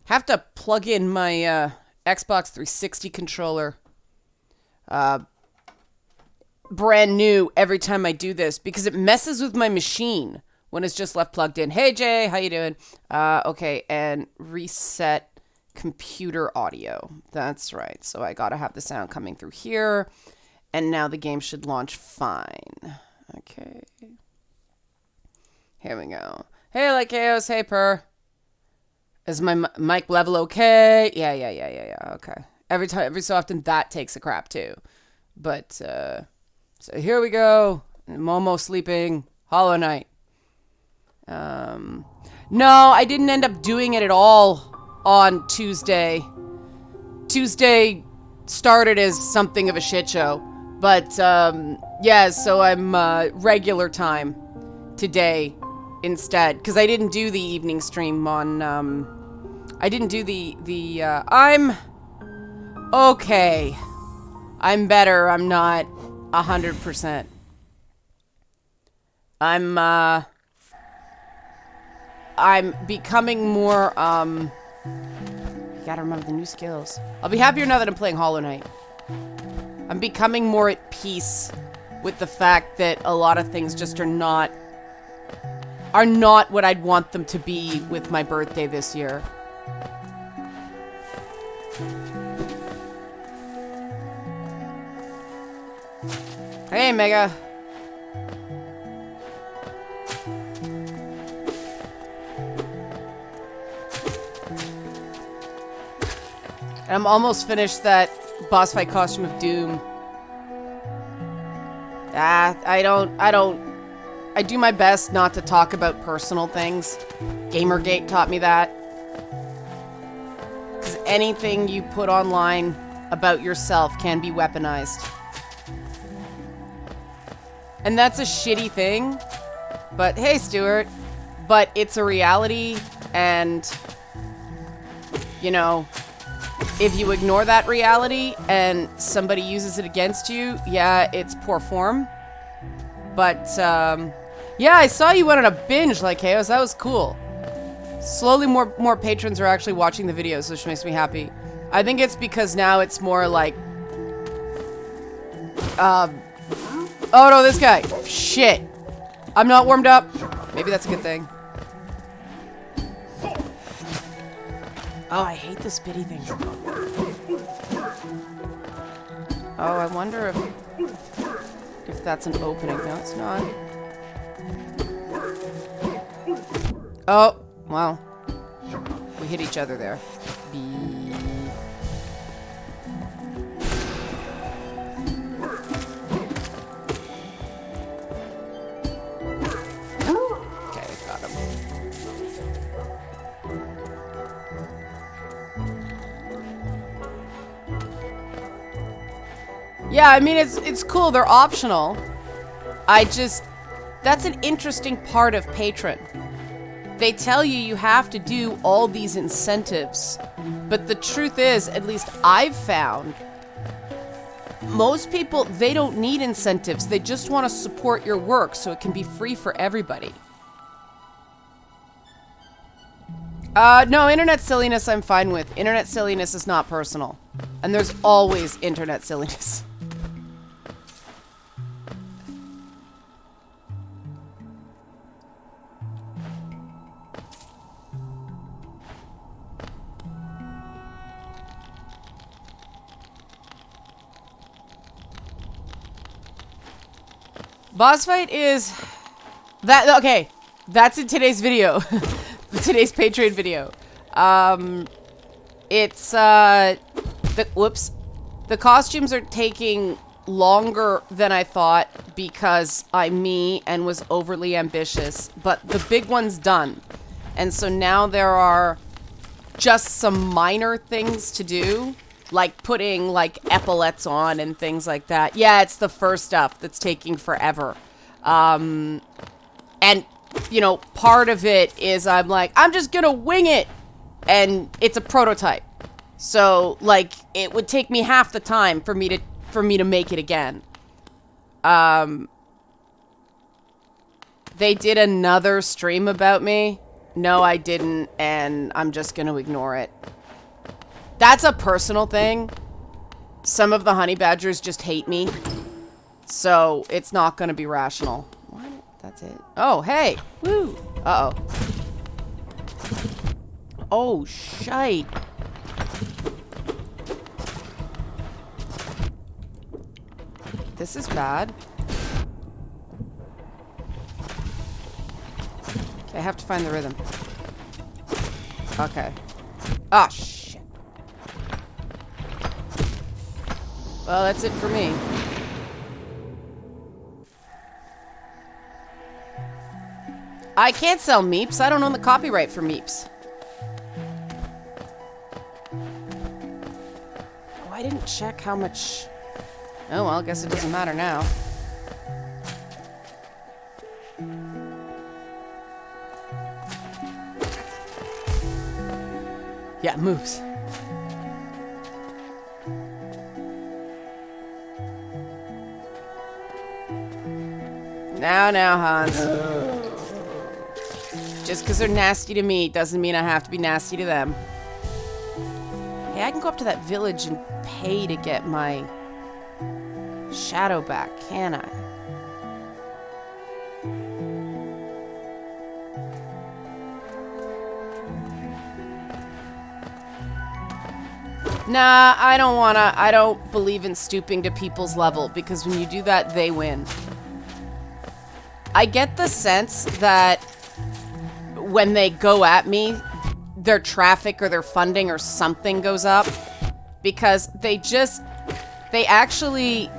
Have to plug in my Xbox 360 controller. Brand new every time I do this because it messes with my machine when it's just left plugged in. Hey Jay, how you doing? Okay, and reset computer audio. That's right. So I gotta have the sound coming through here. And now the game should launch fine. Okay. Here we go. Hey, like Chaos. Hey, Per. Is my mic level okay? Yeah. Okay. Every so often that takes a crap too. But, so here we go. I'm almost sleeping. Hollow Knight. No, I didn't end up doing it at all on Tuesday. Tuesday started as something of a shit show. But, yeah, so I'm, regular time today instead. Because I didn't do the evening stream on, I didn't do I'm okay. I'm better. I'm not 100%. I'm becoming more, you gotta remember the new skills. I'll be happier now that I'm playing Hollow Knight. I'm becoming more at peace with the fact that a lot of things just are not what I'd want them to be with my birthday this year. Hey, Mega. And I'm almost finished that boss fight costume of Doom. I do my best not to talk about personal things. Gamergate taught me that. Because anything you put online about yourself can be weaponized. And that's a shitty thing. But hey, Stuart. But it's a reality, and, you know, if you ignore that reality and somebody uses it against you, yeah, it's poor form. But, yeah, I saw you went on a binge like Chaos. That was cool. Slowly more patrons are actually watching the videos, which makes me happy. I think it's because now it's more like, oh no, this guy. Shit. I'm not warmed up. Maybe that's a good thing. Oh, I hate this bitty thing. Oh, I wonder if that's an opening. No, it's not. Oh, well. We hit each other there. Okay, got him. Yeah, I mean, it's cool. They're optional. That's an interesting part of Patron. They tell you have to do all these incentives. But the truth is, at least I've found, most people, they don't need incentives. They just want to support your work so it can be free for everybody. No, internet silliness I'm fine with. Internet silliness is not personal. And there's always internet silliness. Boss fight is that okay. That's in today's video, today's Patreon video. It's the costumes are taking longer than I thought because I'm me and was overly ambitious. But the big one's done, and so now there are just some minor things to do. Like putting, like, epaulets on and things like that. Yeah, it's the first stuff that's taking forever. And, you know, part of it is I'm like, I'm just gonna wing it! And it's a prototype. So, like, it would take me half the time for me to make it again. They did another stream about me. No, I didn't, and I'm just gonna ignore it. That's a personal thing. Some of the honey badgers just hate me. So, it's not gonna be rational. What? That's it. Oh, hey! Woo! Uh-oh. Oh, shite. This is bad. Okay, I have to find the rhythm. Okay. Oh, shit. Well, that's it for me. I can't sell meeps. I don't own the copyright for meeps. Oh, I didn't check how much... Oh, well, I guess it doesn't matter now. Yeah, it moves. Now, Hans. Just because they're nasty to me doesn't mean I have to be nasty to them. Hey, I can go up to that village and pay to get my shadow back, can I? Nah, I don't believe in stooping to people's level, because when you do that, they win. I get the sense that when they go at me, their traffic or their funding or something goes up, because they actually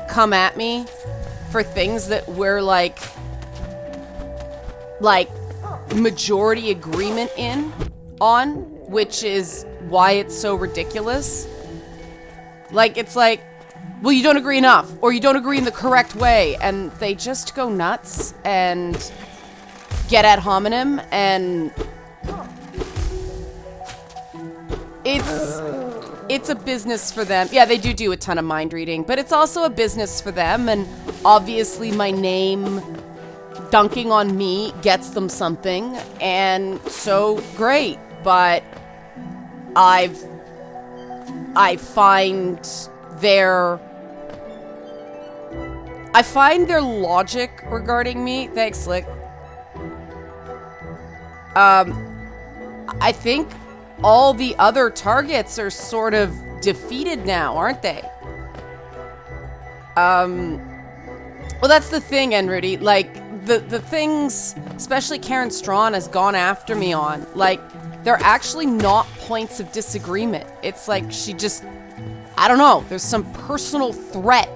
come at me for things that we're like majority agreement on, which is why it's so ridiculous. Like, it's like, well, you don't agree enough, or you don't agree in the correct way, and they just go nuts and get ad hominem, and it's a business for them. Yeah, they do a ton of mind reading, but it's also a business for them, and obviously my name dunking on me gets them something, and so great, but I find their logic regarding me. Thanks, Slick. I think all the other targets are sort of defeated now, aren't they? Well, that's the thing, Enrudy. Like, the things, especially Karen Strawn has gone after me on, like, they're actually not points of disagreement. It's like she just, I don't know, there's some personal threat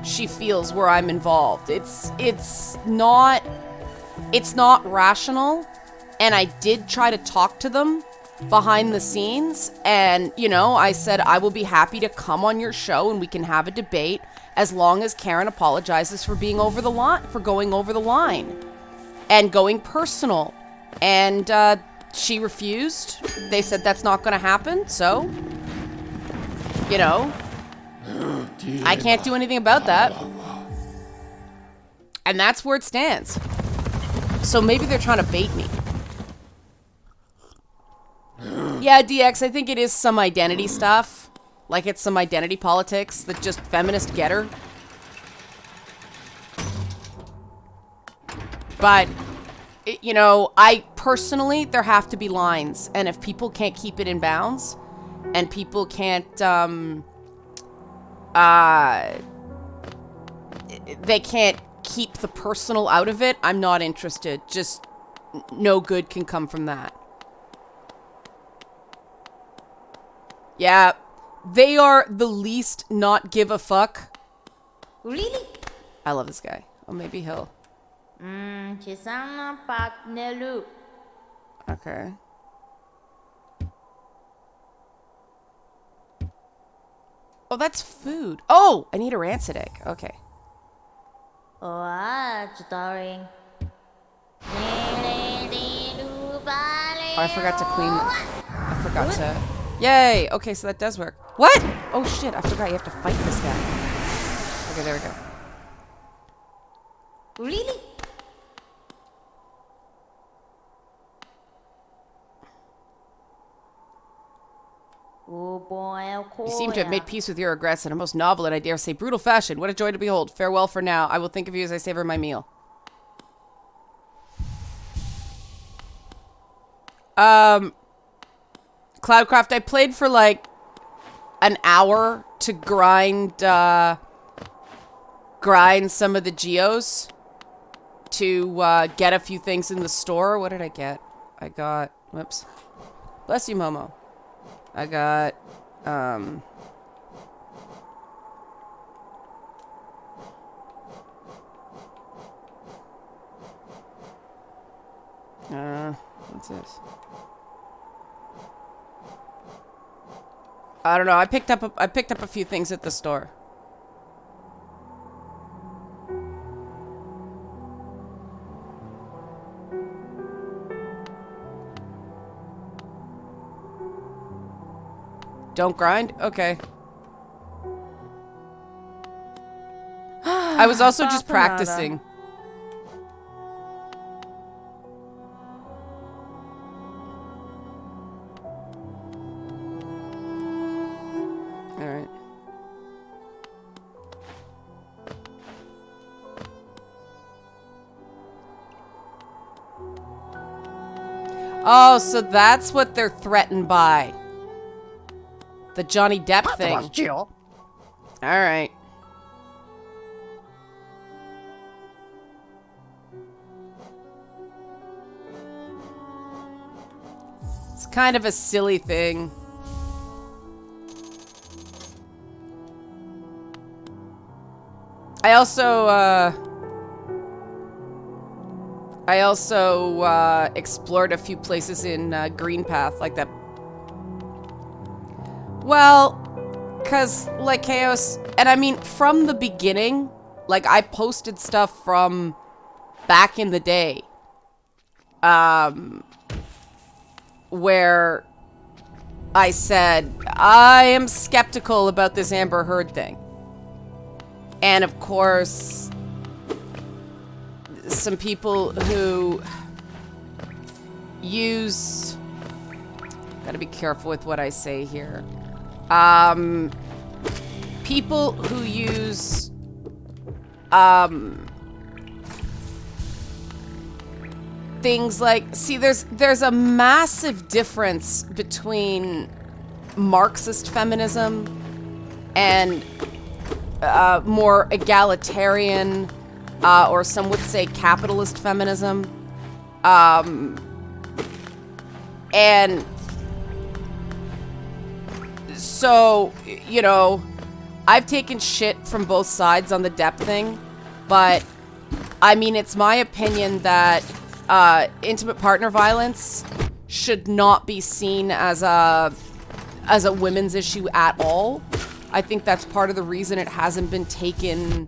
she feels where I'm involved. It's not rational, and I did try to talk to them behind the scenes, and, you know, I said I will be happy to come on your show and we can have a debate as long as Karen apologizes for being over the line, for going over the line and going personal. And she refused. They said that's not going to happen, so, you know, I can't do anything about that. And that's where it stands. So maybe they're trying to bait me. Yeah, DX, I think it is some identity stuff. Like, it's some identity politics that just feminists get her. But, you know, I personally, there have to be lines. And if people can't keep it in bounds, and people can't, they can't keep the personal out of it, I'm not interested. Just no good can come from that. Yeah, they are the least not give a fuck. Really? I love this guy. Oh, maybe he'll. Okay. Oh, that's food. Oh, I need a rancid egg. Okay. Oh, starring. Oh, I forgot to clean. I forgot to. Yay! Okay, so that does work. What? Oh shit! I forgot you have to fight this guy. Okay, there we go. Really? Oh boy, You seem to have made peace with your regrets in a most novel and I dare say brutal fashion. What a joy to behold. Farewell for now. I will think of you as I savor my meal. Cloudcraft, I played for like an hour to grind some of the geos to get a few things in the store. What did I get? I got, whoops. Bless you, Momo. I got, what's this? I don't know. I picked up a few things at the store. Don't grind? Okay. I was also just practicing. Alright. Oh, so that's what they're threatened by. The Johnny Depp thing. Alright. It's kind of a silly thing. I also explored a few places in Greenpath, like that. Well, because, like, Chaos... And I mean, from the beginning, like, I posted stuff from back in the day. Where I said, I am skeptical about this Amber Heard thing. And, of course, some people who use... Gotta be careful with what I say here. People who use, things like, see, there's a massive difference between Marxist feminism and, more egalitarian, or some would say capitalist feminism. And so, you know, I've taken shit from both sides on the Depp thing, but I mean, it's my opinion that intimate partner violence should not be seen as a women's issue at all. I think that's part of the reason it hasn't been taken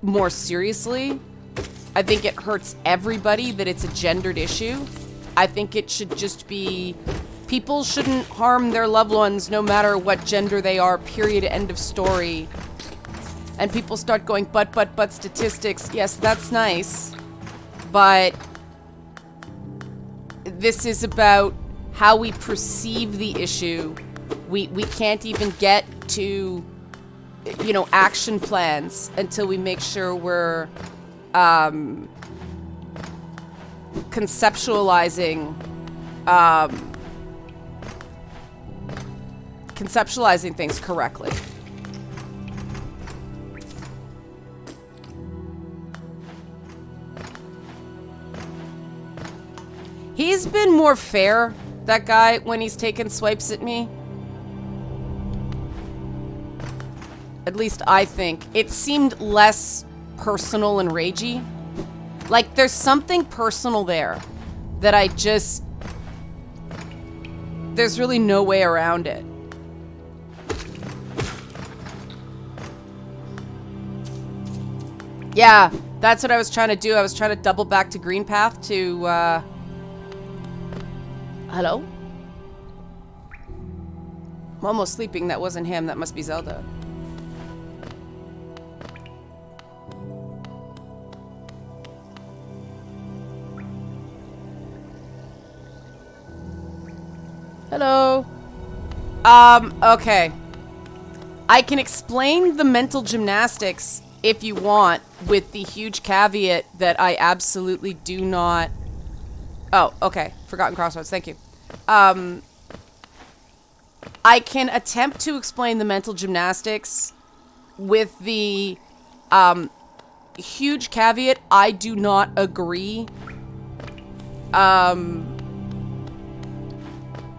more seriously. I think it hurts everybody that it's a gendered issue. I think it should just be... People shouldn't harm their loved ones no matter what gender they are, period, end of story. And people start going, but statistics. Yes, that's nice. But this is about how we perceive the issue. We can't even get to, you know, action plans until we make sure we're conceptualizing things correctly. He's been more fair, that guy, when he's taken swipes at me. At least I think. It seemed less personal and ragey. Like, there's something personal there that I just... There's really no way around it. Yeah, that's what I was trying to do. I was trying to double back to Greenpath to, Hello? I'm almost sleeping. That wasn't him. That must be Zelda. Hello. Okay. I can explain the mental gymnastics if you want, with the huge caveat that I absolutely do not... Oh, okay. Forgotten crossroads. Thank you. I can attempt to explain the mental gymnastics with the huge caveat I do not agree.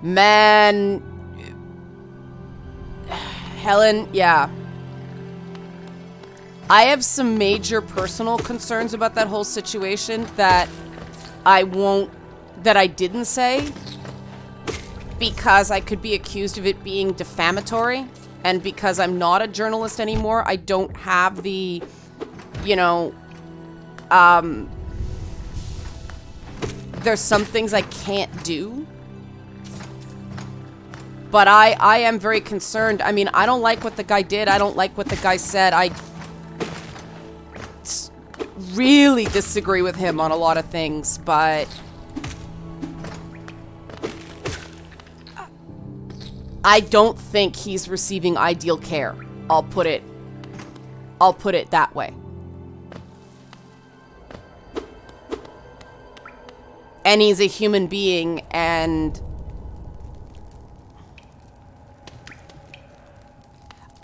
Man... Helen, yeah. I have some major personal concerns about that whole situation that I didn't say, because I could be accused of it being defamatory, and because I'm not a journalist anymore, I don't have the, you know, there's some things I can't do. But I am very concerned. I mean, I don't like what the guy did. I don't like what the guy said. I really disagree with him on a lot of things, but I don't think he's receiving ideal care. I'll put it that way. And he's a human being, and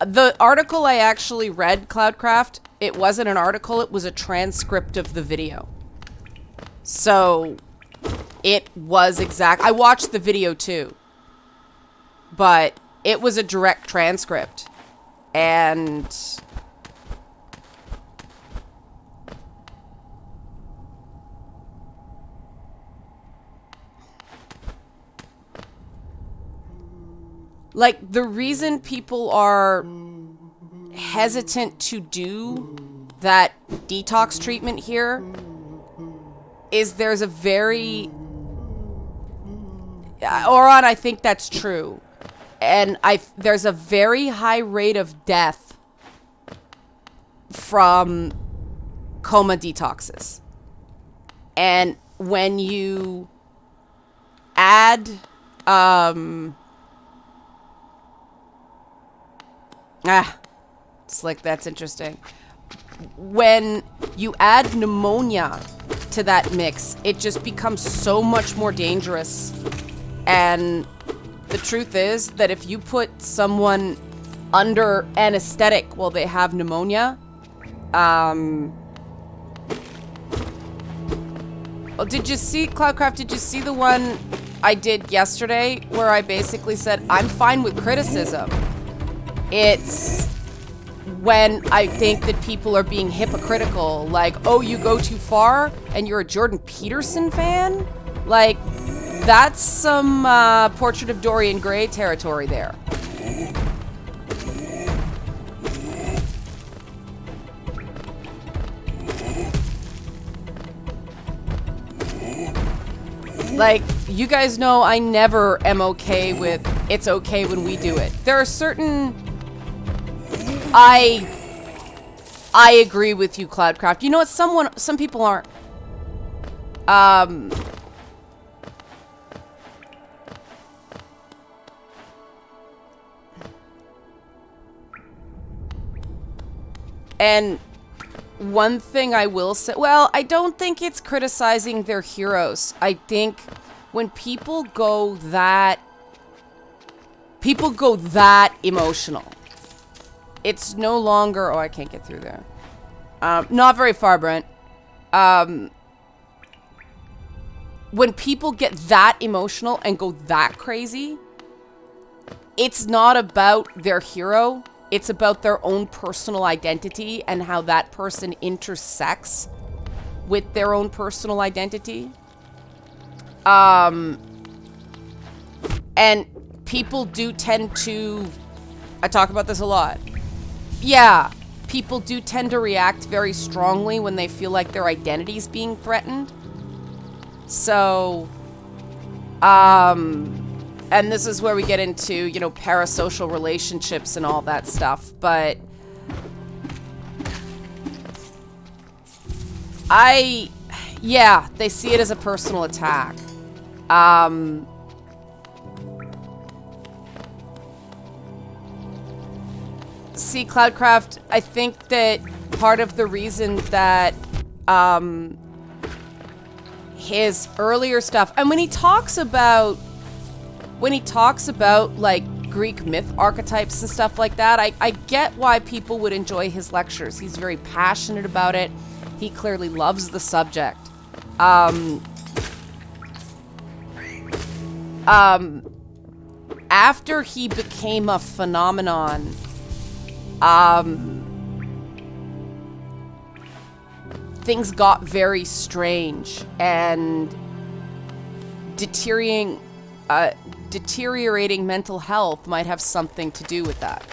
the article I actually read, Cloudcraft, it wasn't an article, it was a transcript of the video. So, it was I watched the video too. But it was a direct transcript. And... like, the reason people are hesitant to do that detox treatment here is there's a very... Oron, I think that's true. And there's a very high rate of death from coma detoxes. And when you add... it's like, that's interesting. When you add pneumonia to that mix, it just becomes so much more dangerous. And the truth is that if you put someone under anesthetic while they have pneumonia, well, did you see, Cloudcraft, did you see the one I did yesterday where I basically said, I'm fine with criticism. It's when I think that people are being hypocritical, like, oh, you go too far and you're a Jordan Peterson fan? Like, that's some Portrait of Dorian Gray territory there. Like, you guys know I never am okay with it's okay when we do it. There are certain... I agree with you, Cloudcraft. You know what? Some people aren't. And one thing I will say, well, I don't think it's criticizing their heroes. I think when people go that emotional, it's no longer... Oh, I can't get through there. Not very far, Brent. When people get that emotional and go that crazy, it's not about their hero. It's about their own personal identity and how that person intersects with their own personal identity. And people do tend to... I talk about this a lot. Yeah, people do tend to react very strongly when they feel like their identity is being threatened. So, and this is where we get into, you know, parasocial relationships and all that stuff, but yeah, they see it as a personal attack. See, Cloudcraft, I think that part of the reason that his earlier stuff, and when he talks about like Greek myth archetypes and stuff like that, I get why people would enjoy his lectures. He's very passionate about it. He clearly loves the subject. After he became a phenomenon, things got very strange, and deteriorating mental health might have something to do with that.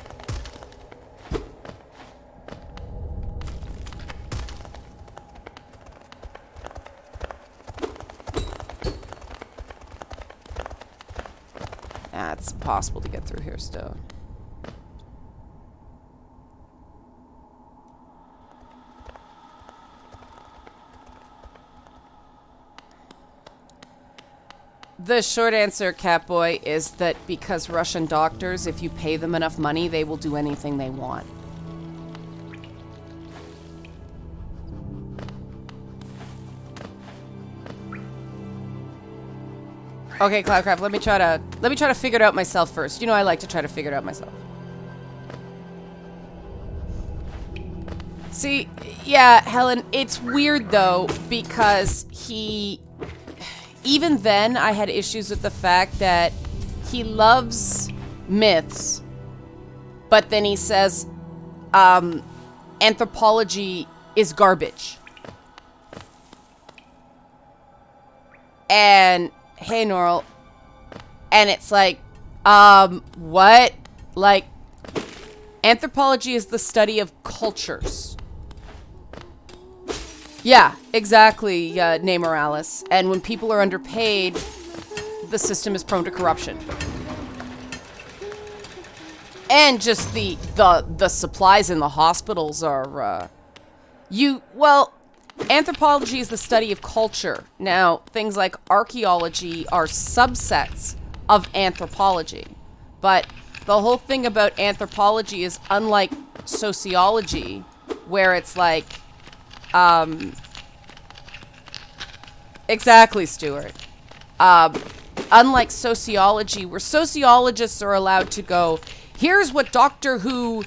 It's possible to get through here still. The short answer, Catboy, is that because Russian doctors, if you pay them enough money, they will do anything they want. Okay, Cloudcraft, let me try to figure it out myself first. You know I like to try to figure it out myself. See, yeah, Helen, it's weird though, because even then I had issues with the fact that he loves myths, but then he says anthropology is garbage. And hey, Norl. And it's like, what? Like, anthropology is the study of cultures. Yeah, exactly, Ne Morales. And when people are underpaid, the system is prone to corruption. And just the supplies in the hospitals are, anthropology is the study of culture. Now, things like archaeology are subsets of anthropology. But the whole thing about anthropology is unlike sociology, where it's like, exactly, Stuart. Unlike sociology, where sociologists are allowed to go, here's what Doctor Who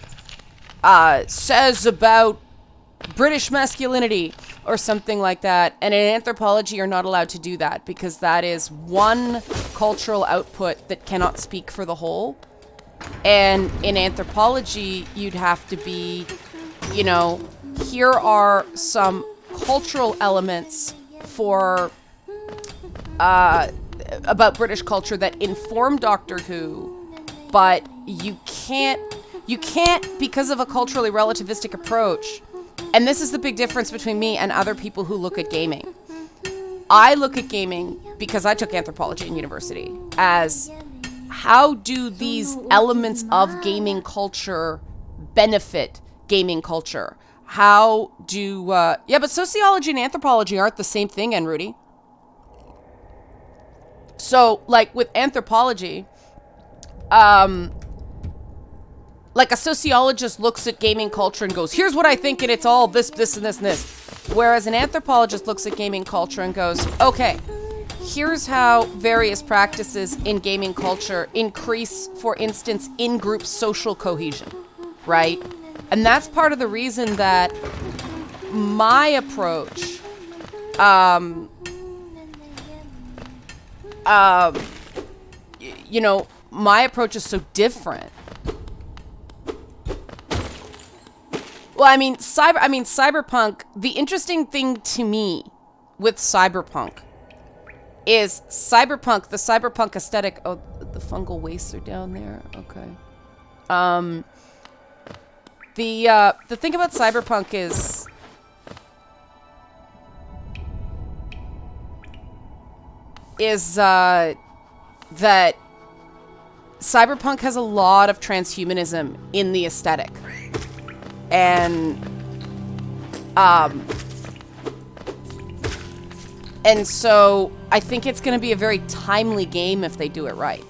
says about British masculinity, or something like that. And in anthropology, you're not allowed to do that, because that is one cultural output that cannot speak for the whole. And in anthropology, you'd have to be, here are some cultural elements for about British culture that inform Doctor Who, but you can't because of a culturally relativistic approach. And this is the big difference between me and other people who look at gaming. I look at gaming, because I took anthropology in university, as how do these elements of gaming culture benefit gaming culture? How do, but sociology and anthropology aren't the same thing, Rudy. So, like, with anthropology, like a sociologist looks at gaming culture and goes, here's what I think, and it's all this, this, and this, and this. Whereas an anthropologist looks at gaming culture and goes, okay, here's how various practices in gaming culture increase, for instance, in-group social cohesion, right? And that's part of the reason that my approach, my approach is so different. Well, cyberpunk, the interesting thing to me with cyberpunk is the cyberpunk aesthetic. Oh, the fungal wastes are down there. Okay. The thing about cyberpunk is that cyberpunk has a lot of transhumanism in the aesthetic. And so I think it's going to be a very timely game if they do it right.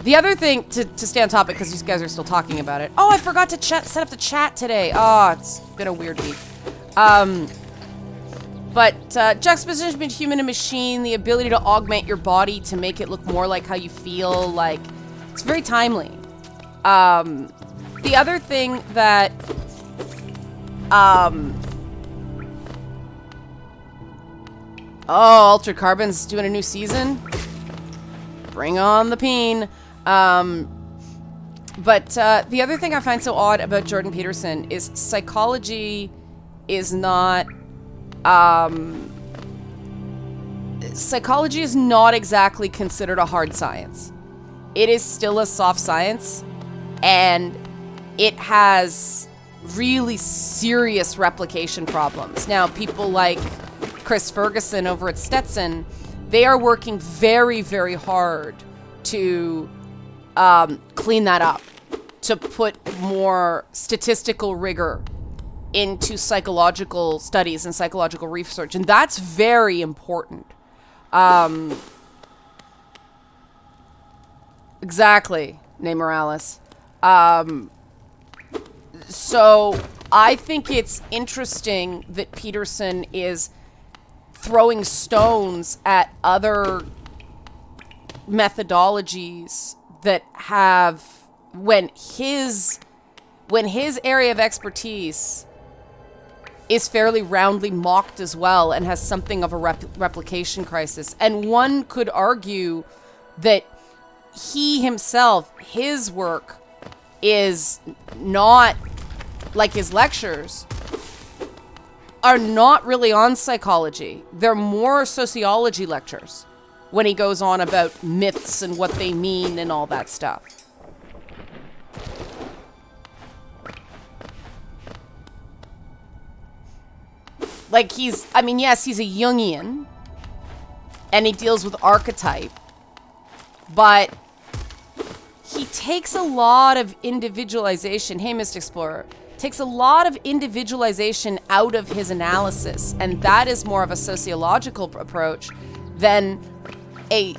The other thing, to stay on topic, because you guys are still talking about it. Oh, I forgot to set up the chat today. Oh, it's been a weird week. But juxtaposition between human and machine, the ability to augment your body to make it look more like how you feel, like, it's very timely. The other thing that, oh, Altered Carbon's doing a new season? Bring on the peen. But the other thing I find so odd about Jordan Peterson is psychology is not exactly considered a hard science. It is still a soft science, and it has really serious replication problems. Now, people like Chris Ferguson over at Stetson, they are working very, very hard to clean that up, to put more statistical rigor into psychological studies and psychological research, and that's very important. Exactly, Ney Morales. So I think it's interesting that Peterson is throwing stones at other methodologies that have, when his area of expertise is fairly roundly mocked as well and has something of a replication crisis. And one could argue that he himself, his work is not, like his lectures, are not really on psychology. They're more sociology lectures when he goes on about myths and what they mean and all that stuff. Like yes, he's a Jungian and he deals with archetype, but he takes a lot of individualization. Hey, Mist Explorer. Takes a lot of individualization out of his analysis, and that is more of a sociological approach than a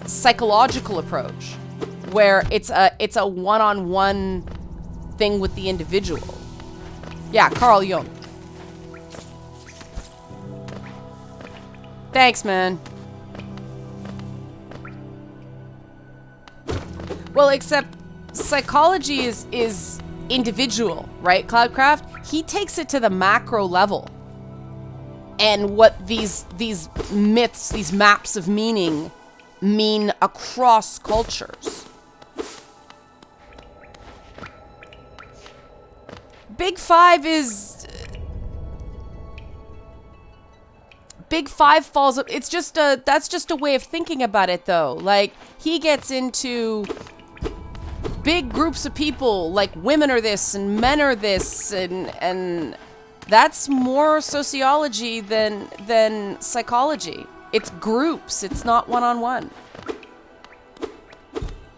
psychological approach, where it's a one-on-one thing with the individual. Yeah, Carl Jung. Thanks, man. Well, except psychology is individual, right, Cloudcraft? He takes it to the macro level. And what these myths, these maps of meaning mean across cultures. Big Five falls up. It's just that's just a way of thinking about it, though. Like, he gets into big groups of people, like women are this and men are this, and that's more sociology than psychology. It's groups. It's not one-on-one.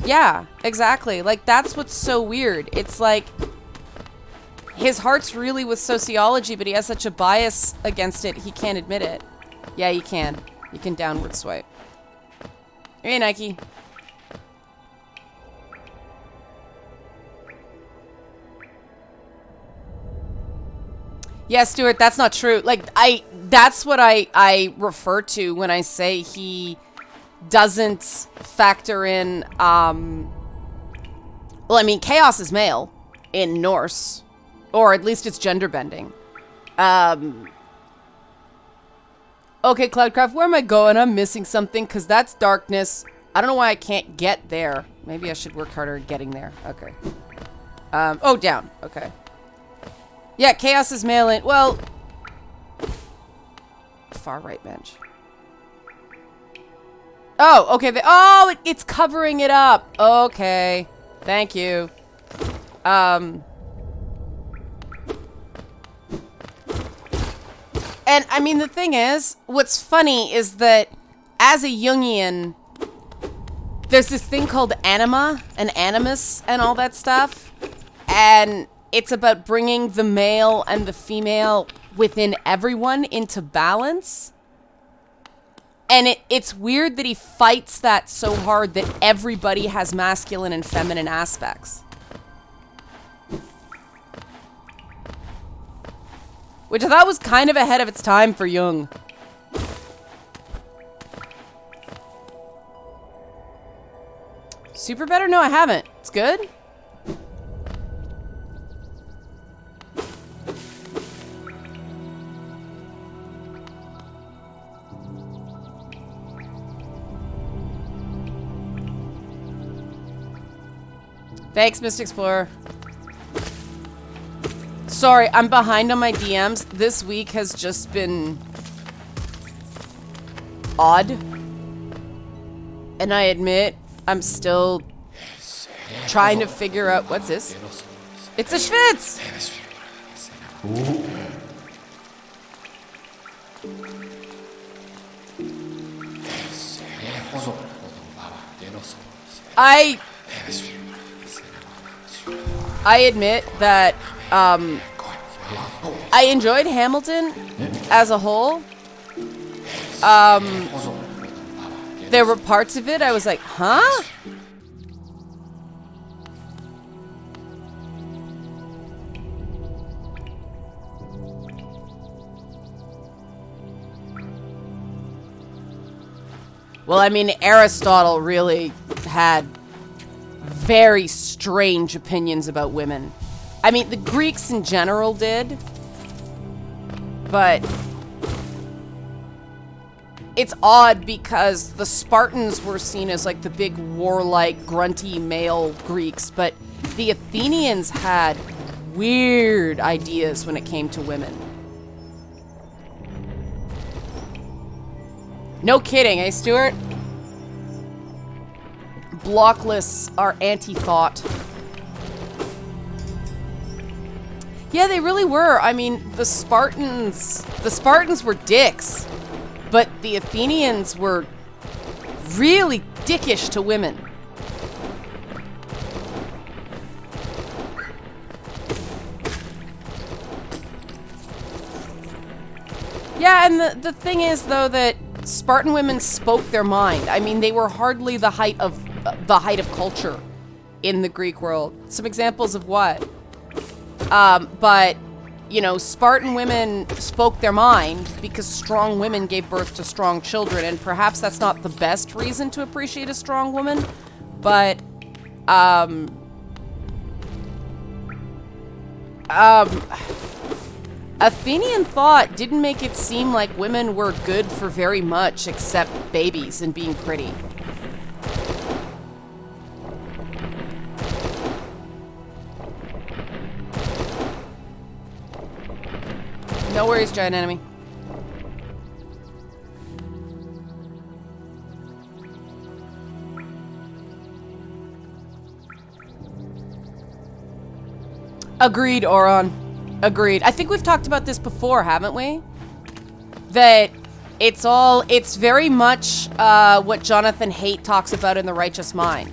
Yeah, exactly. Like, that's what's so weird. It's like his heart's really with sociology, but he has such a bias against it, he can't admit it. Yeah, you can. You can downward swipe. Hey, Nike. Yeah, Stuart, that's not true. Like, that's what I refer to when I say he doesn't factor in, well, I mean, chaos is male in Norse, or at least it's gender bending. Okay, Cloudcraft, where am I going? I'm missing something, because that's darkness. I don't know why I can't get there. Maybe I should work harder at getting there. Okay. Oh, down. Okay. Yeah, chaos is male in... Well... Far right bench. Oh, okay. It's covering it up. Okay. Thank you. And, I mean, the thing is, what's funny is that as a Jungian, there's this thing called anima and animus and all that stuff. And it's about bringing the male and the female within everyone into balance. And it's weird that he fights that so hard that everybody has masculine and feminine aspects. Which I thought was kind of ahead of its time for Jung. Super better? No, I haven't. It's good? Thanks, Mystic Explorer. Sorry, I'm behind on my DMs. This week has just been odd. And I admit, I'm still trying to figure out... What's this? It's a Schwitz! I admit that I enjoyed Hamilton as a whole. There were parts of it I was like, huh? Well, I mean, Aristotle really had very strange opinions about women. I mean, the Greeks in general did, but it's odd because the Spartans were seen as like the big warlike, grunty male Greeks, but the Athenians had weird ideas when it came to women. No kidding, eh, Stuart? Blockless are anti-thought. Yeah, they really were. I mean, the Spartans were dicks, but the Athenians were really dickish to women. Yeah, and the thing is, though, that Spartan women spoke their mind. I mean, they were hardly the height of culture in the Greek world. Some examples of what? But, you know, Spartan women spoke their mind because strong women gave birth to strong children, and perhaps that's not the best reason to appreciate a strong woman, but, Athenian thought didn't make it seem like women were good for very much except babies and being pretty. No worries, giant enemy. Agreed, Oron. Agreed. I think we've talked about this before, haven't we? That it's very much what Jonathan Haidt talks about in The Righteous Mind.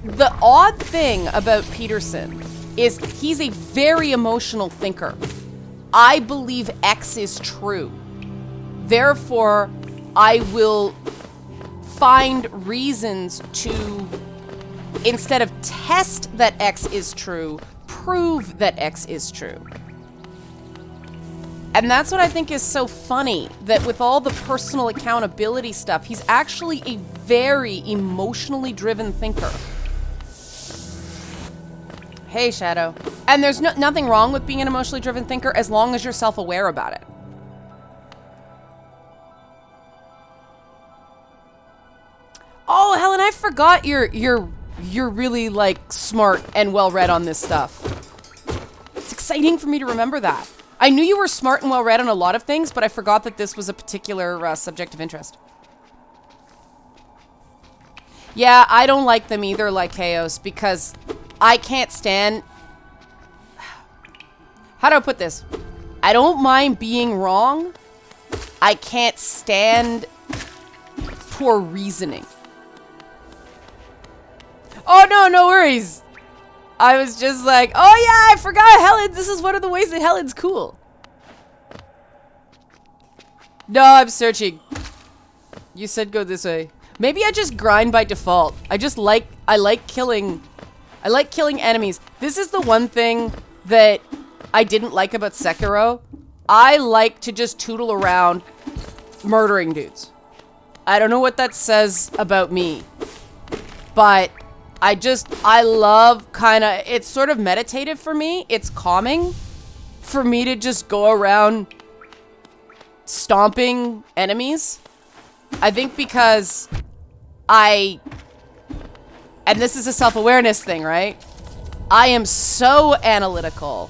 The odd thing about Peterson is he's a very emotional thinker. I believe X is true. Therefore, I will find reasons to, instead of test that X is true, prove that X is true. And that's what I think is so funny, that with all the personal accountability stuff, he's actually a very emotionally driven thinker. Hey, Shadow. And there's nothing wrong with being an emotionally driven thinker as long as you're self-aware about it. Oh, Helen, I forgot you're really, like, smart and well-read on this stuff. It's exciting for me to remember that. I knew you were smart and well-read on a lot of things, but I forgot that this was a particular subject of interest. Yeah, I don't like them either, like Chaos, because I can't stand... How do I put this? I don't mind being wrong. I can't stand poor reasoning. Oh, no worries. I was just like, oh yeah, I forgot Helen. This is one of the ways that Helen's cool. No, I'm searching. You said go this way. Maybe I just grind by default. I like killing enemies. This is the one thing that I didn't like about Sekiro. I like to just tootle around murdering dudes. I don't know what that says about me, but I love kinda, it's sort of meditative for me. It's calming for me to just go around stomping enemies. I think because and this is a self-awareness thing, right? I am so analytical.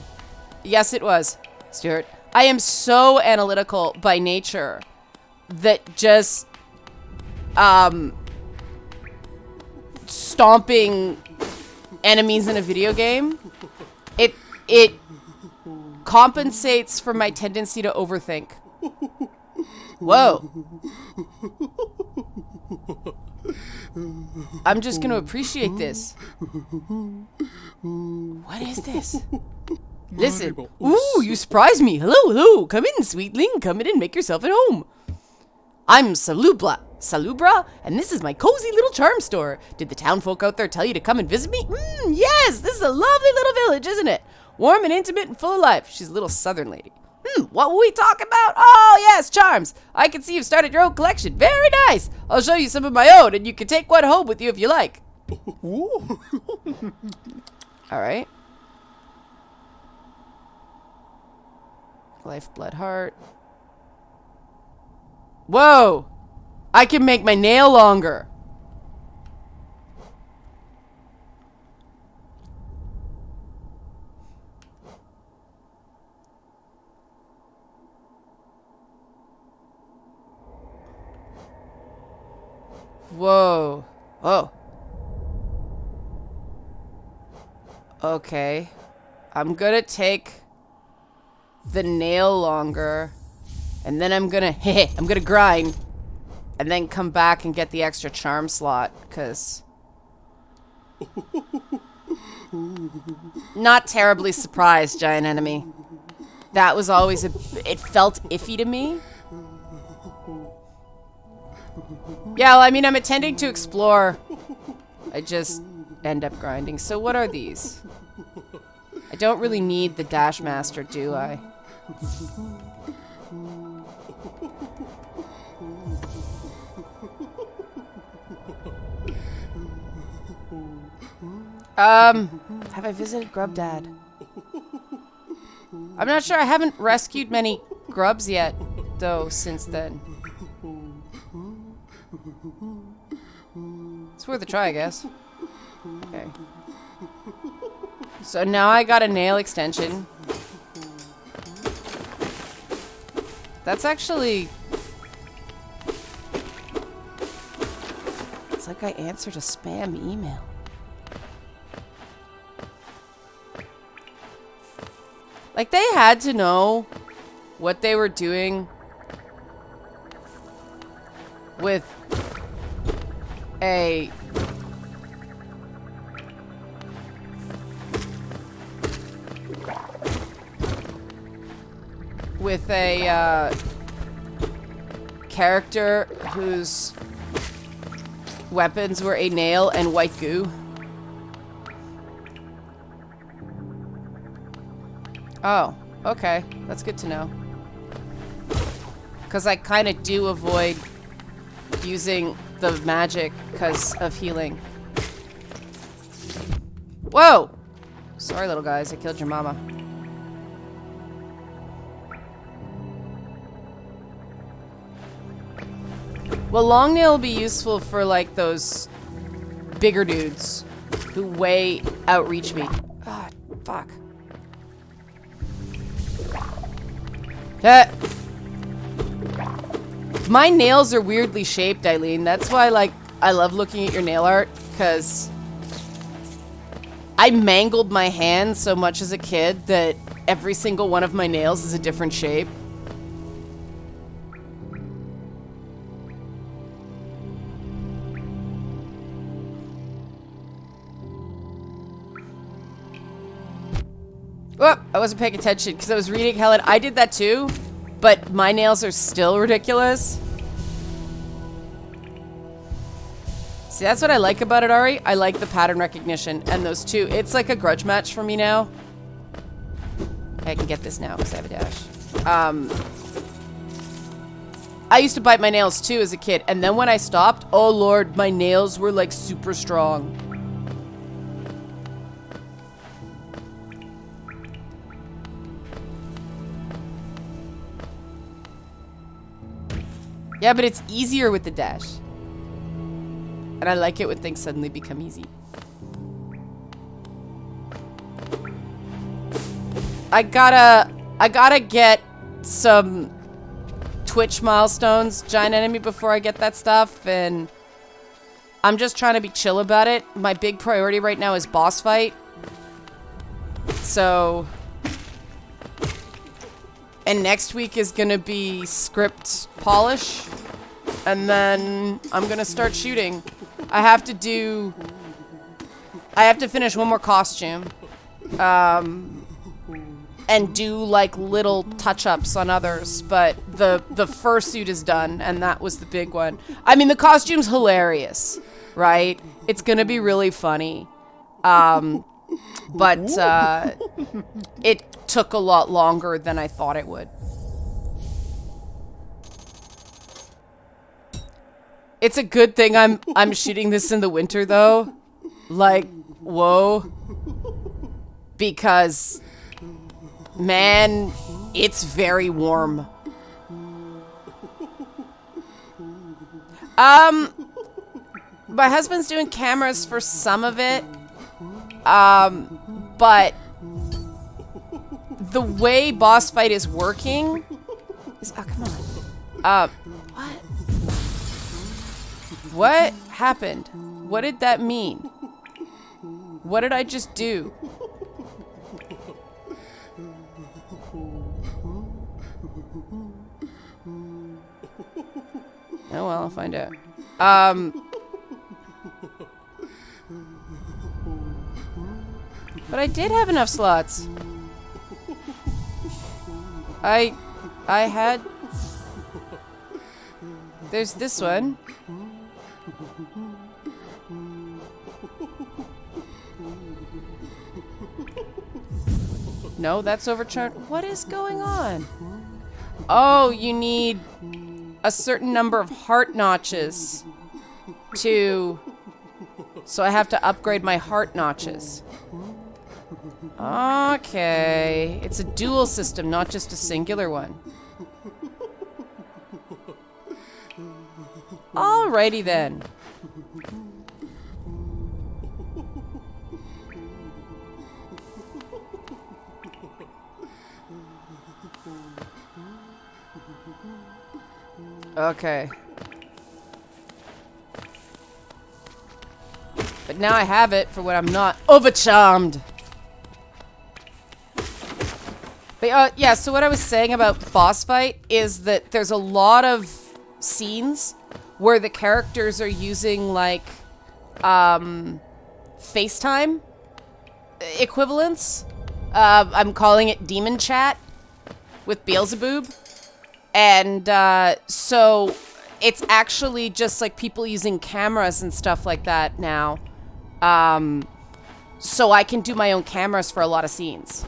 Yes, it was, Stuart. I am so analytical by nature that just, stomping enemies in a video game, it compensates for my tendency to overthink. Whoa. I'm just gonna appreciate this. What is this? Listen. Ooh, you surprised me. Hello, hello. Come in, sweetling. Come in and make yourself at home. I'm Salubra, and this is my cozy little charm store. Did the town folk out there tell you to come and visit me? Yes, this is a lovely little village, isn't it? Warm and intimate and full of life. She's a little southern lady. What will we talk about? Oh, yes, charms. I can see you've started your own collection. Very nice. I'll show you some of my own, and you can take one home with you if you like. All right. Lifeblood heart. Whoa! I can make my nail longer. Whoa. Oh. Okay. I'm gonna take the nail longer, and then I'm gonna grind, and then come back and get the extra charm slot, because not terribly surprised, giant enemy. That was always it felt iffy to me. Yeah, well, I mean, I'm intending to explore. I just end up grinding. So what are these? I don't really need the Dash Master, do I? Have I visited Grub Dad? I'm not sure. I haven't rescued many grubs yet, though, since then. It's worth a try, I guess. Okay. So now I got a nail extension. That's actually... It's like I answered a spam email. Like, they had to know what they were doing with a... character whose weapons were a nail and white goo. Oh, okay. That's good to know. Because I kind of do avoid using the magic because of healing. Whoa! Sorry, little guys. I killed your mama. Well, long nail will be useful for, like, those bigger dudes who way outreach me. Ah, fuck. My nails are weirdly shaped, Eileen. That's why, like, I love looking at your nail art, because I mangled my hand so much as a kid that every single one of my nails is a different shape. Oh, I wasn't paying attention because I was reading Helen. I did that too, but my nails are still ridiculous. See, that's what I like about it, Ari. I like the pattern recognition and those two. It's like a grudge match for me now. I can get this now because I have a dash. I used to bite my nails too as a kid, and then when I stopped, oh lord, my nails were like super strong. Yeah, but it's easier with the dash. And I like it when things suddenly become easy. I gotta get some Twitch milestones, giant enemy, before I get that stuff, and I'm just trying to be chill about it. My big priority right now is boss fight. So, and next week is gonna be script polish, and then I'm gonna start shooting. I have to finish one more costume, and do like little touch-ups on others, but the fursuit is done, and that was the big one. I mean, the costume's hilarious, right? It's gonna be really funny, but it took a lot longer than I thought it would. It's a good thing I'm shooting this in the winter though. Like, whoa. Because, man, it's very warm. My husband's doing cameras for some of it. But the way boss fight is working is, oh, come on. What? What happened? What did that mean? What did I just do? Oh well, I'll find out. But I did have enough slots. I had... There's this one. No, that's overturned. What is going on? Oh, you need a certain number of heart notches to... So I have to upgrade my heart notches. Okay. It's a dual system, not just a singular one. Alrighty then. Okay. But now I have it for when I'm not overcharmed. But yeah, so what I was saying about boss fight is that there's a lot of scenes where the characters are using like FaceTime equivalents. I'm calling it demon chat with Beelzebub. And so it's actually just like people using cameras and stuff like that now. So I can do my own cameras for a lot of scenes.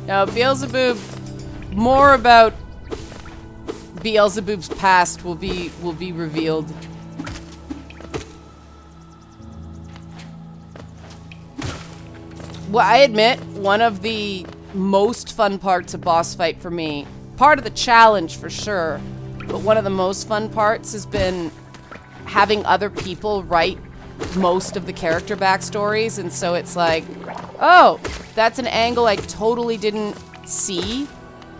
Now, Beelzebub, more about Beelzebub's past will be revealed. Well, I admit, one of the most fun parts of boss fight for me, part of the challenge for sure, but one of the most fun parts has been having other people write most of the character backstories, and so it's like, oh, that's an angle I totally didn't see.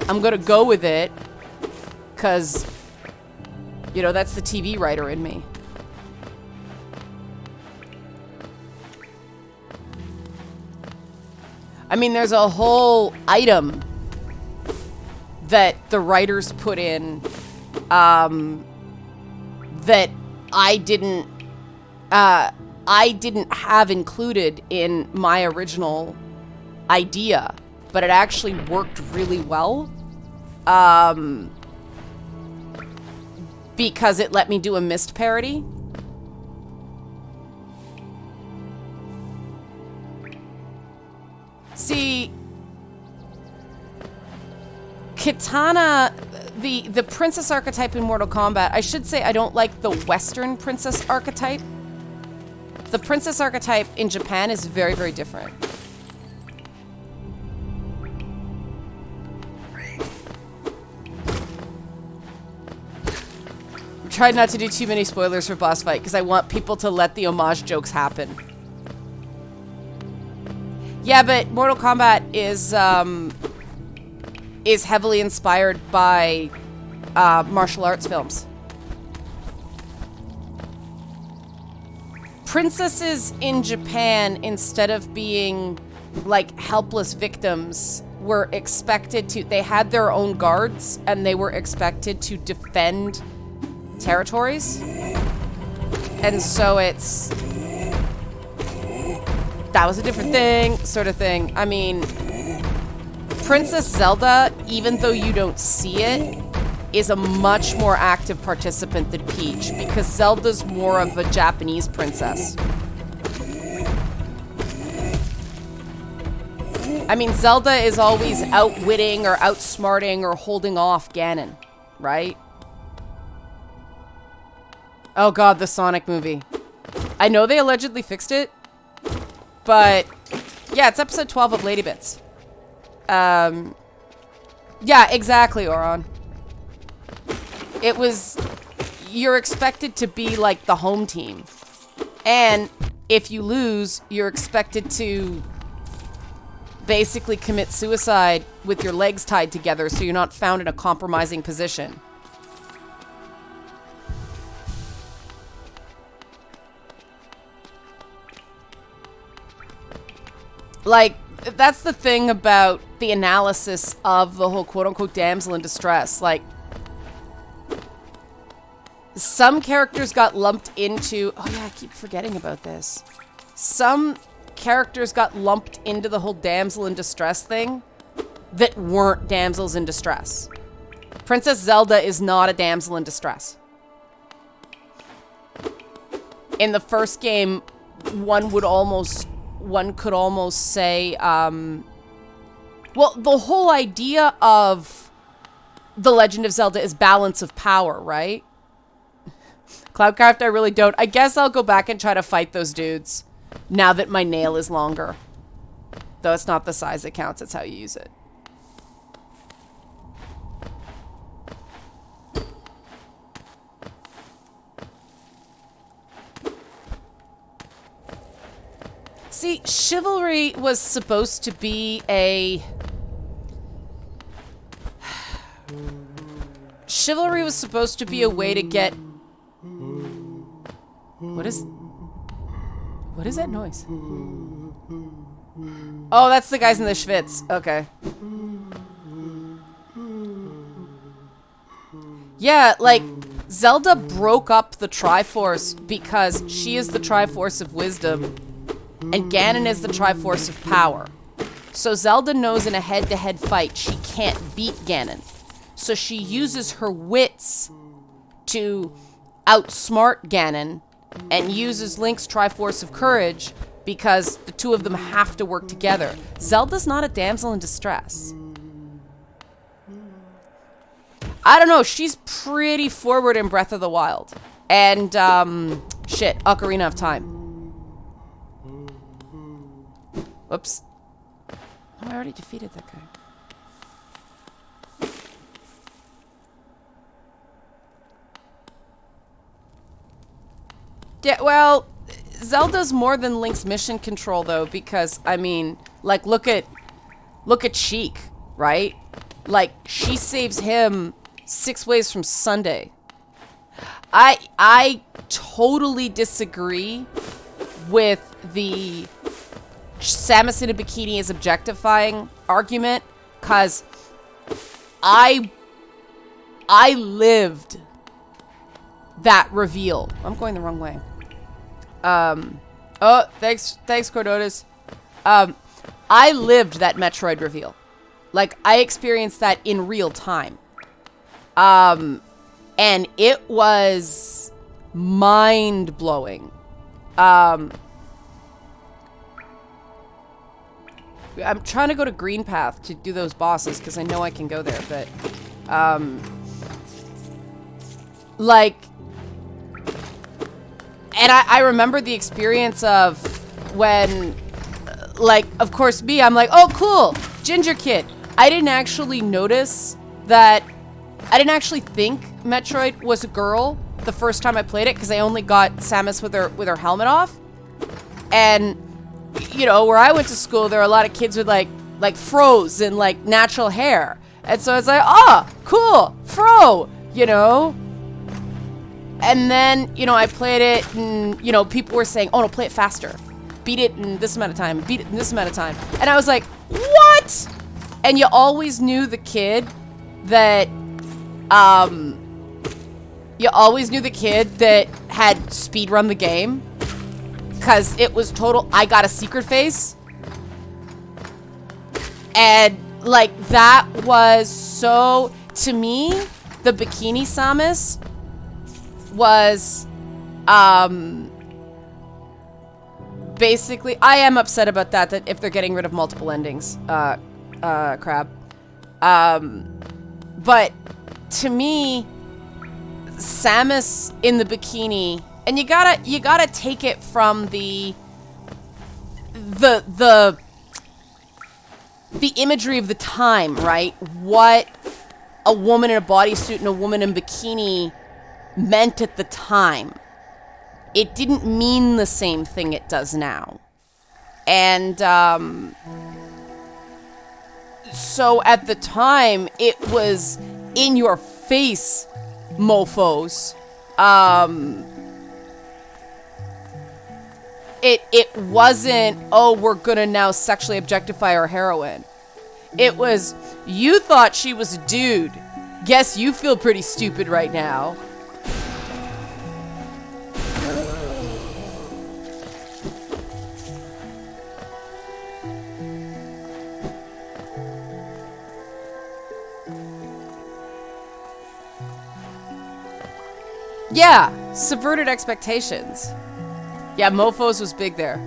I'm gonna go with it, Because, you know, that's the TV writer in me. I mean, there's a whole item that the writers put in that I didn't have included in my original idea, but it actually worked really well because it let me do a mist parody. See, Kitana, the princess archetype in Mortal Kombat, I should say I don't like the Western princess archetype. The princess archetype in Japan is very, very different. I'm trying not to do too many spoilers for boss fight because I want people to let the homage jokes happen. Yeah, but Mortal Kombat is heavily inspired by martial arts films. Princesses in Japan, instead of being like helpless victims, were expected to, they had their own guards and they were expected to defend territories. And so it's, that was a different thing, sort of thing. I mean, Princess Zelda, even though you don't see it, is a much more active participant than Peach, because Zelda's more of a Japanese princess. I mean, Zelda is always outwitting or outsmarting or holding off Ganon, right? Oh god, the Sonic movie. I know they allegedly fixed it, but yeah, it's episode 12 of Lady Bits. Yeah, exactly, Oron. It was, you're expected to be like the home team. And if you lose, you're expected to basically commit suicide with your legs tied together so you're not found in a compromising position. Like, that's the thing about the analysis of the whole quote-unquote damsel in distress. Like, some characters got lumped into... Oh yeah, I keep forgetting about this. Some characters got lumped into the whole damsel in distress thing that weren't damsels in distress. Princess Zelda is not a damsel in distress. In the first game, one could almost say, well, the whole idea of The Legend of Zelda is balance of power, right? Cloudcraft, I really don't. I guess I'll go back and try to fight those dudes now that my nail is longer. Though it's not the size that counts, it's how you use it. See, chivalry was supposed to be a... Chivalry was supposed to be a way to get... What is that noise? Oh, that's the guys in the Schwitz. Okay. Yeah, like, Zelda broke up the Triforce because she is the Triforce of wisdom and Ganon is the Triforce of power. So Zelda knows in a head-to-head fight she can't beat Ganon. So she uses her wits to outsmart Ganon and uses Link's Triforce of Courage because the two of them have to work together. Zelda's not a damsel in distress. I don't know, she's pretty forward in Breath of the Wild. And, shit, Ocarina of Time. Whoops. Oh, I already defeated that guy. Yeah, well, Zelda's more than Link's mission control, though, because, I mean, like, look at Sheik, right? Like, she saves him 6 ways from Sunday. I totally disagree with the Samus in a bikini is objectifying argument, because I lived that reveal. I'm going the wrong way. Oh, thanks, Cordotas. I lived that Metroid reveal. Like, I experienced that in real time. And it was mind-blowing. I'm trying to go to Green Path to do those bosses, because I know I can go there, but... like... And I remember the experience of when... like, of course, me, I'm like, oh, cool, ginger kid. I didn't actually notice that... I didn't actually think Metroid was a girl the first time I played it, because I only got Samus with her helmet off. And, you know, where I went to school, there were a lot of kids with, like fros and, like, natural hair. And so I was like, oh, cool, fro, you know? And then, you know, I played it, and, you know, people were saying, oh, no, play it faster. Beat it in this amount of time. Beat it in this amount of time. And I was like, what? And you always knew the kid that, had speedrun the game. Because it was total, I got a secret face. And, like, that was so, to me, the Bikini Samus was, basically, I am upset about that if they're getting rid of multiple endings, Crab. But, to me, Samus in the bikini, and you gotta take it from the imagery of the time, right? What a woman in a bodysuit and a woman in bikini meant at the time. It didn't mean the same thing it does now. And so at the time, it was in your face, mofos. It wasn't, oh, we're gonna now sexually objectify our heroine. It was, you thought she was a dude. Guess you feel pretty stupid right now. Yeah, subverted expectations. Yeah, mofos was big there.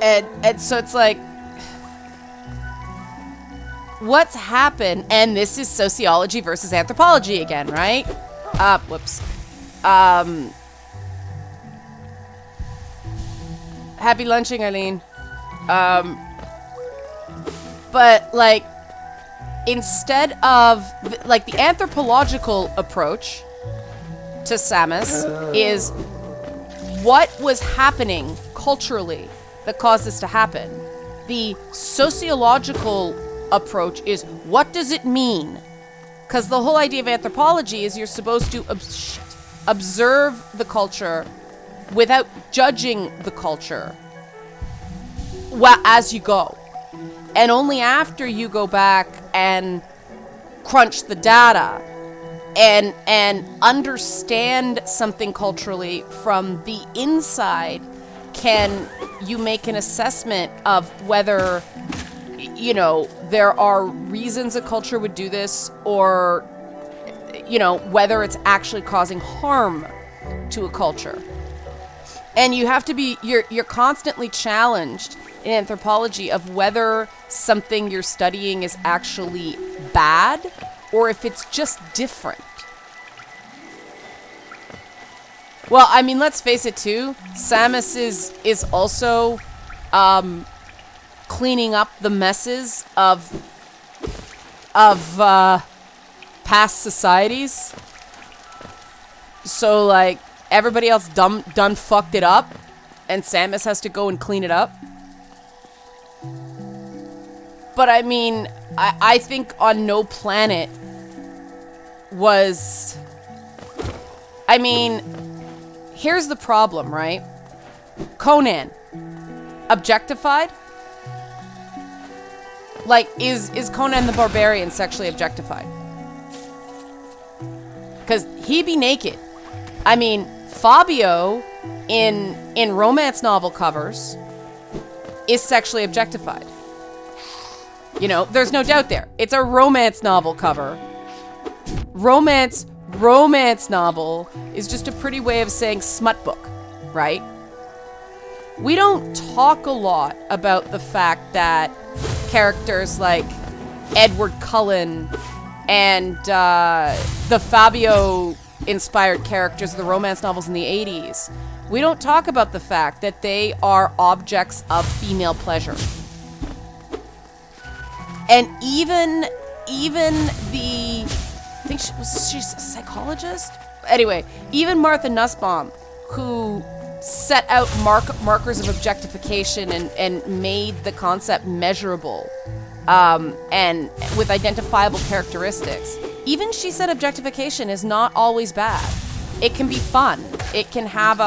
And so it's like, what's happened? And this is sociology versus anthropology again, right? Whoops. Happy lunching, Eileen. But, like, instead of, like, the anthropological approach to Samus is what was happening culturally that caused this to happen. The sociological approach is what does it mean? Because the whole idea of anthropology is you're supposed to observe the culture without judging the culture as you go. And only after you go back and crunch the data and understand something culturally from the inside can you make an assessment of whether, you know, there are reasons a culture would do this, or, you know, whether it's actually causing harm to a culture. And you have to be, you're constantly challenged in anthropology of whether something you're studying is actually bad or if it's just different. Well, I mean, let's face it too. Samus is also cleaning up the messes of past societies. So, like, everybody else done fucked it up, and Samus has to go and clean it up. But I mean, I think on no planet was... I mean, here's the problem, right? Conan, objectified? Like, is Conan the Barbarian sexually objectified? Because he be naked. I mean, Fabio in romance novel covers is sexually objectified. You know, there's no doubt there. It's a romance novel cover. Romance novel is just a pretty way of saying smut book, right? We don't talk a lot about the fact that characters like Edward Cullen and the Fabio-inspired characters of the romance novels in the 80s, we don't talk about the fact that they are objects of female pleasure. And even the... I think she's a psychologist? Anyway, even Martha Nussbaum, who set out markers of objectification and made the concept measurable and with identifiable characteristics, even she said objectification is not always bad. It can be fun. It can have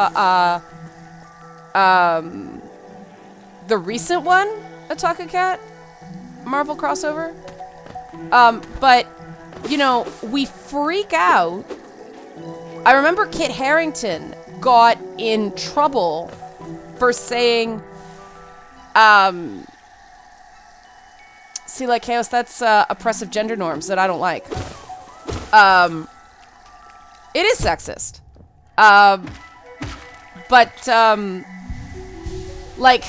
the recent one, Attack Cat Marvel crossover. But, you know, we freak out. I remember Kit Harington got in trouble for saying, see, like, Chaos, that's oppressive gender norms that I don't like. It is sexist. But, like,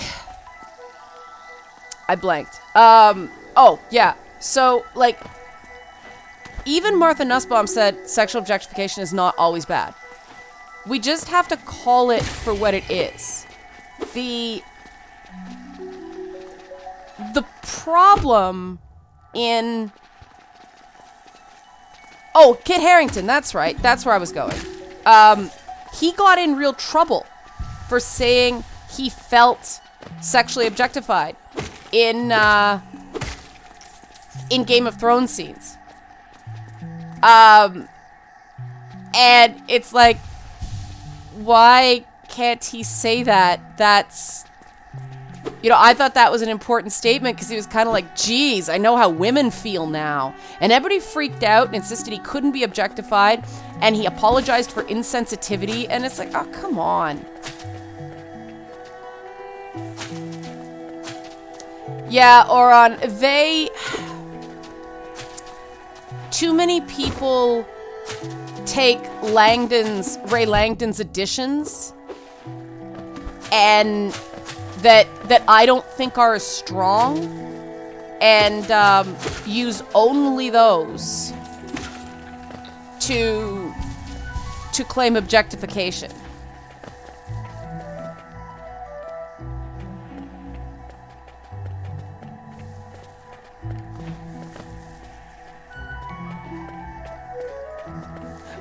I blanked. Oh, yeah. So, like, even Martha Nussbaum said sexual objectification is not always bad. We just have to call it for what it is. The problem in... Oh, Kit Harington, that's right. That's where I was going. He got in real trouble for saying he felt sexually objectified in Game of Thrones scenes. And it's like, why can't he say that? That's, you know, I thought that was an important statement because he was kind of like, geez, I know how women feel now. And everybody freaked out and insisted he couldn't be objectified. And he apologized for insensitivity. And it's like, oh, come on. Yeah, Oron, too many people take Ray Langdon's editions and that I don't think are as strong and use only those to claim objectification.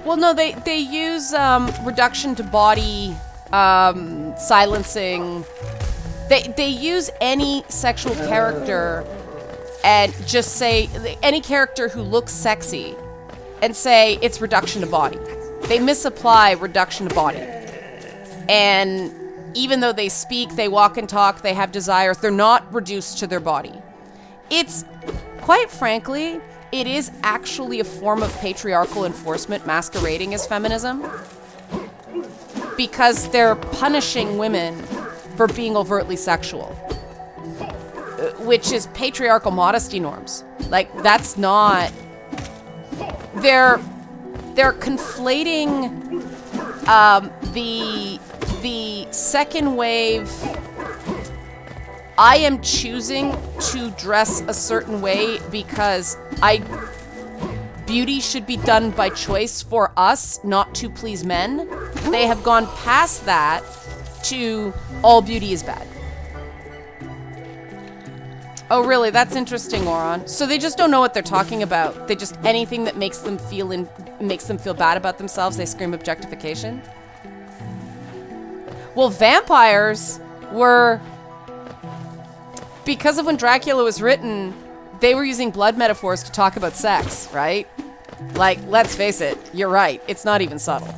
Well, no, they use reduction to body, silencing. They use any sexual character and just say any character who looks sexy and say it's reduction to body. They misapply reduction to body. And even though they speak, they walk and talk, they have desires, they're not reduced to their body. It's, quite frankly, it is actually a form of patriarchal enforcement masquerading as feminism because they're punishing women for being overtly sexual, which is patriarchal modesty norms. Like, that's not... They're conflating the second wave... I am choosing to dress a certain way because beauty should be done by choice for us, not to please men. They have gone past that to all beauty is bad. Oh, really? That's interesting, Oron. So they just don't know what they're talking about. They just, anything that makes them feel bad about themselves, they scream objectification. Well, vampires were... Because of when Dracula was written, they were using blood metaphors to talk about sex, right? Like, let's face it, you're right. It's not even subtle.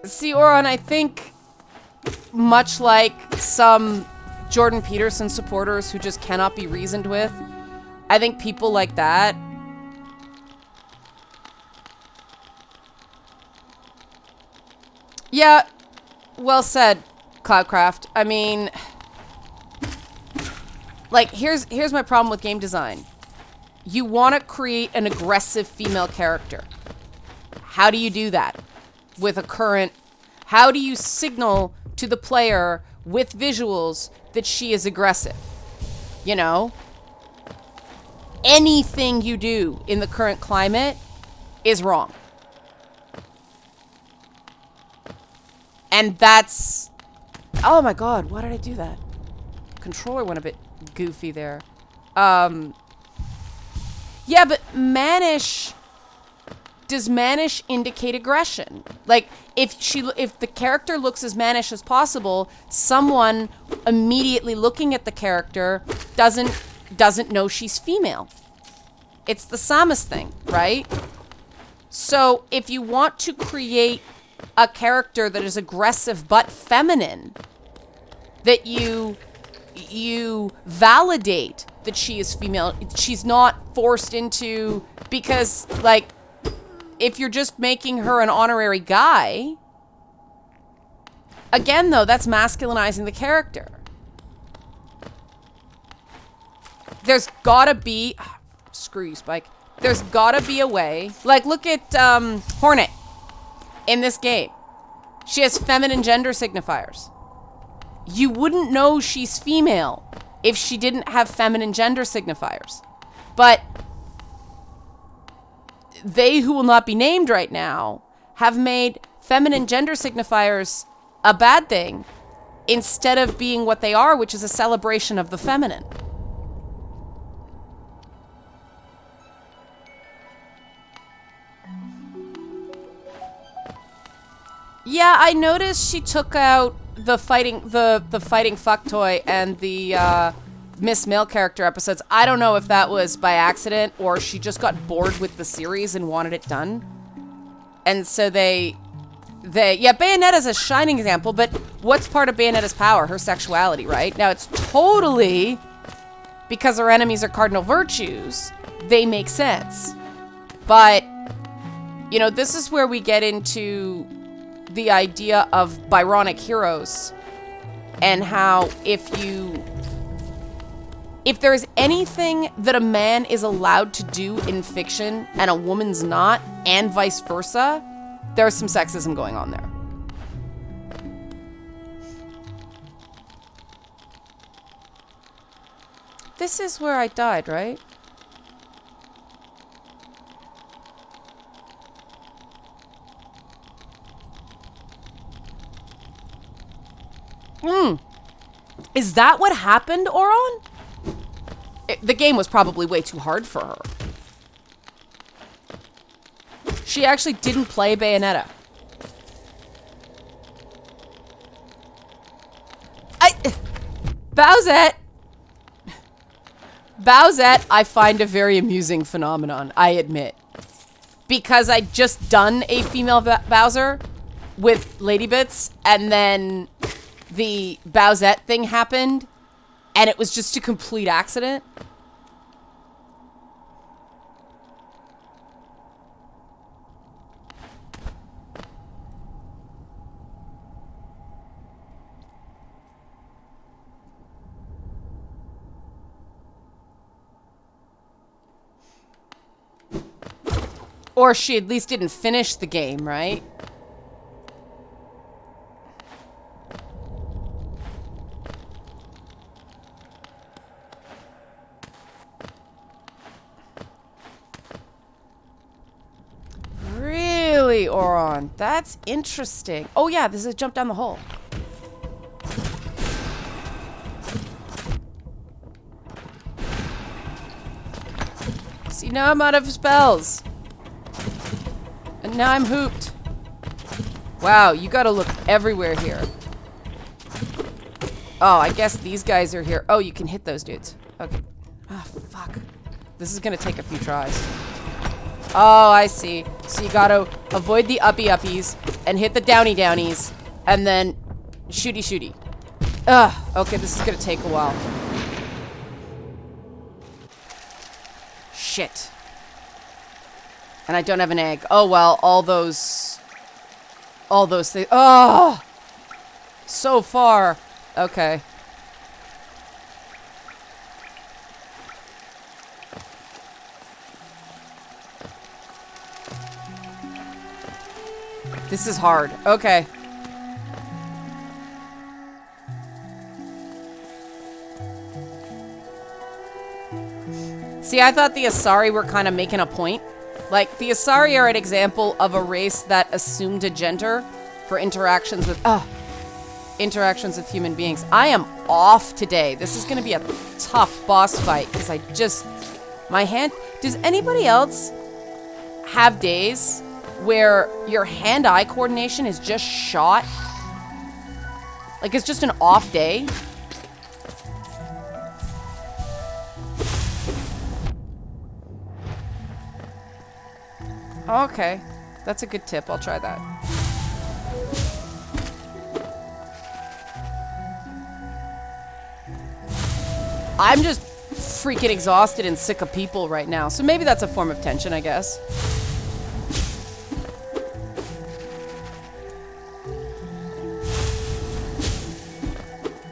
See, Oron, I think much like some Jordan Peterson supporters who just cannot be reasoned with, I think people like that yeah, well said, Cloudcraft. I mean, like, here's my problem with game design. You want to create an aggressive female character. How do you do that? With a current... How do you signal to the player with visuals that she is aggressive? You know? Anything you do in the current climate is wrong. And that's... Oh my god, why did I do that? Controller went a bit goofy there. Yeah, but mannish... Does mannish indicate aggression? Like, if the character looks as mannish as possible, someone immediately looking at the character doesn't know she's female. It's the Samus thing, right? So if you want to create a character that is aggressive but feminine, that you validate that she is female, she's not forced into, because, like, if you're just making her an honorary guy, again, though, that's masculinizing the character. There's gotta be... screw you, Spike. There's gotta be a way... Like, look at Hornet in this game. She has feminine gender signifiers. You wouldn't know she's female if she didn't have feminine gender signifiers. But... they who will not be named right now have made feminine gender signifiers a bad thing instead of being what they are, which is a celebration of the feminine. Yeah, I noticed she took out the fighting fuck toy and the Miss Male character episodes. I don't know if that was by accident or she just got bored with the series and wanted it done. And so yeah, Bayonetta's a shining example, but what's part of Bayonetta's power? Her sexuality, right? Now, it's totally because her enemies are cardinal virtues. They make sense. But, you know, this is where we get into the idea of Byronic heroes and how if there's anything that a man is allowed to do in fiction and a woman's not, and vice versa, there's some sexism going on there. This is where I died, right? Is that what happened, Oron? The game was probably way too hard for her. She actually didn't play Bayonetta. Bowsette, I find a very amusing phenomenon, I admit. Because I'd just done a female Bowser with Lady Bits, and then the Bowsette thing happened, and it was just a complete accident. Or she at least didn't finish the game, right? Really, Oron? That's interesting. Oh yeah, this is a jump down the hole. See, now I'm out of spells. And now I'm hooped. Wow, you gotta look everywhere here. Oh, I guess these guys are here. Oh, you can hit those dudes. Okay. Oh, fuck. This is gonna take a few tries. Oh, I see. So you gotta avoid the uppy-uppies and hit the downy-downies and then shooty-shooty. Ugh. Okay, this is gonna take a while. Shit. And I don't have an egg. Oh, well, all those things. Oh! So far. Okay. This is hard. Okay. See, I thought the Asari were kind of making a point. Like, the Asari are an example of a race that assumed a gender for interactions with human beings. I am off today. This is going to be a tough boss fight because I just... My hand... Does anybody else have days where your hand-eye coordination is just shot? Like, it's just an off day? Okay. That's a good tip. I'll try that. I'm just freaking exhausted and sick of people right now. So maybe that's a form of tension, I guess.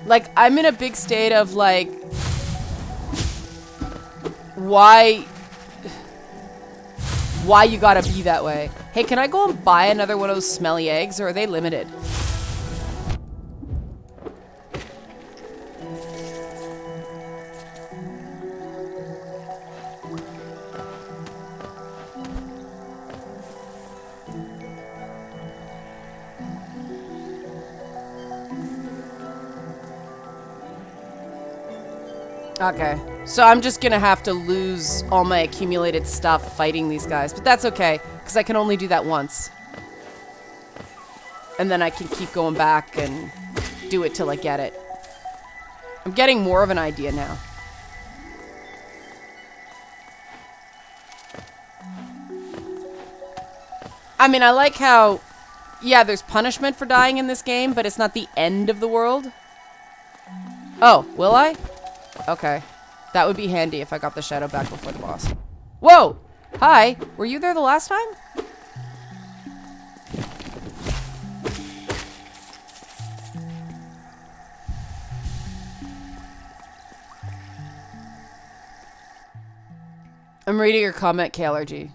Like, I'm in a big state of, like... Why you gotta be that way? Hey, can I go and buy another one of those smelly eggs, or are they limited? Okay, so I'm just gonna have to lose all my accumulated stuff fighting these guys, but that's okay, because I can only do that once. And then I can keep going back and do it till I get it. I'm getting more of an idea now. I mean, I like how, yeah, there's punishment for dying in this game, but it's not the end of the world. Oh, will I? Okay. That would be handy if I got the shadow back before the boss. Whoa! Hi! Were you there the last time? I'm reading your comment, KLRG.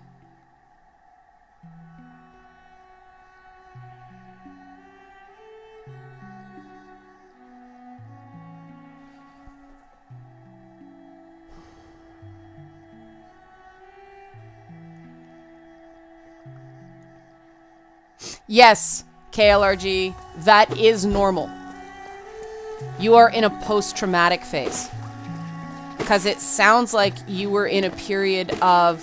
Yes, KLRG, that is normal. You are in a post-traumatic phase. Because it sounds like you were in a period of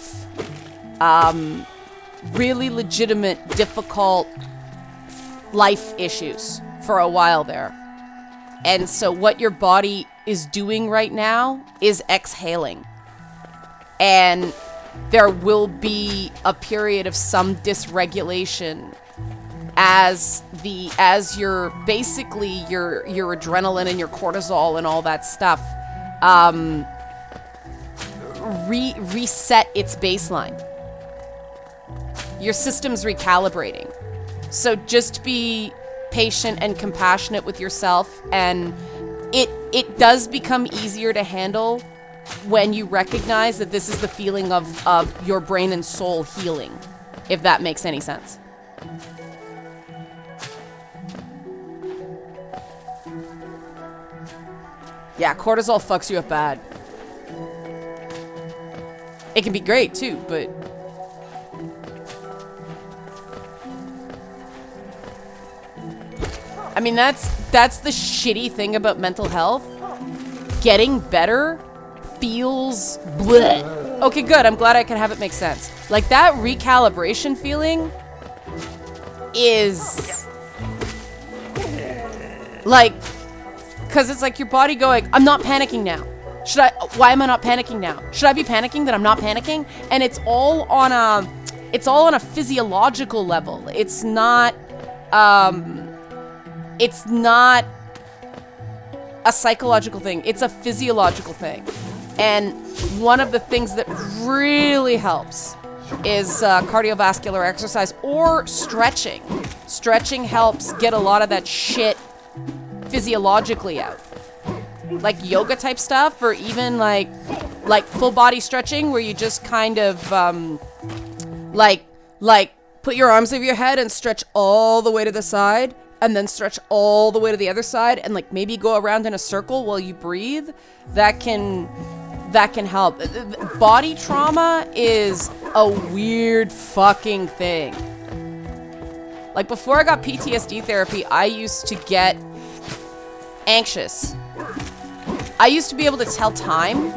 really legitimate, difficult life issues for a while there. And so what your body is doing right now is exhaling. And there will be a period of some dysregulation as your basically your adrenaline and your cortisol and all that stuff reset its baseline. Your system's recalibrating. So just be patient and compassionate with yourself, and it does become easier to handle when you recognize that this is the feeling of your brain and soul healing, if that makes any sense. Yeah, cortisol fucks you up bad. It can be great too, but... I mean, that's the shitty thing about mental health. Getting better feels bleh. Okay, good. I'm glad I can have it make sense. Like, that recalibration feeling is... Like... Because it's like your body going, I'm not panicking now. Why am I not panicking now? Should I be panicking that I'm not panicking? And it's all on a physiological level. It's not a psychological thing. It's a physiological thing. And one of the things that really helps is cardiovascular exercise or stretching. Stretching helps get a lot of that shit physiologically out. Like yoga type stuff, or even like full body stretching where you just kind of like put your arms over your head and stretch all the way to the side, and then stretch all the way to the other side, and like maybe go around in a circle while you breathe. That can help. Body trauma is a weird fucking thing. Like before I got PTSD therapy, I used to get anxious. I used to be able to tell time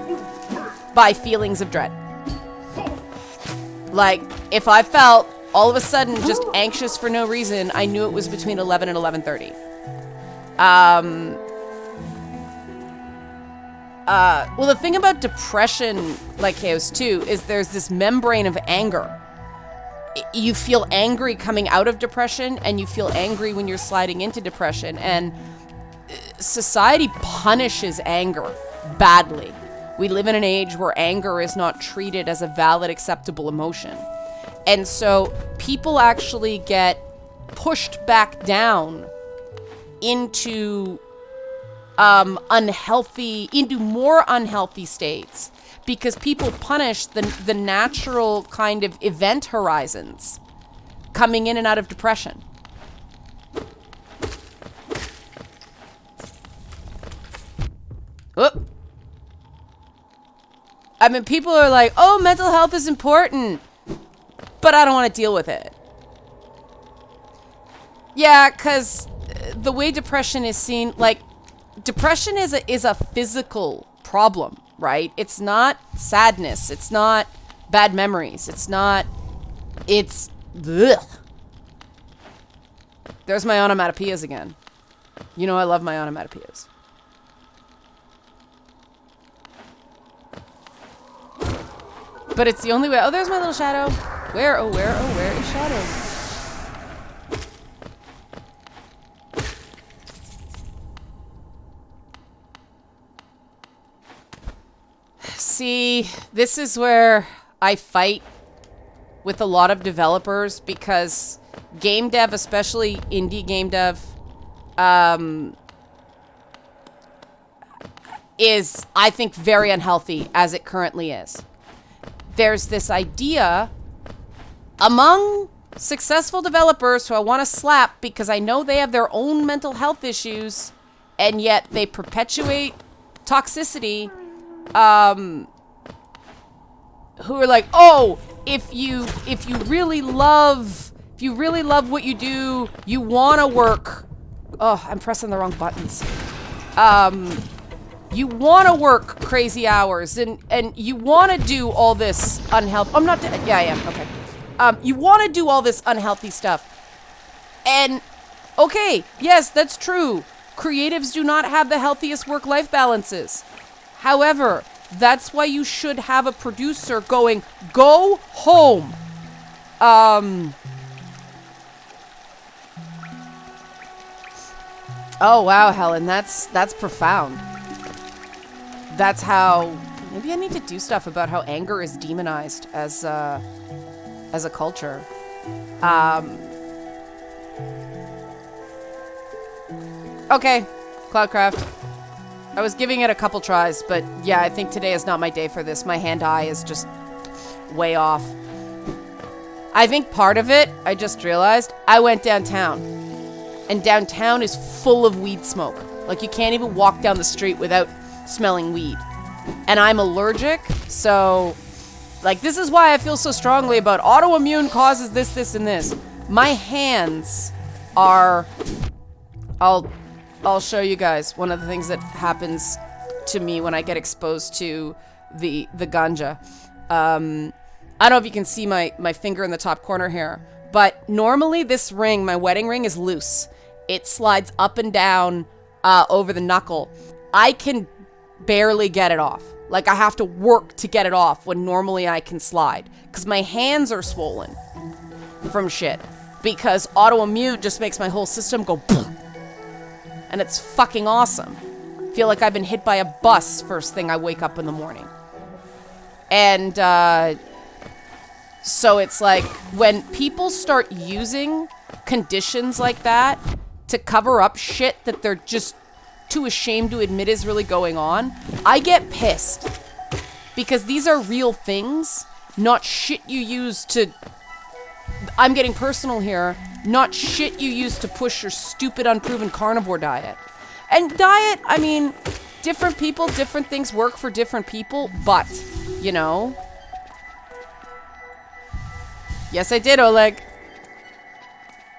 by feelings of dread. Like, if I felt all of a sudden just anxious for no reason, I knew it was between 11 and 11:30. Well, the thing about depression, like chaos too, is there's this membrane of anger. You feel angry coming out of depression, and you feel angry when you're sliding into depression, and society punishes anger badly. We live in an age where anger is not treated as a valid, acceptable emotion. And so people actually get pushed back down into more unhealthy states because people punish the natural kind of event horizons coming in and out of depression. Oh. I mean, people are like, oh, mental health is important, but I don't want to deal with it. Yeah, because the way depression is seen, like, depression is a physical problem, right? It's not sadness. It's not bad memories. It's ugh. There's my onomatopoeias again. You know I love my onomatopoeias. But it's the only way. Oh, there's my little shadow. Where is shadow? See, this is where I fight with a lot of developers because game dev, especially indie game dev, is, I think, very unhealthy as it currently is. There's this idea among successful developers who I want to slap because I know they have their own mental health issues, and yet they perpetuate toxicity, who are like, oh, if you really love what you do, you want to work. Oh, I'm pressing the wrong buttons. You want to work crazy hours, and you want to do all this unhealthy. I'm not. Yeah, I am. Okay. You want to do all this unhealthy stuff, and okay, yes, that's true. Creatives do not have the healthiest work-life balances. However, that's why you should have a producer going, go home. Oh wow, Helen, that's profound. That's how, maybe I need to do stuff about how anger is demonized as a culture. Okay, Cloudcraft. I was giving it a couple tries, but yeah, I think today is not my day for this. My hand-eye is just way off. I think part of it, I just realized, I went downtown. And downtown is full of weed smoke. Like, you can't even walk down the street without smelling weed. And I'm allergic, so like, this is why I feel so strongly about autoimmune causes this, and this. My hands are, I'll show you guys one of the things that happens to me when I get exposed to the ganja. I don't know if you can see my finger in the top corner here, but normally this ring, my wedding ring, is loose. It slides up and down over the knuckle, I can barely get it off. Like, I have to work to get it off when normally I can slide. Because my hands are swollen from shit. Because autoimmune just makes my whole system go boom. And it's fucking awesome. Feel like I've been hit by a bus first thing I wake up in the morning. And so it's like, when people start using conditions like that to cover up shit that they're just too ashamed to admit is really going on, I get pissed. Because these are real things, not shit you use to... I'm getting personal here. Not shit you use to push your stupid, unproven carnivore diet. And diet, I mean, different people, different things work for different people, but, you know... Yes, I did, Oleg.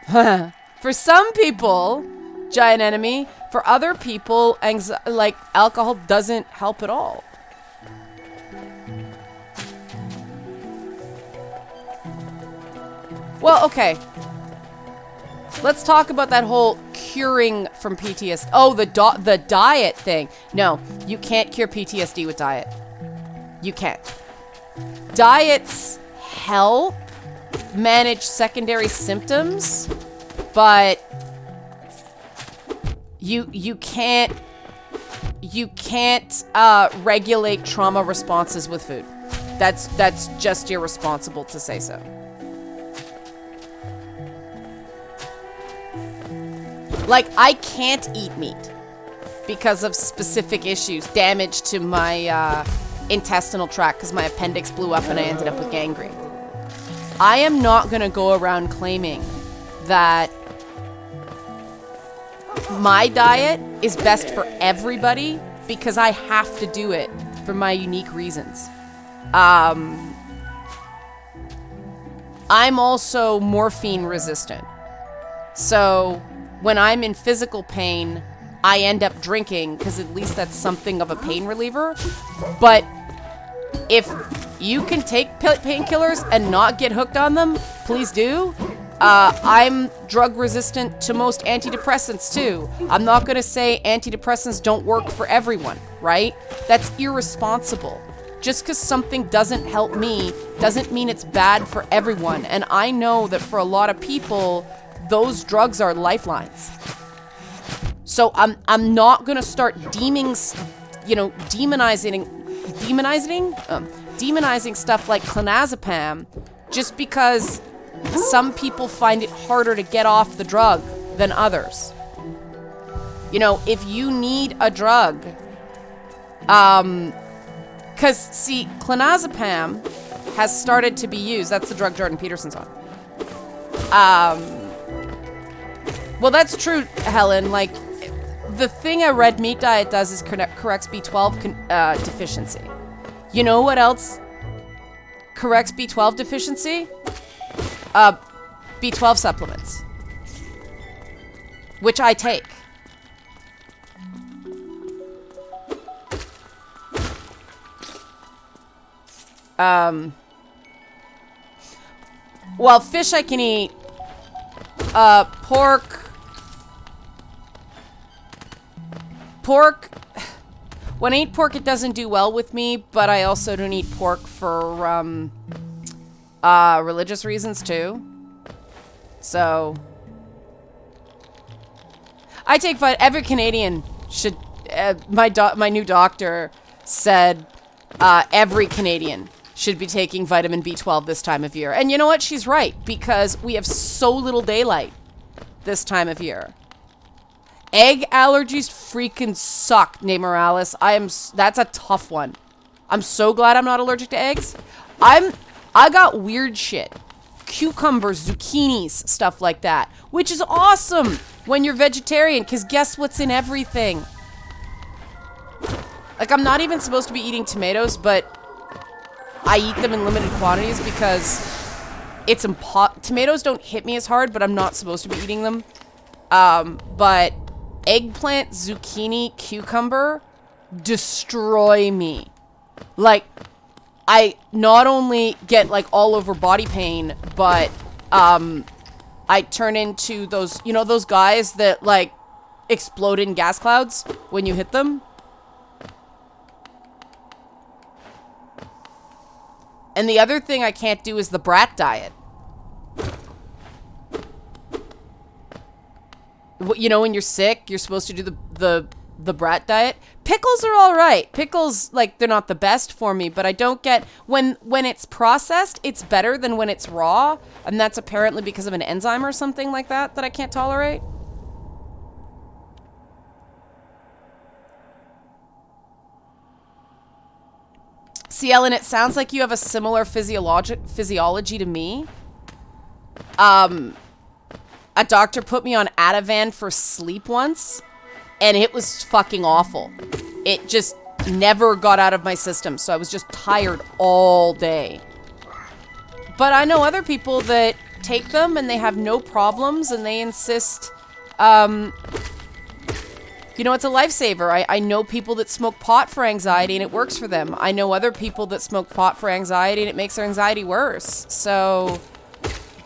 For some people, giant enemy. For other people, like, alcohol doesn't help at all. Well, okay. Let's talk about that whole curing from PTSD. Oh, the diet thing. No, you can't cure PTSD with diet. You can't. Diets help manage secondary symptoms, but you can't regulate trauma responses with food. That's just irresponsible to say so. Like, I can't eat meat because of specific issues, damage to my intestinal tract because my appendix blew up and I ended up with gangrene. I am not going to go around claiming that my diet is best for everybody because I have to do it for my unique reasons. I'm also morphine resistant. So when I'm in physical pain, I end up drinking because at least that's something of a pain reliever. But if you can take painkillers and not get hooked on them, please do. I'm drug resistant to most antidepressants too. I'm not going to say antidepressants don't work for everyone, right? That's irresponsible. Just because something doesn't help me doesn't mean it's bad for everyone. And I know that for a lot of people, those drugs are lifelines. So I'm not going to start demonizing stuff like clonazepam just because some people find it harder to get off the drug than others. You know, if you need a drug, because, see, clonazepam has started to be used. That's the drug Jordan Peterson's on. Well, that's true, Helen. Like, the thing a red meat diet does is corrects B12 deficiency. You know what else corrects B12 deficiency? B12 supplements, which I take. Well, fish I can eat. Pork. When I eat pork, it doesn't do well with me, but I also don't eat pork for religious reasons too. So I take every Canadian should. My new doctor said every Canadian should be taking vitamin B12 this time of year. And you know what? She's right, because we have so little daylight this time of year. Egg allergies freaking suck, Nate Morales. That's a tough one. I'm so glad I'm not allergic to eggs. I got weird shit. Cucumbers, zucchinis, stuff like that. Which is awesome when you're vegetarian, because guess what's in everything? Like, I'm not even supposed to be eating tomatoes, but I eat them in limited quantities because it's tomatoes don't hit me as hard, but I'm not supposed to be eating them. But eggplant, zucchini, cucumber destroy me. Like, I not only get like all over body pain, but I turn into those, you know, those guys that like explode in gas clouds when you hit them. And the other thing I can't do is the brat diet. You know, when you're sick, you're supposed to do the brat diet. Pickles are all right. Pickles, like, they're not the best for me, but I don't get... When it's processed, it's better than when it's raw. And that's apparently because of an enzyme or something like that I can't tolerate. See, Ellen, it sounds like you have a similar physiology to me. A doctor put me on Ativan for sleep once, and it was fucking awful. It just never got out of my system, so I was just tired all day. But I know other people that take them, and they have no problems, and they insist... You know, it's a lifesaver. I know people that smoke pot for anxiety and it works for them. I know other people that smoke pot for anxiety and it makes their anxiety worse. So,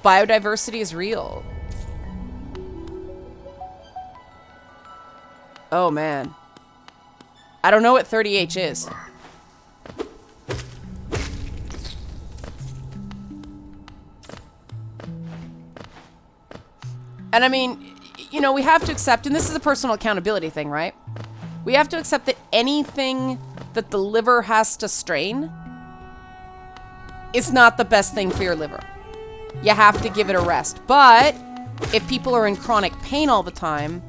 biodiversity is real. Oh, man. I don't know what 30H is. And I mean... You know, we have to accept, and this is a personal accountability thing, right? We have to accept that anything that the liver has to strain is not the best thing for your liver. You have to give it a rest. But if people are in chronic pain all the time,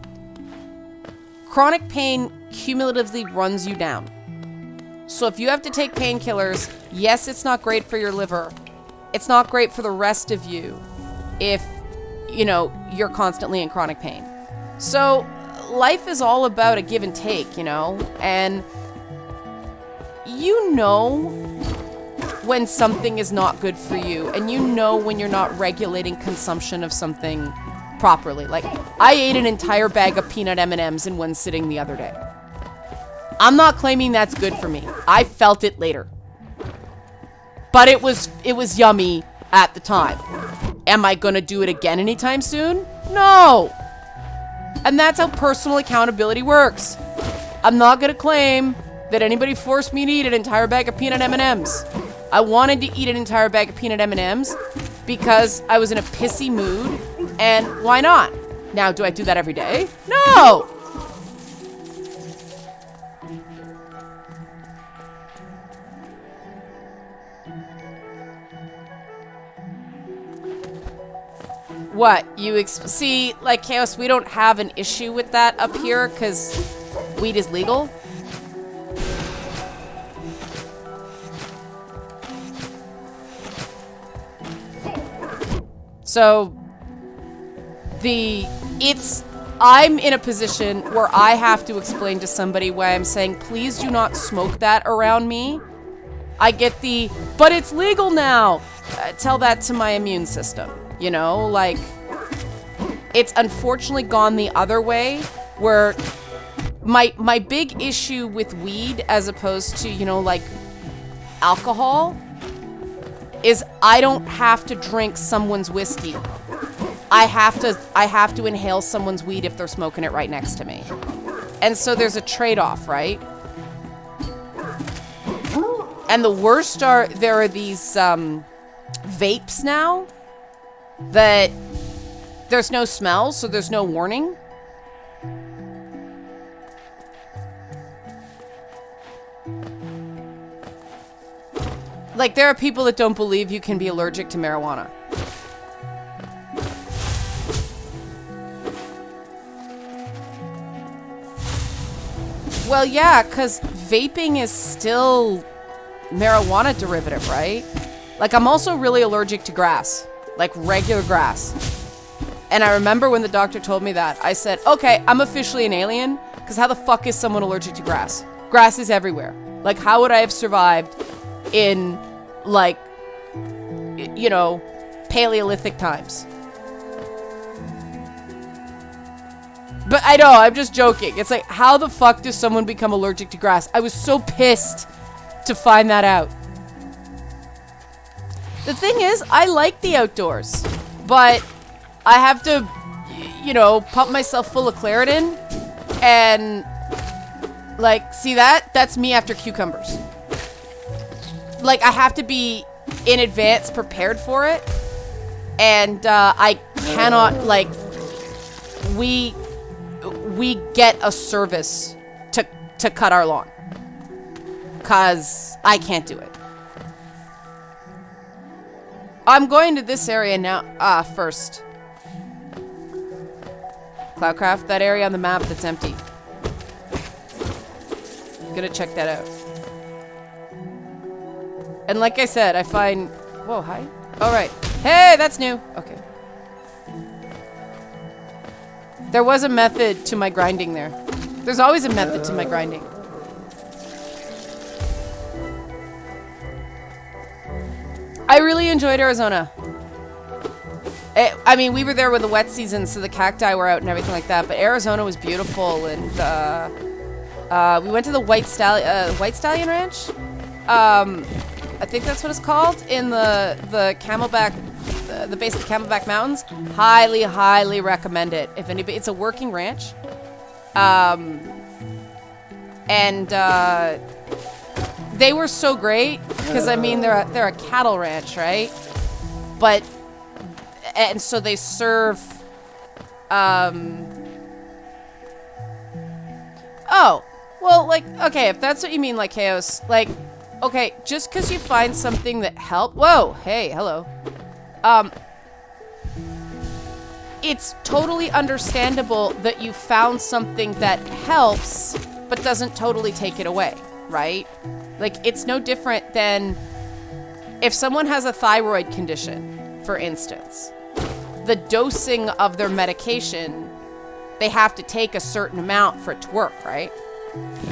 chronic pain cumulatively runs you down. So if you have to take painkillers, yes, it's not great for your liver. It's not great for the rest of you if you know, you're constantly in chronic pain. So life is all about a give and take, you know, and you know when something is not good for you, and you know when you're not regulating consumption of something properly. Like, I ate an entire bag of peanut M&Ms in one sitting the other day. I'm not claiming that's good for me. I felt it later. But it was yummy at the time. Am I gonna do it again anytime soon? No! And that's how personal accountability works. I'm not gonna claim that anybody forced me to eat an entire bag of peanut M&Ms. I wanted to eat an entire bag of peanut M&Ms because I was in a pissy mood, and why not? Now, do I do that every day? No! What? See, like, Chaos, we don't have an issue with that up here because weed is legal. So, I'm in a position where I have to explain to somebody why I'm saying, please do not smoke that around me. I get but it's legal now. Tell that to my immune system. You know, like, it's unfortunately gone the other way, where my big issue with weed as opposed to, you know, like, alcohol is I don't have to drink someone's whiskey. I have to inhale someone's weed if they're smoking it right next to me. And so there's a trade-off, right? And the worst there are these vapes now that there's no smell, so there's no warning. Like, there are people that don't believe you can be allergic to marijuana. Well, yeah, because vaping is still marijuana derivative, right? Like, I'm also really allergic to grass. Like, regular grass. And I remember when the doctor told me that, I said, okay, I'm officially an alien, because how the fuck is someone allergic to grass? Grass is everywhere. Like, how would I have survived in, like, you know, Paleolithic times? But I know, I'm just joking. It's like, how the fuck does someone become allergic to grass? I was so pissed to find that out. The thing is, I like the outdoors, but I have to, you know, pump myself full of Claritin And like, see that? That's me after cucumbers. Like, I have to be in advance prepared for it. And I cannot, like, we get a service to cut our lawn. 'Cause I can't do it. I'm going to this area now, first. Cloudcraft, that area on the map that's empty. Gonna check that out. And like I said, I find... Whoa, hi. All right. Hey, that's new. Okay. There was a method to my grinding there. There's always a method to my grinding. I really enjoyed Arizona. I mean, we were there with the wet season, so the cacti were out and everything like that. But Arizona was beautiful, and we went to the White Stallion Ranch. I think that's what it's called, in the Camelback, the base of the Camelback Mountains. Highly, highly recommend it. If anybody, it's a working ranch, and they were so great because I mean they're a cattle ranch, right? But and so they serve. Oh, well, like, okay, if that's what you mean, like, Chaos, like, okay, just because you find something that help. Whoa, hey, hello. It's totally understandable that you found something that helps, but doesn't totally take it away, right? Like, it's no different than if someone has a thyroid condition, for instance. The dosing of their medication, they have to take a certain amount for it to work, right?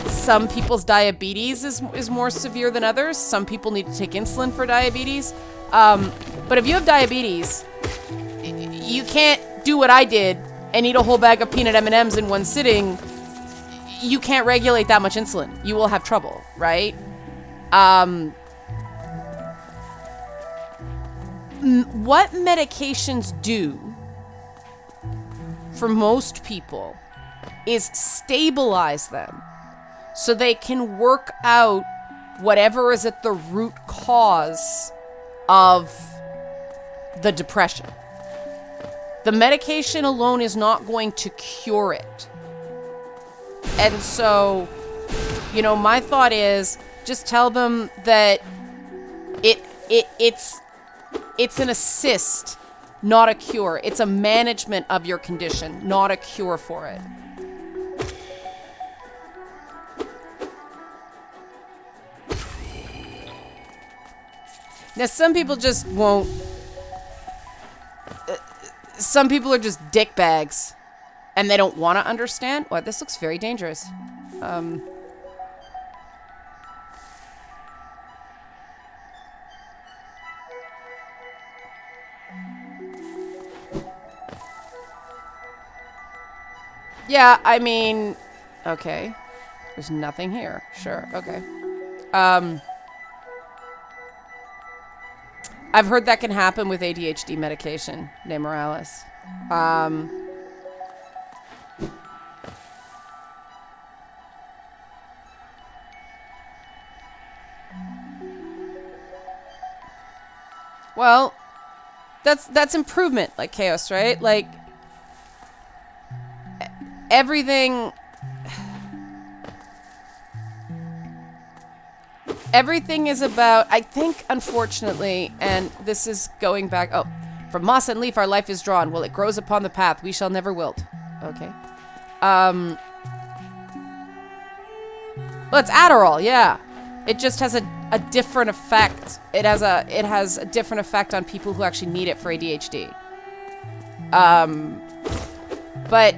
Some people's diabetes is more severe than others. Some people need to take insulin for diabetes. But if you have diabetes, you can't do what I did and eat a whole bag of peanut M&Ms in one sitting. You can't regulate that much insulin. You will have trouble, right? What medications do for most people is stabilize them so they can work out whatever is at the root cause of the depression. The medication alone is not going to cure it. And so, you know, my thought is just tell them that it's an assist, not a cure. It's a management of your condition, not a cure for it. Now, some people just won't. Some people are just dickbags, and they don't want to understand. What? This looks very dangerous. Yeah, I mean, okay. There's nothing here. Sure, okay. I've heard that can happen with ADHD medication, De Morales. Well, that's improvement, like Chaos, right? Like, everything is about, I think, unfortunately, and this is going back, from moss and leaf our life is drawn. Well, it grows upon the path, we shall never wilt. Okay. Well, it's Adderall, yeah. It just has a different effect. It has a different effect on people who actually need it for ADHD. But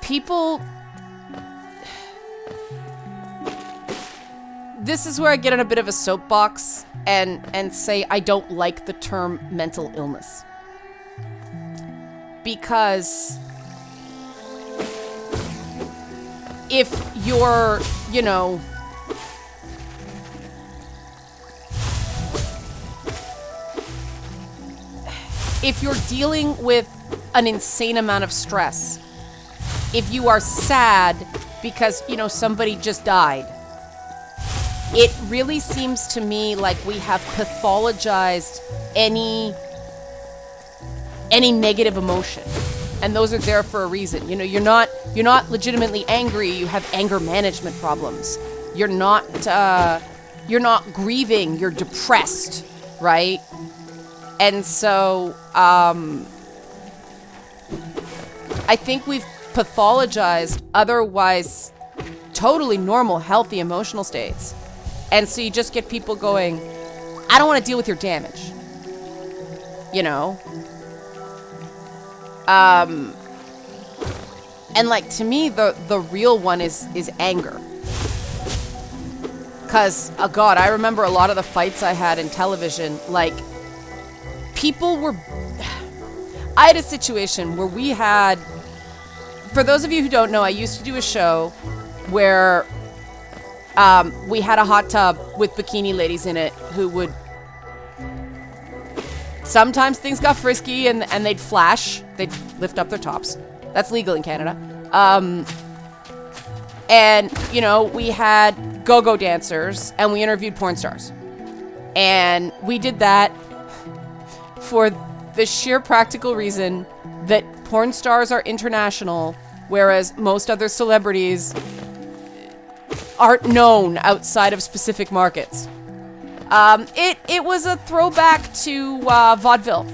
people, this is where I get on a bit of a soapbox and say I don't like the term mental illness. Because if you're, you know, if you're dealing with an insane amount of stress, if you are sad because, somebody just died, it really seems to me like we have pathologized any negative emotion. And those are there for a reason. You're not legitimately angry. You have anger management problems. You're not grieving. You're depressed, right? And so I think we've pathologized otherwise totally normal, healthy emotional states. And so you just get people going, I don't want to deal with your damage. And like, to me, the real one is anger. Because, oh God, I remember a lot of the fights I had in television, like, people were... I had a situation where we had... For those of you who don't know, I used to do a show where we had a hot tub with bikini ladies in it who would... Sometimes things got frisky and they'd flash. They'd lift up their tops. That's legal in Canada. And, we had go-go dancers and we interviewed porn stars. And we did that for the sheer practical reason that porn stars are international, whereas most other celebrities aren't known outside of specific markets. It was a throwback to vaudeville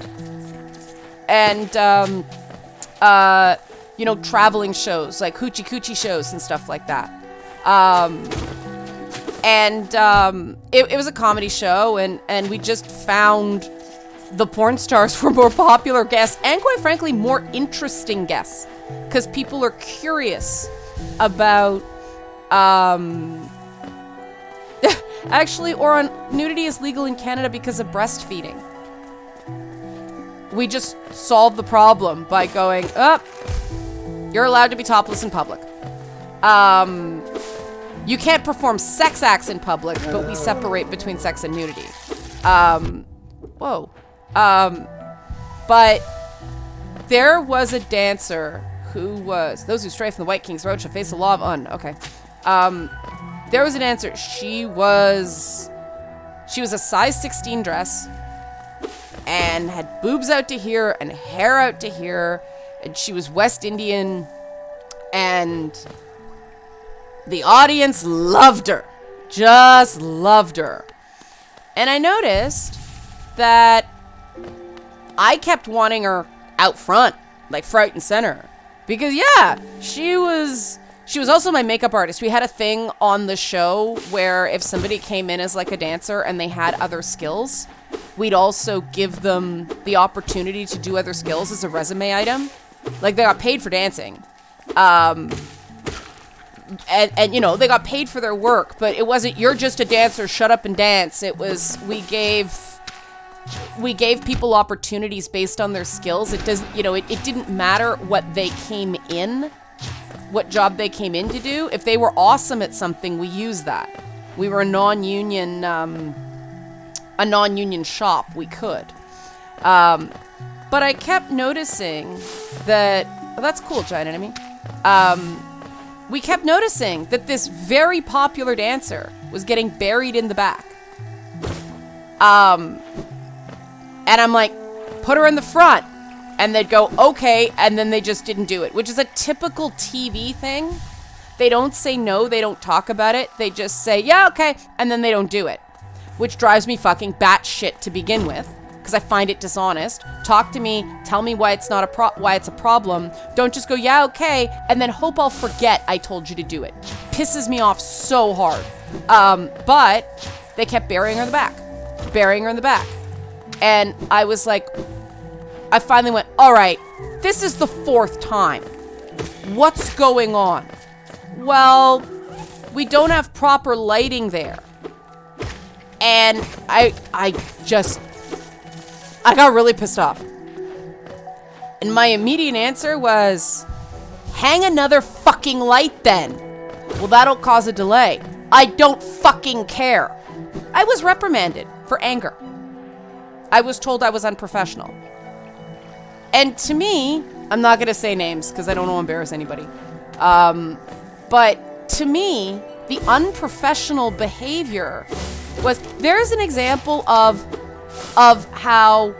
and traveling shows like hoochie coochie shows and stuff like that. It was a comedy show, and we just found the porn stars were more popular guests and, quite frankly, more interesting guests because people are curious about actually, nudity is legal in Canada because of breastfeeding. We just solved the problem by going, you're allowed to be topless in public. You can't perform sex acts in public, but we separate between sex and nudity. But there was a dancer who was, those who stray from the White King's Road shall face the law of okay. There was a dancer. She was a size 16 dress and had boobs out to here and hair out to here. And she was West Indian, and the audience loved her. Just loved her. And I noticed that I kept wanting her out front, like front and center. Because, she was also my makeup artist. We had a thing on the show where if somebody came in as like a dancer and they had other skills, we'd also give them the opportunity to do other skills as a resume item. Like, they got paid for dancing. And they got paid for their work, but it wasn't, you're just a dancer, shut up and dance. It was, we gave people opportunities based on their skills. It doesn't, it didn't matter what they came in, what job they came in to do. If they were awesome at something, we used that. We were a non-union shop. We could. But I kept noticing that, that's cool, giant enemy. We kept noticing that this very popular dancer was getting buried in the back. And I'm like, put her in the front. And they'd go, okay, and then they just didn't do it, which is a typical TV thing. They don't say no, they don't talk about it. They just say, yeah, okay, and then they don't do it, which drives me fucking batshit to begin with, because I find it dishonest. Talk to me, tell me why it's not why it's a problem. Don't just go, yeah, okay, and then hope I'll forget I told you to do it. Pisses me off so hard. But they kept burying her in the back. And I was like, I finally went, all right, this is the 4th time. What's going on? Well, we don't have proper lighting there. And I got really pissed off. And my immediate answer was, hang another fucking light then. Well, that'll cause a delay. I don't fucking care. I was reprimanded for anger. I was told I was unprofessional. And to me, I'm not going to say names because I don't want to embarrass anybody. But to me, the unprofessional behavior was, there's an example of how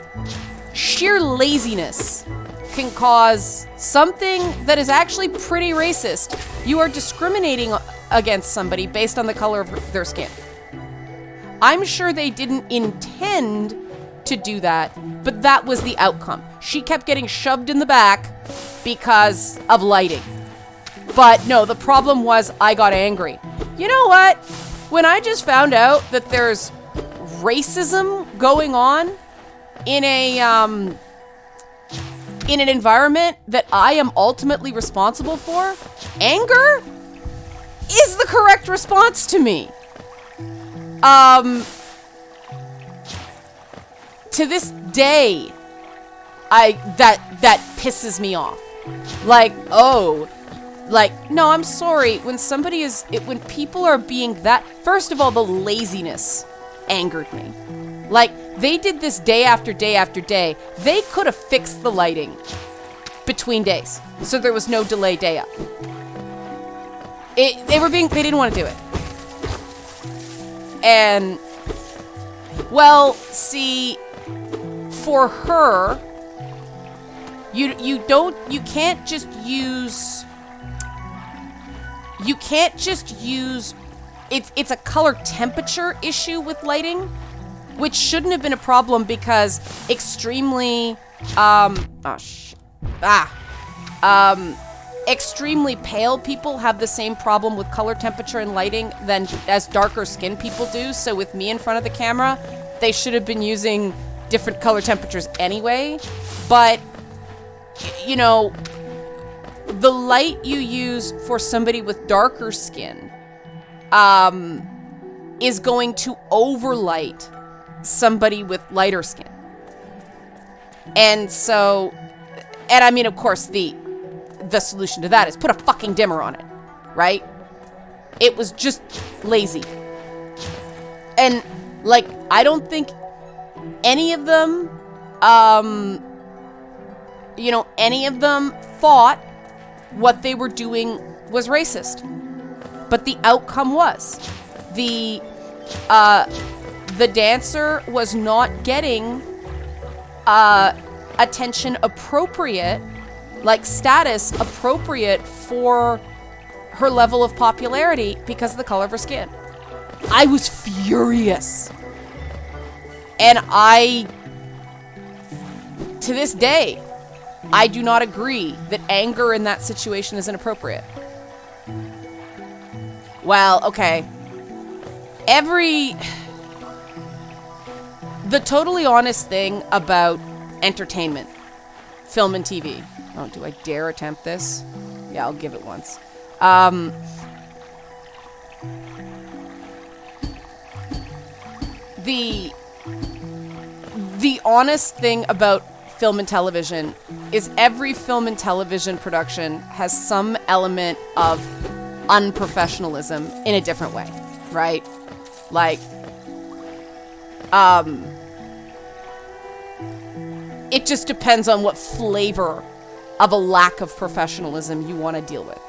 sheer laziness can cause something that is actually pretty racist. You are discriminating against somebody based on the color of their skin. I'm sure they didn't intend to do that, but that was the outcome. She kept getting shoved in the back because of lighting. But no, the problem was I got angry. You know what? When I just found out that there's racism going on in an environment that I am ultimately responsible for, anger is the correct response to me. To this day, that pisses me off. Like, oh, like, no, I'm sorry. When somebody when people are being that, first of all, the laziness angered me. Like, they did this day after day after day. They could have fixed the lighting between days, so there was no delay day up. They didn't want to do it. And, well, see, for her, you can't just use it's a color temperature issue with lighting, which shouldn't have been a problem because extremely extremely pale people have the same problem with color temperature and lighting as darker skinned people do. So with me in front of the camera, they should have been using different color temperatures anyway. But, you know, the light you use for somebody with darker skin is going to overlight somebody with lighter skin. And so, and I mean, of course, the solution to that is put a fucking dimmer on it, right? It was just lazy. And, like, I don't think any of them, any of them thought what they were doing was racist. But the outcome was the dancer was not getting attention appropriate, like status appropriate for her level of popularity because of the color of her skin. I was furious. And to this day, I do not agree that anger in that situation is inappropriate. Well, okay. The totally honest thing about entertainment, film and TV. Oh, do I dare attempt this? Yeah, I'll give it once. The honest thing about film and television is every film and television production has some element of unprofessionalism in a different way, right? Like, it just depends on what flavor of a lack of professionalism you want to deal with.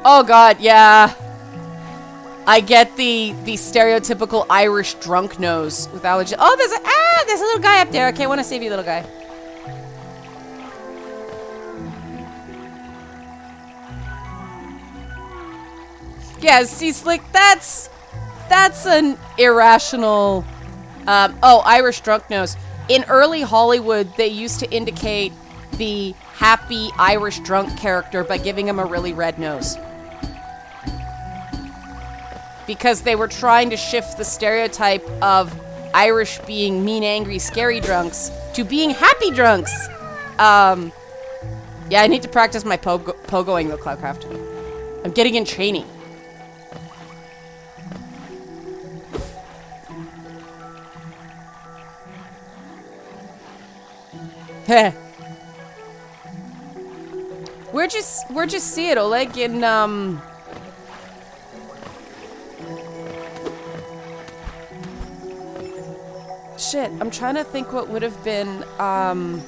Oh God, yeah. I get the stereotypical Irish drunk nose with allergy. Oh, there's a little guy up there. Okay, I want to save you, little guy. Yeah, see, Slick, that's an irrational. Irish drunk nose. In early Hollywood, they used to indicate the happy Irish drunk character by giving him a really red nose. Because they were trying to shift the stereotype of Irish being mean, angry, scary drunks to being happy drunks. Yeah, I need to practice my pogoing though, Cloudcraft. I'm getting in training. Heh. Where'd you see it, Oleg? In shit. I'm trying to think what would have been, trying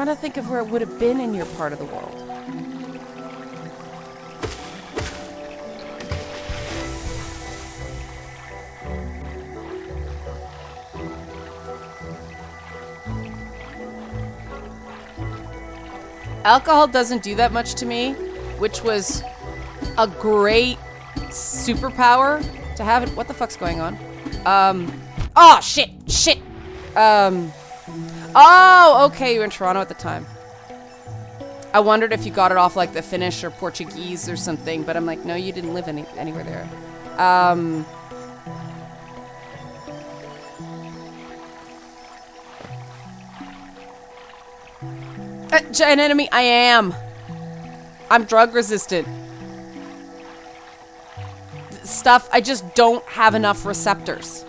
to think of where it would have been in your part of the world. Alcohol doesn't do that much to me, which was a great superpower to have it. What the fuck's going on? Oh, shit. Oh, okay, you were in Toronto at the time. I wondered if you got it off like the Finnish or Portuguese or something, but I'm like, no, you didn't live anywhere there. Giant enemy, I am. I'm drug resistant. Stuff, I just don't have enough receptors.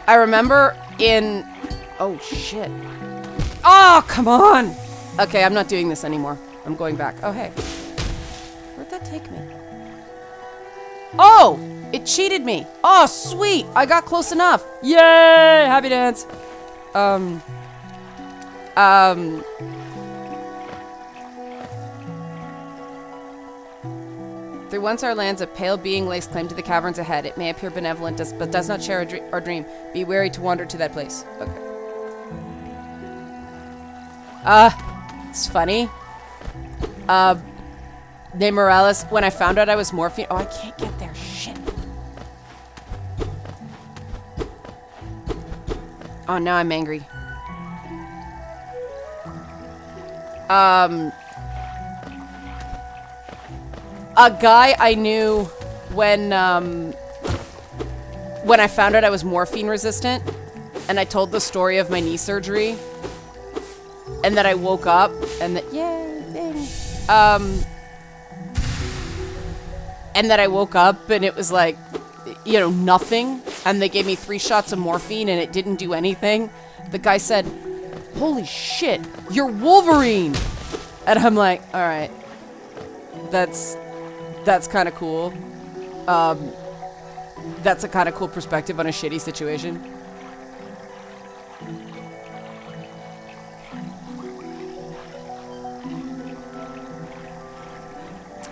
I remember in... Oh, shit. Oh, come on! Okay, I'm not doing this anymore. I'm going back. Oh, hey. Where'd that take me? Oh! It cheated me! Oh, sweet! I got close enough! Yay! Happy dance! Through once our lands, a pale being lays claim to the caverns ahead. It may appear benevolent, but does not share our dream. Be wary to wander to that place. Okay. It's funny. De Morales, when I found out I was morphine... Oh, I can't get there. Shit. Oh, now I'm angry. A guy I knew when I found out I was morphine resistant, and I told the story of my knee surgery, and that I woke up, and that, yay, thanks. And that I woke up, and it was like, you know, nothing, and they gave me 3 shots of morphine, and it didn't do anything. The guy said, holy shit, you're Wolverine! And I'm like, alright, that's kind of cool. That's a kind of cool perspective on a shitty situation.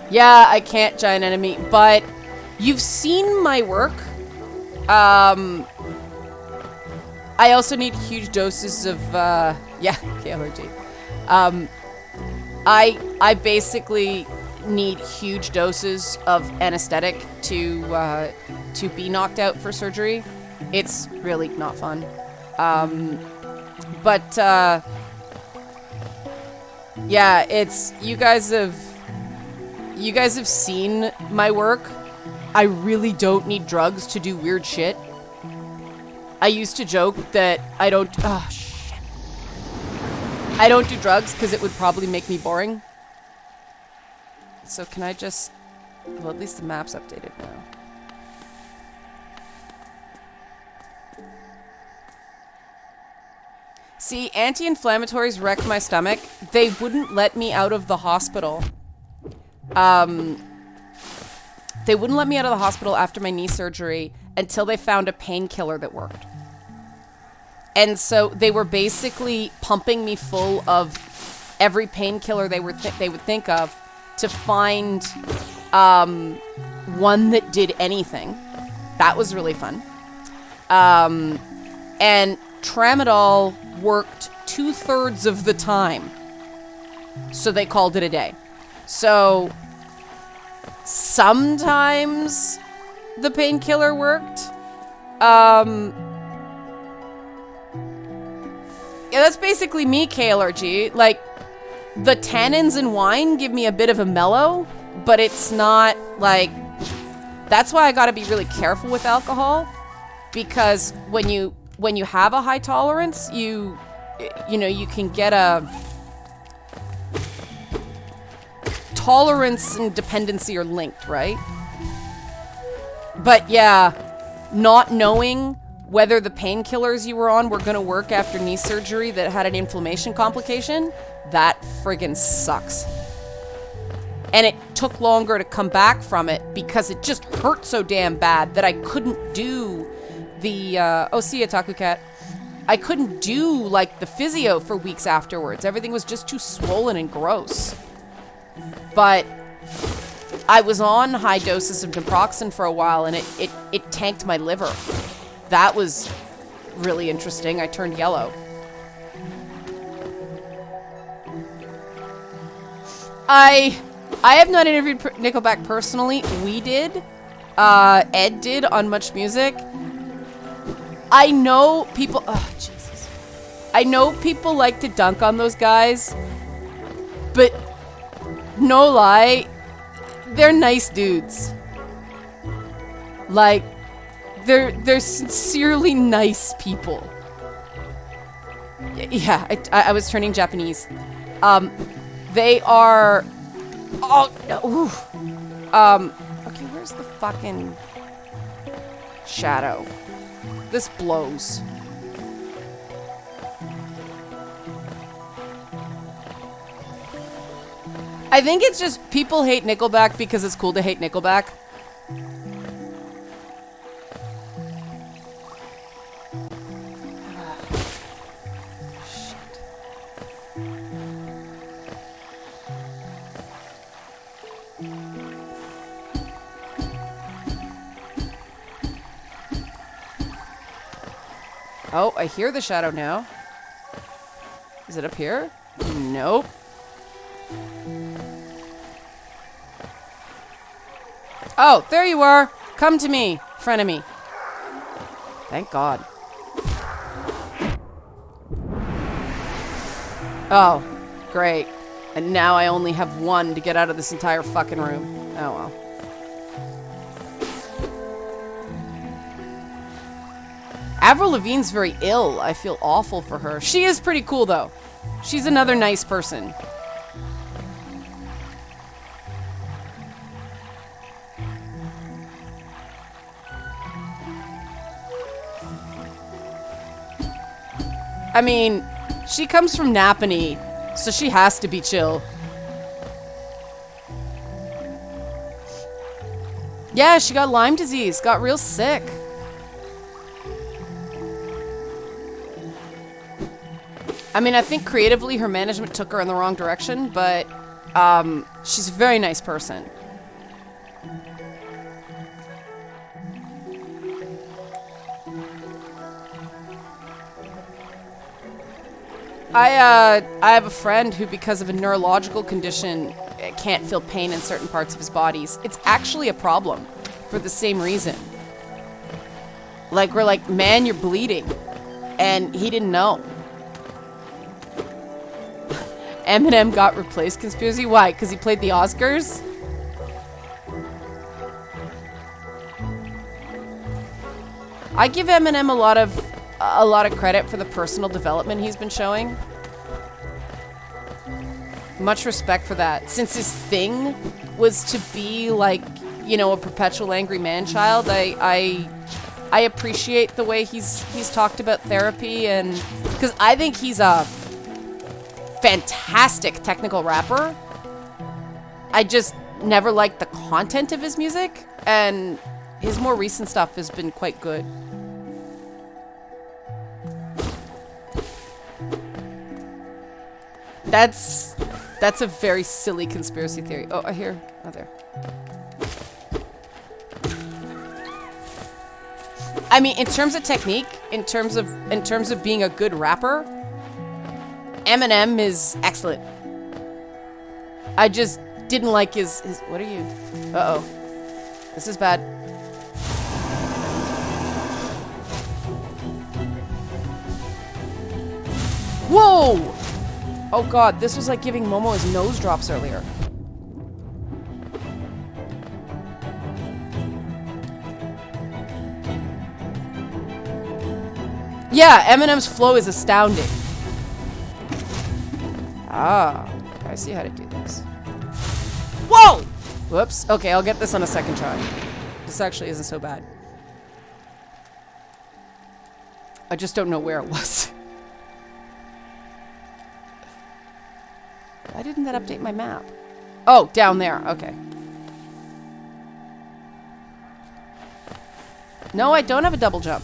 Yeah, I can't, giant enemy, but you've seen my work. I also need huge doses of, yeah, KLRG. I basically need huge doses of anesthetic to be knocked out for surgery. It's really not fun. Yeah, it's, you guys have seen my work. I really don't need drugs to do weird shit. I used to joke that I don't do drugs because it would probably make me boring. So can I just... Well, at least the map's updated now. See, anti-inflammatories wrecked my stomach. They wouldn't let me out of the hospital. They wouldn't let me out of the hospital after my knee surgery until they found a painkiller that worked. And so they were basically pumping me full of every painkiller they would think of to find one that did anything. That was really fun. And tramadol worked 2/3 of the time. So they called it a day. So sometimes the painkiller worked. Yeah, that's basically me, KLRG. Like, the tannins in wine give me a bit of a mellow, but it's not like... That's why I gotta be really careful with alcohol, because when you have a high tolerance, you know, you can get a... Tolerance and dependency are linked, right? But yeah, not knowing whether the painkillers you were on were gonna work after knee surgery that had an inflammation complication, that friggin' sucks. And took longer to come back from it because it just hurt so damn bad that I couldn't do the, oh, see ya, Taku Cat. I couldn't do, like, the physio for weeks afterwards. Everything was just too swollen and gross. But I was on high doses of naproxen for a while, and it tanked my liver. That was really interesting. I turned yellow. I have not interviewed Nickelback personally. We did. Ed did on Much Music. I know people... Oh, Jesus. I know people like to dunk on those guys. But, no lie, they're nice dudes. Like, they're sincerely nice people. Yeah, I was turning Japanese. They are... Oh, no. Ooh. Okay, where's the fucking shadow? This blows. I think it's just people hate Nickelback because it's cool to hate Nickelback. Oh, I hear the shadow now. Is it up here? Nope. Oh, there you are. Come to me, frenemy. Thank God. Oh, great. And now I only have one to get out of this entire fucking room. Oh, well. Avril Lavigne's very ill. I feel awful for her. She is pretty cool, though. She's another nice person. I mean, she comes from Napanee, so she has to be chill. Yeah, she got Lyme disease. Got real sick. I mean, I think creatively her management took her in the wrong direction, but she's a very nice person. I have a friend who, because of a neurological condition, can't feel pain in certain parts of his bodies. It's actually a problem for the same reason. Like, we're like, man, you're bleeding. And he didn't know. Eminem got replaced conspiracy? Why? Because he played the Oscars? I give Eminem a lot of credit for the personal development he's been showing. Much respect for that. Since his thing was to be like, you know, a perpetual angry man-child, I appreciate the way he's talked about therapy, and because I think he's a fantastic technical rapper. I just never liked the content of his music, and his more recent stuff has been quite good. That's a very silly conspiracy theory. Oh, I hear. Oh, there. I mean, in terms of technique, in terms of being a good rapper, Eminem is excellent. I just didn't like his what are you? Uh-oh. This is bad. Whoa! Oh god, this was like giving Momo his nose drops earlier. Yeah, Eminem's flow is astounding. Ah, I see how to do this. Whoa! Whoops. Okay, I'll get this on a second try. This actually isn't so bad. I just don't know where it was. Why didn't that update my map? Oh, down there. Okay. No, I don't have a double jump.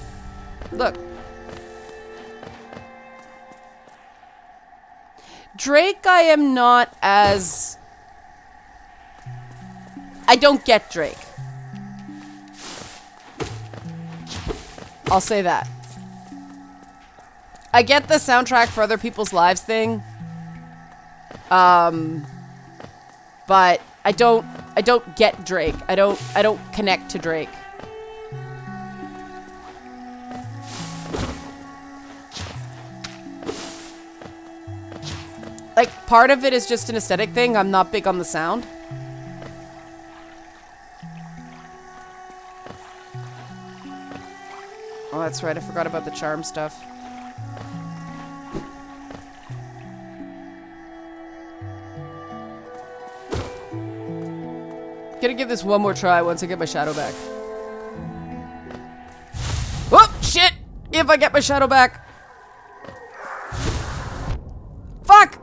Look. Drake, I am not as... I don't get Drake. I'll say that. I get the soundtrack for other people's lives thing. But I don't get Drake. I don't connect to Drake. Like, part of it is just an aesthetic thing. I'm not big on the sound. Oh, that's right. I forgot about the charm stuff. Gonna give this one more try once I get my shadow back. Oh, shit! If I get my shadow back. Fuck!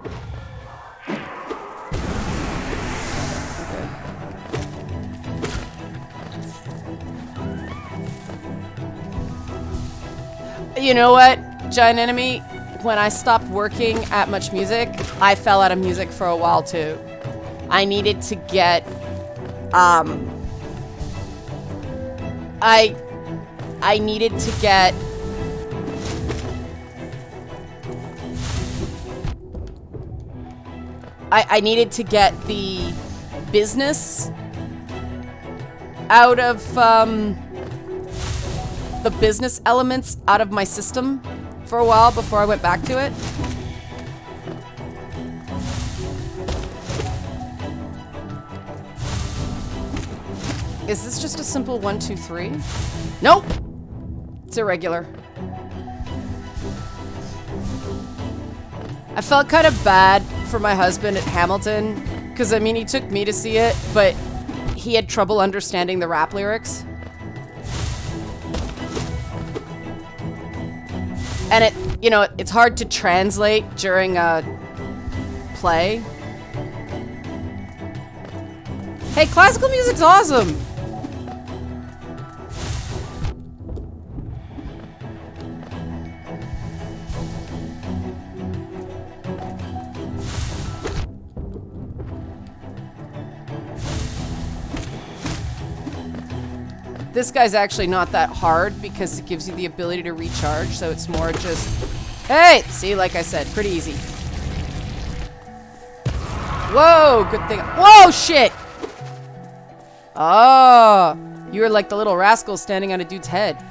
You know what, Giant Enemy? When I stopped working at Much Music, I fell out of music for a while too. I needed to get, I needed to get, I needed to get the business out of, the business elements out of my system for a while before I went back to it. Is this just a simple 1, 2, 3? Nope! It's irregular. I felt kind of bad for my husband at Hamilton, because I mean, he took me to see it, but he had trouble understanding the rap lyrics. And it, you know, it's hard to translate during a play. Hey, classical music's awesome! This guy's actually not that hard because it gives you the ability to recharge, so it's more just... Hey! See, like I said, pretty easy. Whoa, good thing... Whoa, shit! Oh, you were like the little rascal standing on a dude's head.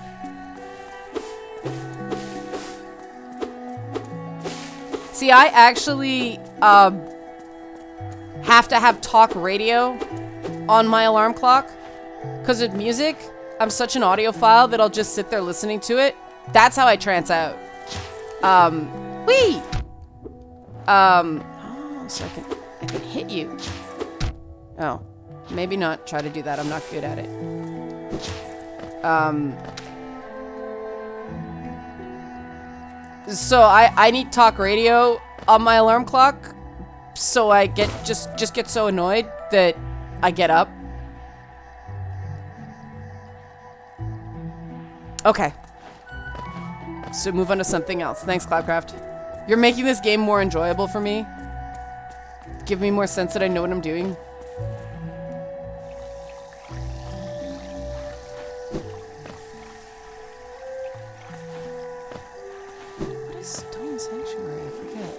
See, I actually have to have talk radio on my alarm clock. Because with music, I'm such an audiophile that I'll just sit there listening to it. That's how I trance out. Whee! Oh, so I can hit you. Oh, maybe not try to do that. I'm not good at it. So I need talk radio on my alarm clock, so I just get so annoyed that I get up. Okay. So move on to something else. Thanks, Cloudcraft. You're making this game more enjoyable for me. Give me more sense that I know what I'm doing. What is Stone Sanctuary? I forget.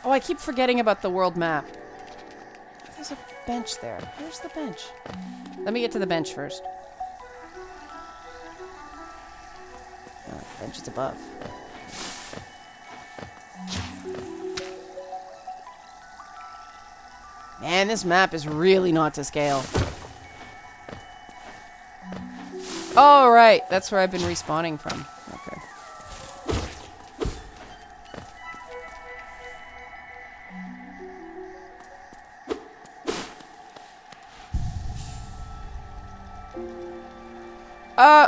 Oh, I keep forgetting about the world map. There's a bench there. Where's the bench? Let me get to the bench first. Oh, the bench is above. Man, this map is really not to scale. Oh, right. That's where I've been respawning from. Okay.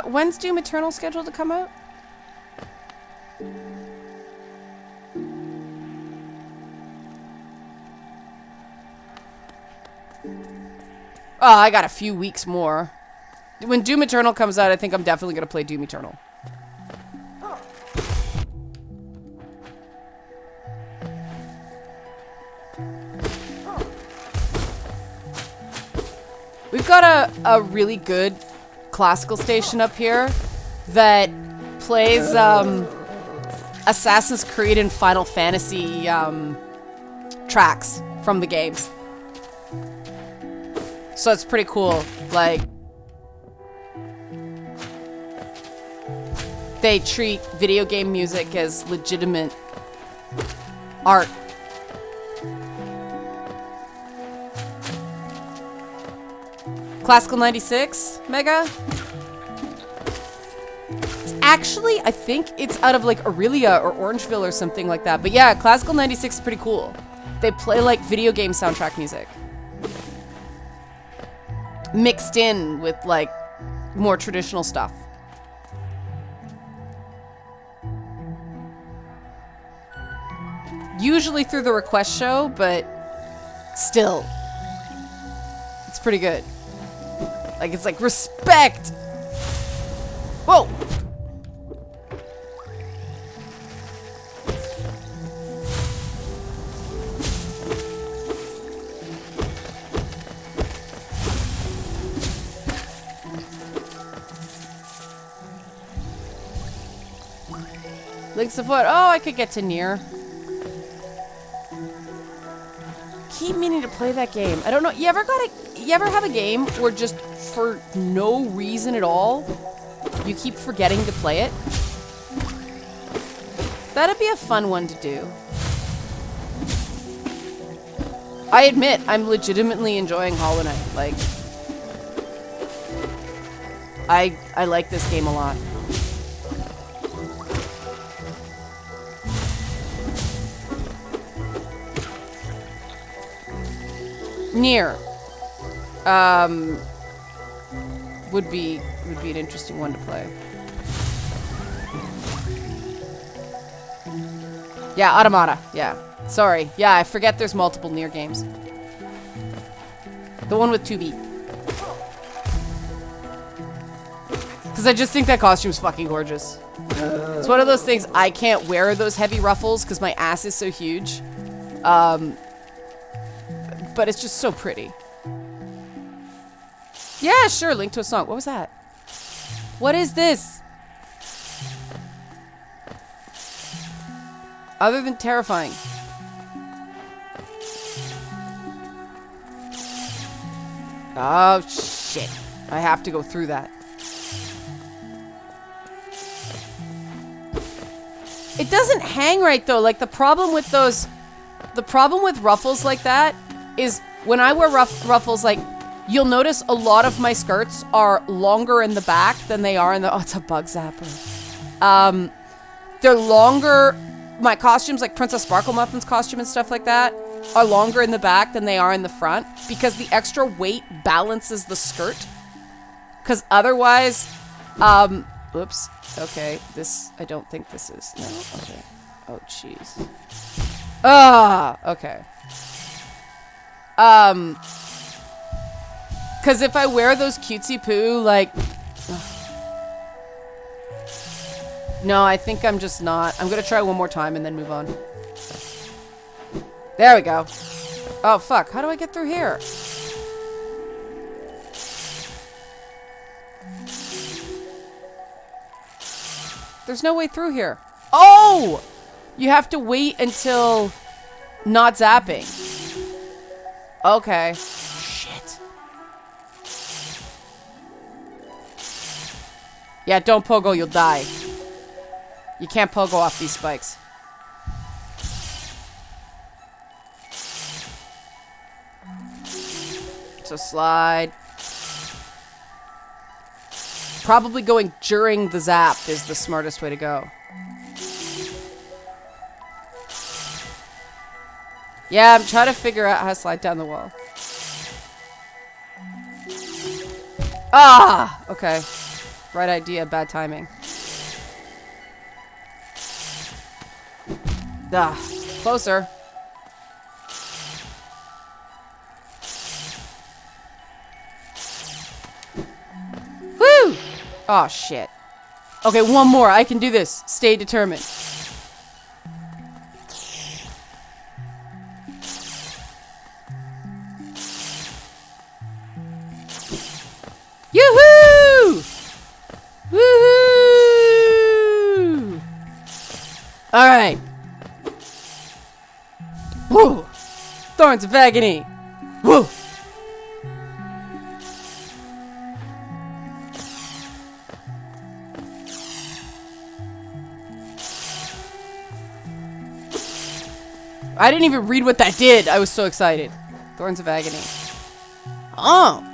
When's Doom Eternal scheduled to come out? Oh, I got a few weeks more. When Doom Eternal comes out, I think I'm definitely going to play Doom Eternal. We've got a really good classical station up here that plays Assassin's Creed and Final Fantasy tracks from the games. So it's pretty cool. Like, they treat video game music as legitimate art. Classical 96, Mega? It's actually, I think it's out of like Aurelia or Orangeville or something like that. But yeah, Classical 96 is pretty cool. They play like video game soundtrack music. Mixed in with like more traditional stuff. Usually through the request show, but still, it's pretty good. Like, it's like, respect! Whoa! Links of Wood. Oh, I could get to Nier. Keep meaning to play that game. I don't know. You ever have a game where just for no reason at all, you keep forgetting to play it? That'd be a fun one to do. I admit, I'm legitimately enjoying Hollow Knight. Like, I like this game a lot. Nier. Would be an interesting one to play. Yeah, Automata. Yeah. Sorry. Yeah, I forget there's multiple Nier games. The one with 2B. Because I just think that costume's fucking gorgeous. It's one of those things, I can't wear those heavy ruffles because my ass is so huge. But it's just so pretty. Yeah, sure, Link to a Song. What was that? What is this? Other than terrifying. Oh, shit. I have to go through that. It doesn't hang right, though. Like, the problem with ruffles like that is when I wear ruffles, like, you'll notice a lot of my skirts are longer in the back than they are in the... Oh, it's a bug zapper. They're longer... My costumes, like Princess Sparkle Muffin's costume and stuff like that, are longer in the back than they are in the front because the extra weight balances the skirt. Because otherwise... Oops. Okay, this... I don't think this is... No, okay. Oh, jeez. Ah! Okay. Because if I wear those cutesy poo, like... No, I think I'm just not. I'm going to try one more time and then move on. There we go. Oh, fuck. How do I get through here? There's no way through here. Oh! You have to wait until not zapping. Okay. Shit. Yeah, don't pogo, you'll die. You can't pogo off these spikes. So slide. Probably going during the zap is the smartest way to go. Yeah, I'm trying to figure out how to slide down the wall. Ah! Okay. Right idea, bad timing. Ah, closer. Oh, shit. Okay, one more. I can do this. Stay determined. Yoo-hoo! Woo-hoo! Alright. Woo! Thorns of agony. Woo! I didn't even read what that did. I was so excited. Thorns of agony. Oh!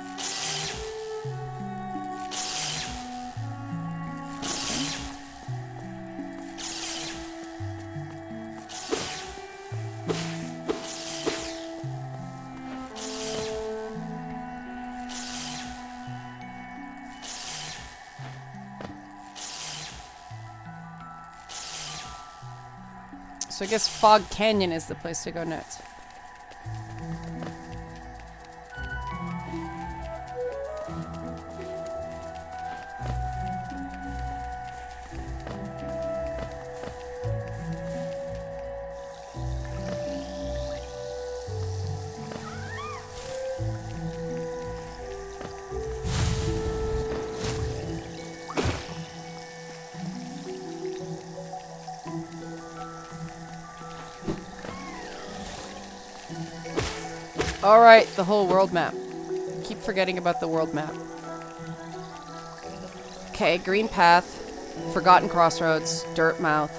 So I guess Fog Canyon is the place to go next. Alright, the whole world map. Keep forgetting about the world map. Okay, green path, forgotten crossroads, dirt mouth,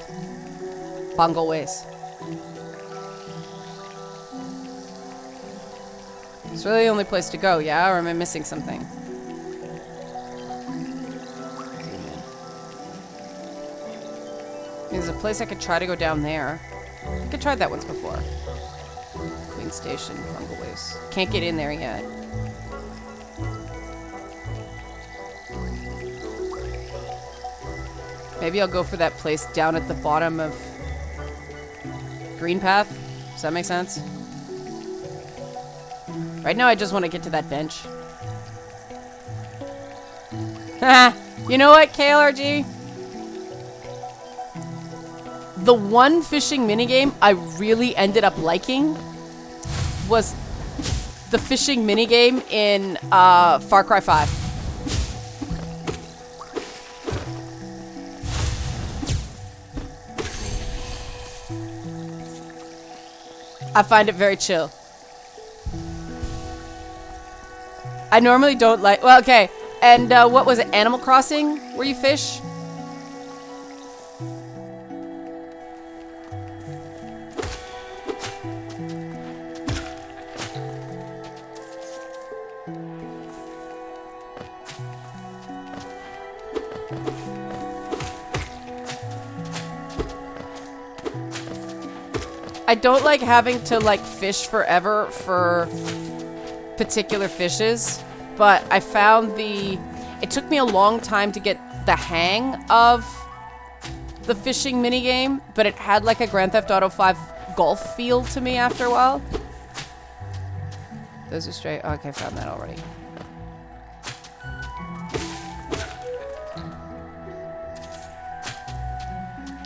bungle ways. It's really the only place to go, yeah? Or am I missing something? There's a place I could try to go down there. I think I tried that once before. Queen Station, bungle ways. Can't get in there yet. Maybe I'll go for that place down at the bottom of Green Path. Does that make sense? Right now I just want to get to that bench. Haha! You know what, KLRG? The one fishing minigame I really ended up liking was the fishing minigame in Far Cry 5. I find it very chill. I normally don't like... Well, okay. And what was it? Animal Crossing? Where you fish? I don't like having to, like, fish forever for particular fishes, but I found it took me a long time to get the hang of the fishing minigame, but it had, like, a Grand Theft Auto 5 golf feel to me after a while. Those are straight. Oh, okay, I found that already.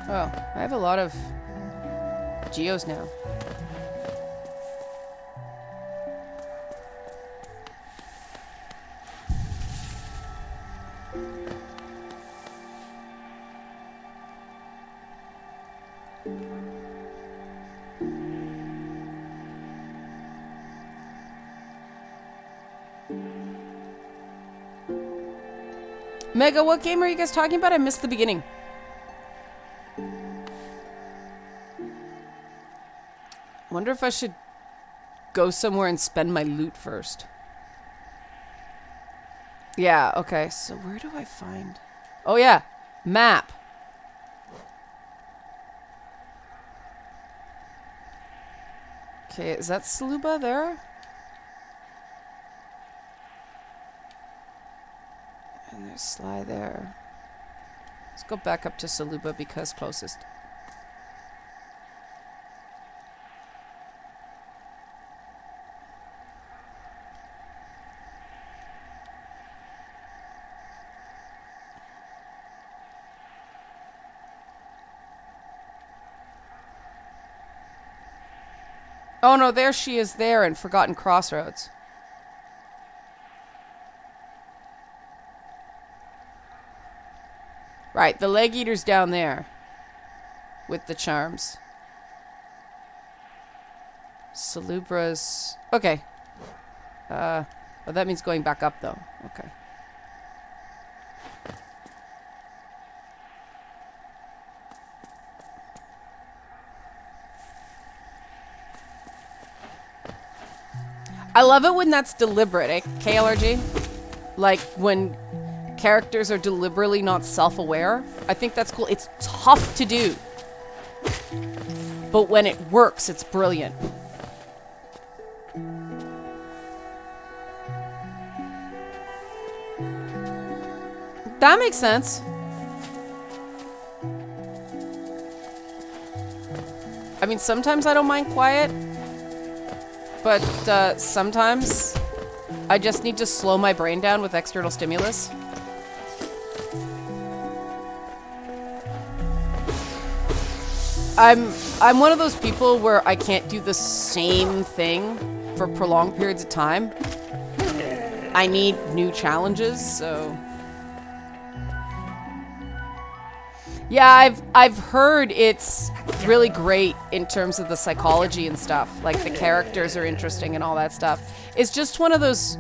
Oh, I have a lot of geos now. Mega, what game are you guys talking about? I missed the beginning. Wonder if I should go somewhere and spend my loot first. Yeah, okay. So where do I find... Oh, yeah. Map. Okay, is that Saluba there? And there's Sly there. Let's go back up to Saluba because closest. Oh no, there she is there in Forgotten Crossroads. Right, the leg eater's down there. With the charms. Salubra's... Okay. Well, that means going back up, though. Okay. I love it when that's deliberate, eh, KLRG? Like, when characters are deliberately not self-aware. I think that's cool. It's tough to do. But when it works, it's brilliant. That makes sense. I mean, sometimes I don't mind quiet. But sometimes I just need to slow my brain down with external stimulus. I'm one of those people where I can't do the same thing for prolonged periods of time. I need new challenges, so... Yeah, I've heard it's really great in terms of the psychology and stuff. Like the characters are interesting and all that stuff. It's just one of those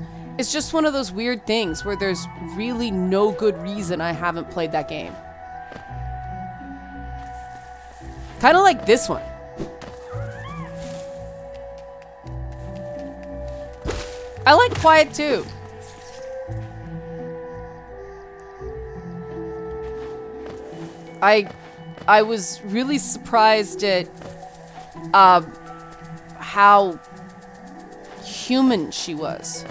weird things where there's really no good reason I haven't played that game. Kind of like this one. I like quiet too. I was really surprised at how human she was.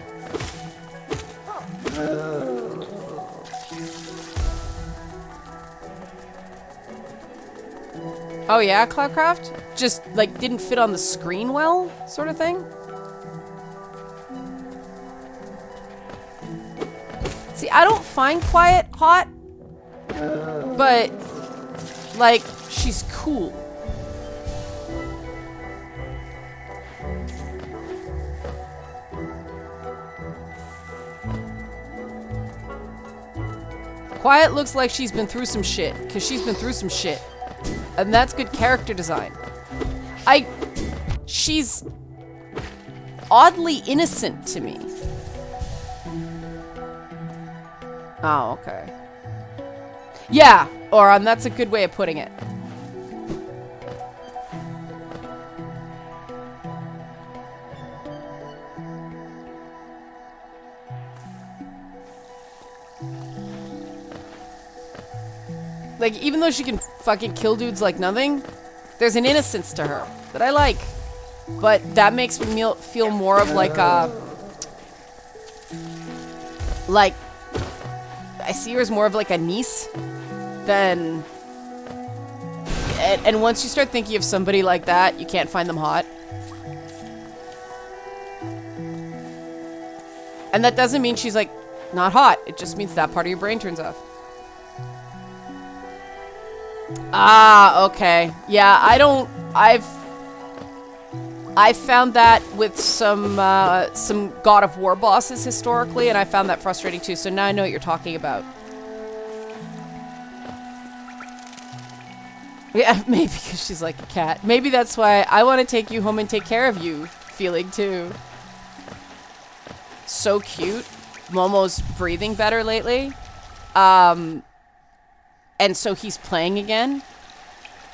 Oh yeah, Cloudcraft? Just like didn't fit on the screen well, sort of thing? See, I don't find quiet hot, but like, she's cool. Quiet looks like she's been through some shit, because she's been through some shit. And that's good character design. She's oddly innocent to me. Oh, okay. Yeah, Oron, that's a good way of putting it. Like, even though she can fucking kill dudes like nothing, there's an innocence to her that I like. But that makes me feel more of like a... Like, I see her as more of like a niece than... And once you start thinking of somebody like that, you can't find them hot. And that doesn't mean she's like, not hot. It just means that part of your brain turns off. Ah, okay. Yeah, I've found that with some God of War bosses historically, and I found that frustrating too, so now I know what you're talking about. Yeah, maybe because she's like a cat. Maybe that's why I want to take you home and take care of you feeling too. So cute. Momo's breathing better lately. And so he's playing again.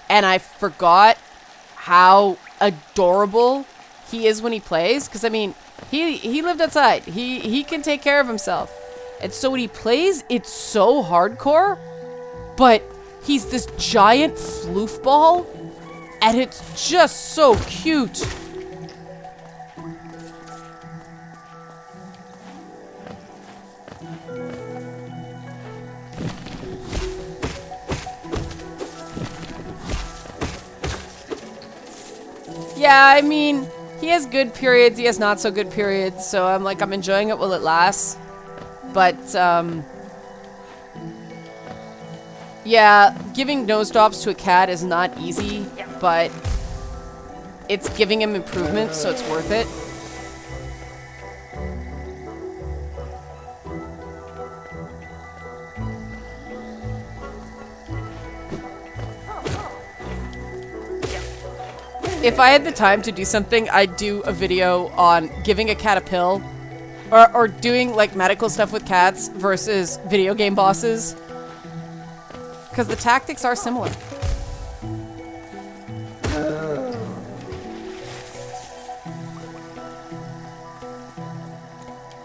And I forgot how adorable he is when he plays. Because, I mean, he lived outside. He can take care of himself. And so when he plays, it's so hardcore. But he's this giant floofball. And it's just so cute. Yeah, I mean, he has good periods, he has not so good periods, so I'm enjoying it while it lasts. But, yeah, giving nose drops to a cat is not easy, but it's giving him improvement, so it's worth it. If I had the time to do something, I'd do a video on giving a cat a pill or doing like medical stuff with cats versus video game bosses. Because the tactics are similar.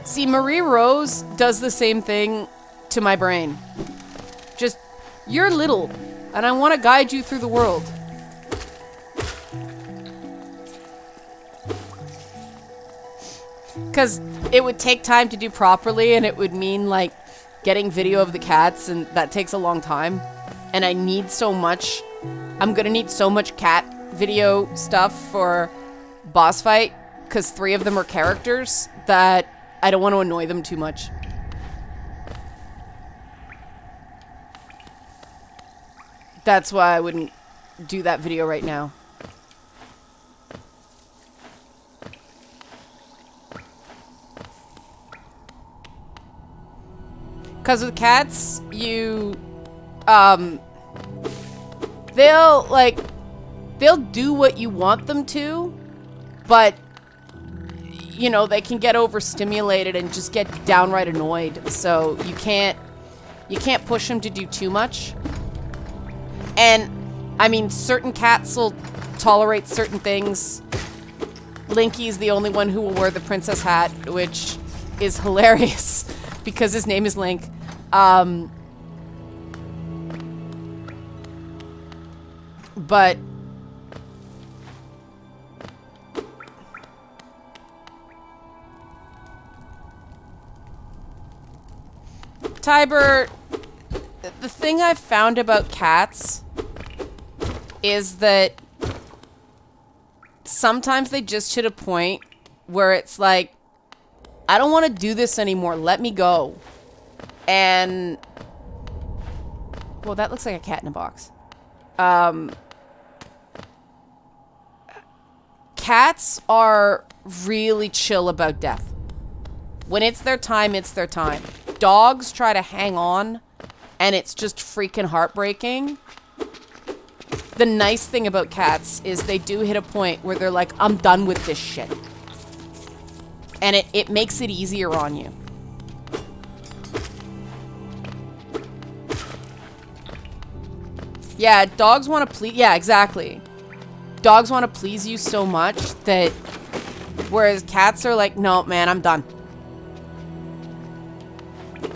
See, Marie Rose does the same thing to my brain. Just, you're little, and I want to guide you through the world. Because it would take time to do properly, and it would mean, like, getting video of the cats, and that takes a long time. And I need so much. I'm gonna need so much cat video stuff for boss fight, because 3 of them are characters, that I don't want to annoy them too much. That's why I wouldn't do that video right now. Because with cats, you, they'll do what you want them to, but, you know, they can get overstimulated and just get downright annoyed. So you can't push them to do too much. And, I mean, certain cats will tolerate certain things. Linky's the only one who will wear the princess hat, which is hilarious because his name is Link. But Tiber, the thing I've found about cats is that sometimes they just hit a point where it's like, I don't want to do this anymore. Let me go. And, well, that looks like a cat in a box. Cats are really chill about death. When it's their time, it's their time. Dogs try to hang on, and it's just freaking heartbreaking. The nice thing about cats is they do hit a point where they're like, I'm done with this shit. And it makes it easier on you. Yeah, dogs want to please... Yeah, exactly. Dogs want to please you so much that... Whereas cats are like, no, man, I'm done.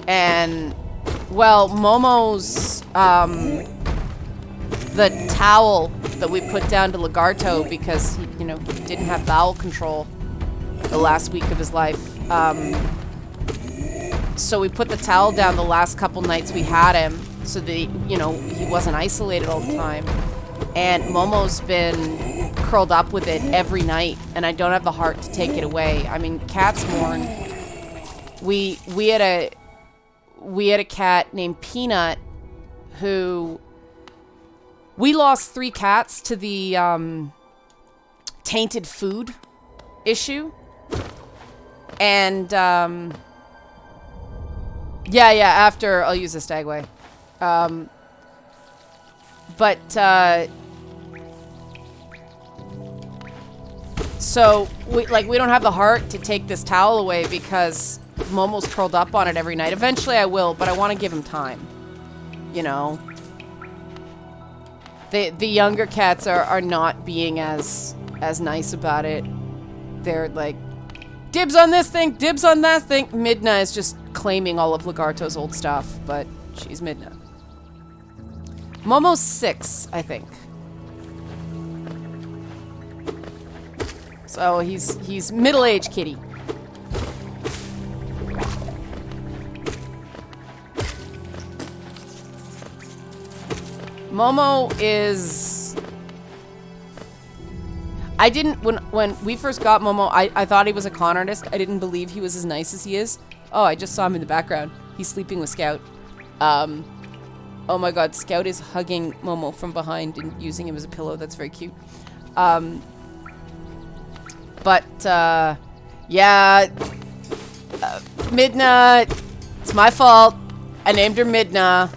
And... Well, Momo's... the towel that we put down to Lagarto because he, you know, he didn't have bowel control the last week of his life. So we put the towel down the last couple nights we had him so that, you know, he wasn't isolated all the time. And Momo's been curled up with it every night, and I don't have the heart to take it away. I mean, cats mourn. We had a cat named Peanut who... We lost 3 cats to the tainted food issue. And, yeah, after I'll use the Stagway. So, we don't have the heart to take this towel away because Momo's curled up on it every night. Eventually I will, but I want to give him time. You know? The younger cats are not being as nice about it. They're like, dibs on this thing, dibs on that thing. Midna is just claiming all of Lagarto's old stuff, but she's Midna. Momo's 6, I think. So he's middle-aged kitty. Momo is... I didn't... When we first got Momo, I thought he was a con artist. I didn't believe he was as nice as he is. Oh, I just saw him in the background. He's sleeping with Scout. Oh my god, Scout is hugging Momo from behind and using him as a pillow. That's very cute. But, yeah, Midna, it's my fault. I named her Midna.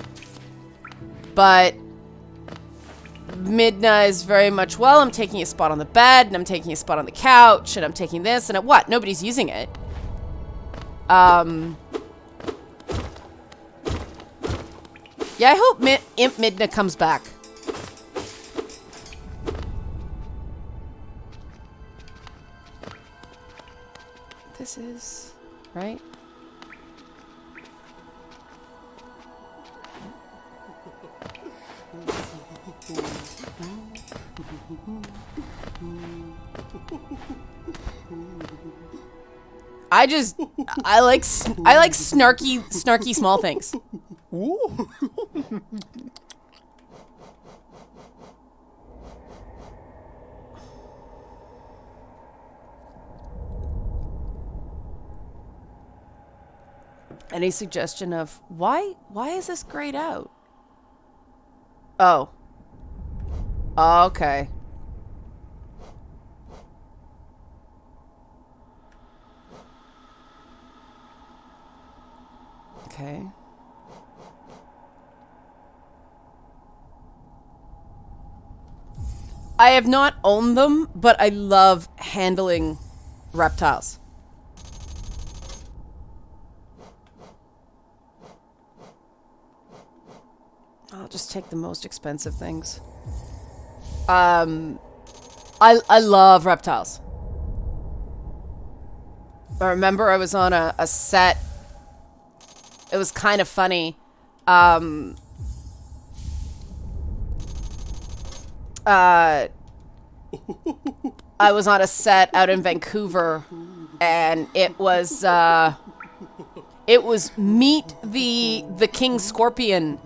But Midna is very much, well, I'm taking a spot on the bed, and I'm taking a spot on the couch, and I'm taking this, and what? Nobody's using it. Yeah, I hope Imp Midna comes back. This is... right? I like snarky small things. Ooh. Any suggestion of why is this grayed out? Oh. Okay. Okay. I have not owned them, but I love handling reptiles. I'll just take the most expensive things. I love reptiles. I remember I was on a set. It was kind of funny. I was on a set out in Vancouver, and it was meet the king scorpion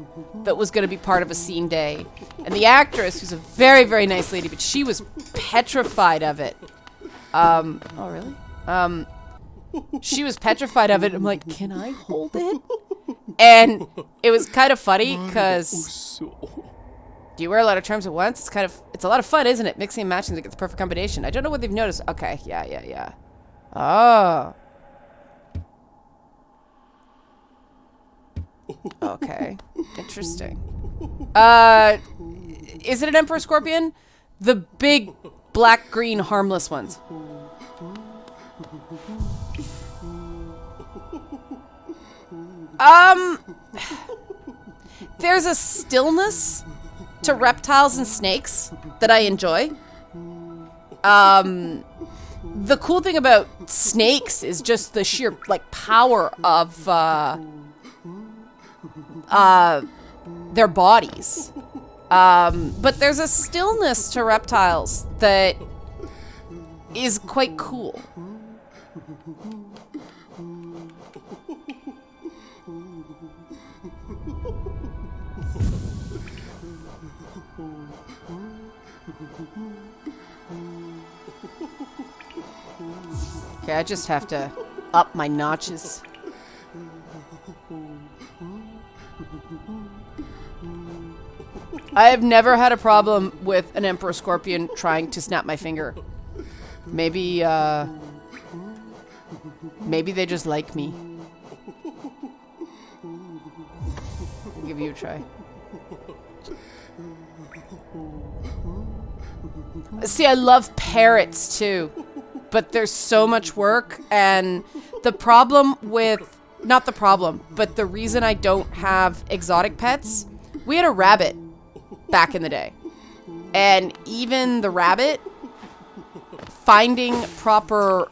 that was going to be part of a scene day, and the actress, who's a very, very nice lady, but she was petrified of it. Oh really? She was petrified of it. I'm like, can I hold it? And it was kind of funny because do you wear a lot of charms at once? It's a lot of fun, isn't it? Mixing and matching to get the perfect combination. I don't know what they've noticed. Okay, yeah. Oh. Okay. Interesting. Is it an Emperor Scorpion? The big black-green harmless ones. There's a stillness to reptiles and snakes that I enjoy. The cool thing about snakes is just the sheer, like, power of, their bodies. But there's a stillness to reptiles that is quite cool. Okay, I just have to up my notches. I have never had a problem with an Emperor Scorpion trying to snap my finger. Maybe they just like me. I'll give you a try. See, I love parrots too, but there's so much work, and the problem with, not the problem, but the reason I don't have exotic pets, we had a rabbit back in the day, and even the rabbit, finding proper,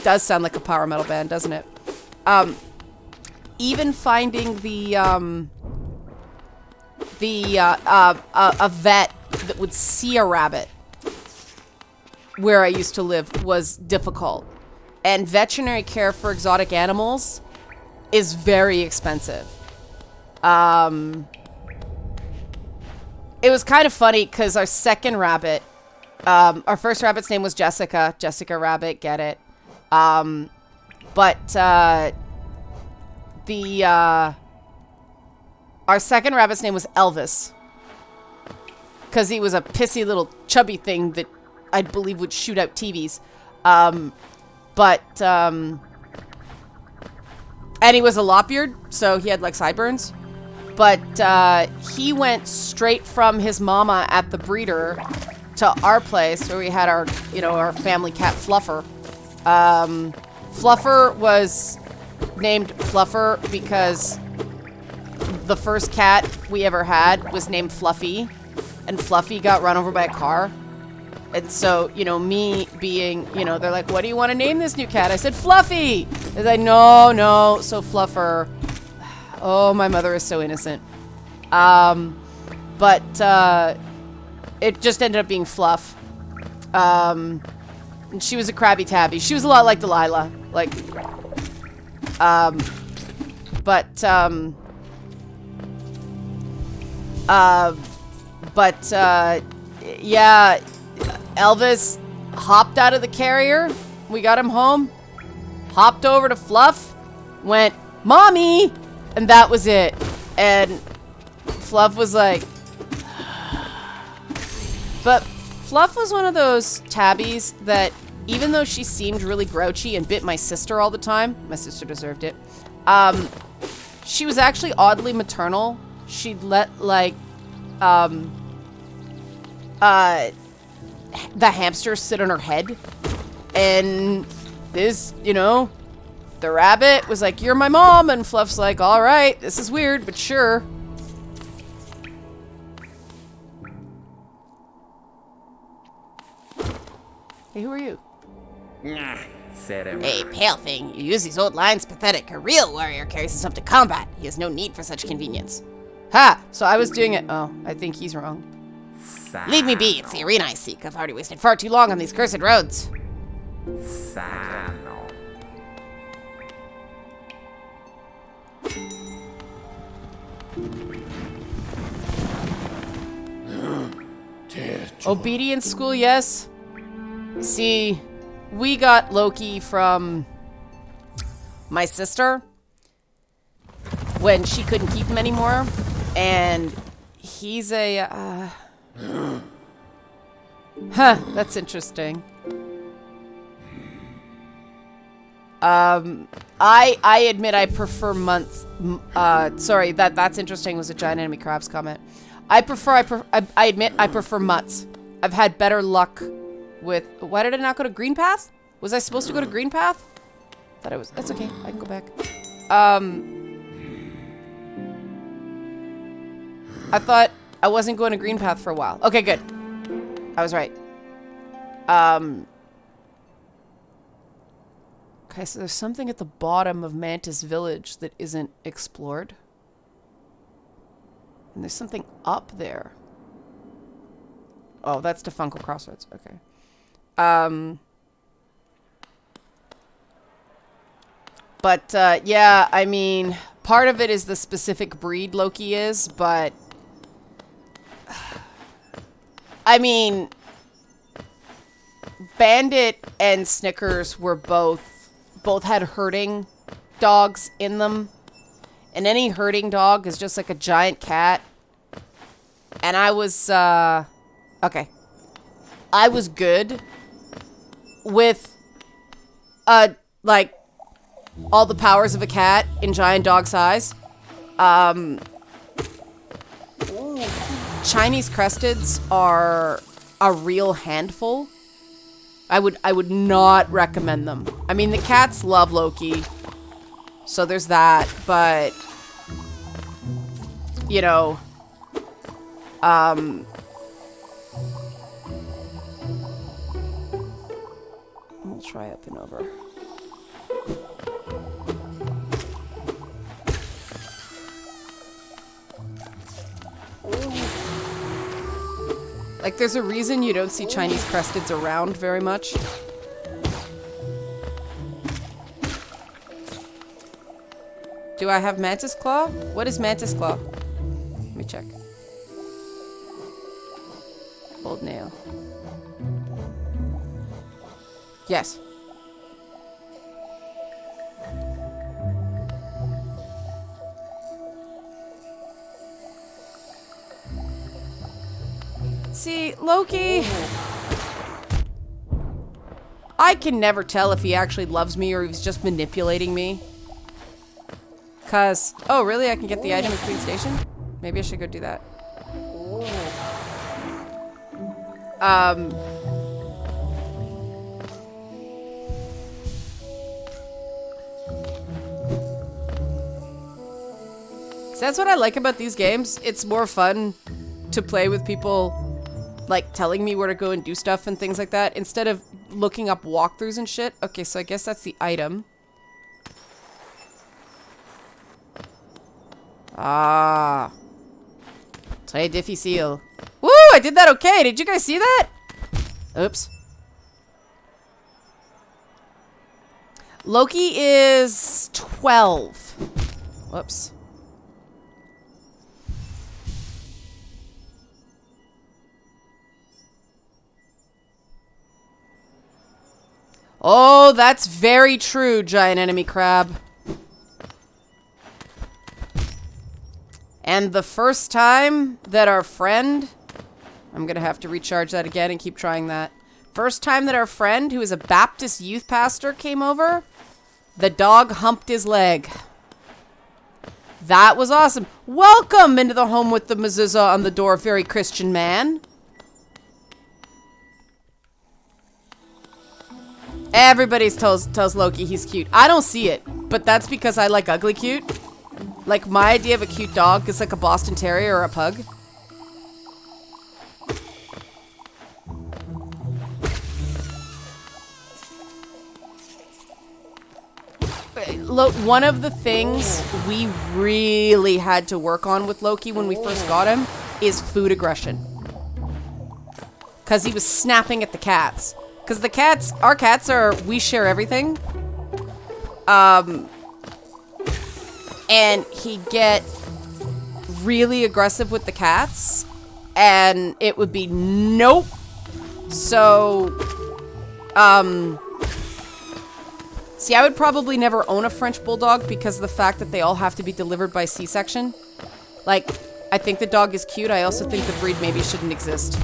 does sound like a power metal band, doesn't it? Even finding a vet that would see a rabbit where I used to live was difficult. And veterinary care for exotic animals is very expensive. It was kind of funny because our second rabbit, our first rabbit's name was Jessica. Jessica Rabbit, get it. But our second rabbit's name was Elvis. Because he was a pissy little chubby thing that I believe would shoot out TVs. And he was a lopbeard, so he had like sideburns. But he went straight from his mama at the breeder to our place where we had our, our family cat Fluffer. Fluffer was named Fluffer because the first cat we ever had was named Fluffy, and Fluffy got run over by a car. And so, me being, they're like, what do you want to name this new cat? I said, Fluffy! They're like, no, so Fluffer. Oh, my mother is so innocent. But it just ended up being Fluff. And she was a Krabby Tabby. She was a lot like Delilah. Like, yeah, Elvis hopped out of the carrier. We got him home. Hopped over to Fluff. Went, Mommy! And that was it. And Fluff was like... But Fluff was one of those tabbies that, even though she seemed really grouchy and bit my sister all the time, my sister deserved it, she was actually oddly maternal. She'd let, like, the hamster sit on her head. And this, the rabbit was like, you're my mom. And Fluff's like, all right, this is weird, but sure. Hey, who are you? Nah, said him. Hey, pale thing, you use these old lines pathetic. A real warrior carries himself to combat. He has no need for such convenience. Ha! So I was doing it. Oh, I think he's wrong. Leave me be. It's the arena I seek. I've already wasted far too long on these cursed roads. Sano. Obedience school, yes. See, we got Loki from my sister when she couldn't keep him anymore, and he's a, that's interesting. I admit I prefer months. Sorry, that's interesting was a giant enemy crabs comment. I admit I prefer mutts. I've had better luck with... Why did I not go to Green Path? Was I supposed to go to Green Path? Thought I was... That's okay. I can go back. I thought I wasn't going to Green Path for a while. Okay, good. I was right. Okay, so there's something at the bottom of Mantis Village that isn't explored. And there's something up there. Oh, that's Defuncal Crossroads. Okay. Yeah, I mean, part of it is the specific breed Loki is, but... I mean... Bandit and Snickers were both had herding dogs in them. And any herding dog is just like a giant cat. And I was, okay. I was good with, like, all the powers of a cat in giant dog size. Chinese cresteds are a real handful. I would not recommend them. I mean, the cats love Loki. So there's that, but, I'll try up and over. Like, there's a reason you don't see Chinese cresteds around very much. Do I have Mantis Claw? What is Mantis Claw? Let me check. Old nail. Yes. See, Loki... I can never tell if he actually loves me or he's just manipulating me. Cause, oh really? I can get the item at Queen Station? Maybe I should go do that. So that's what I like about these games. It's more fun to play with people like telling me where to go and do stuff and things like that instead of looking up walkthroughs and shit. Okay, so I guess that's the item. Ah. Très difficile. Woo! I did that okay. Did you guys see that? Oops. Loki is 12. Whoops. Oh, that's very true, giant enemy crab. And the first time that our friend... I'm gonna have to recharge that again and keep trying that. First time that our friend, who is a Baptist youth pastor, came over, the dog humped his leg. That was awesome. Welcome into the home with the mezuzah on the door, very Christian man. Everybody tells Loki he's cute. I don't see it, but that's because I like ugly cute. Like, my idea of a cute dog is like a Boston Terrier or a pug. Look, one of the things we really had to work on with Loki when we first got him is food aggression. Because he was snapping at the cats. Because the cats, our cats are, we share everything. And he'd get really aggressive with the cats. And it would be nope. So, see, I would probably never own a French Bulldog because of the fact that they all have to be delivered by C-section. Like, I think the dog is cute. I also think the breed maybe shouldn't exist.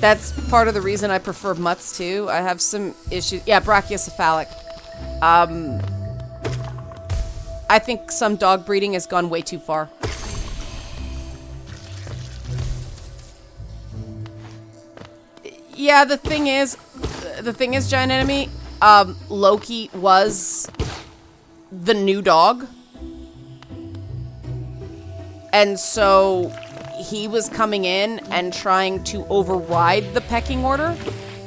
That's part of the reason I prefer mutts too. I have some issues. Yeah, brachiocephalic. I think some dog breeding has gone way too far. Yeah, the thing is, giant enemy, Loki was the new dog. And so he was coming in and trying to override the pecking order.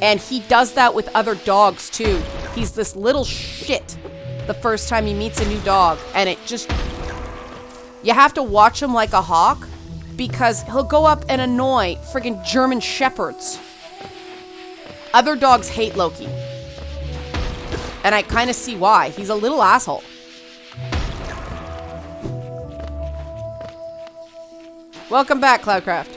And he does that with other dogs too. He's this little shit the first time he meets a new dog. And it just... You have to watch him like a hawk because he'll go up and annoy friggin' German shepherds. Other dogs hate Loki. And I kind of see why. He's a little asshole. Welcome back, Cloudcraft.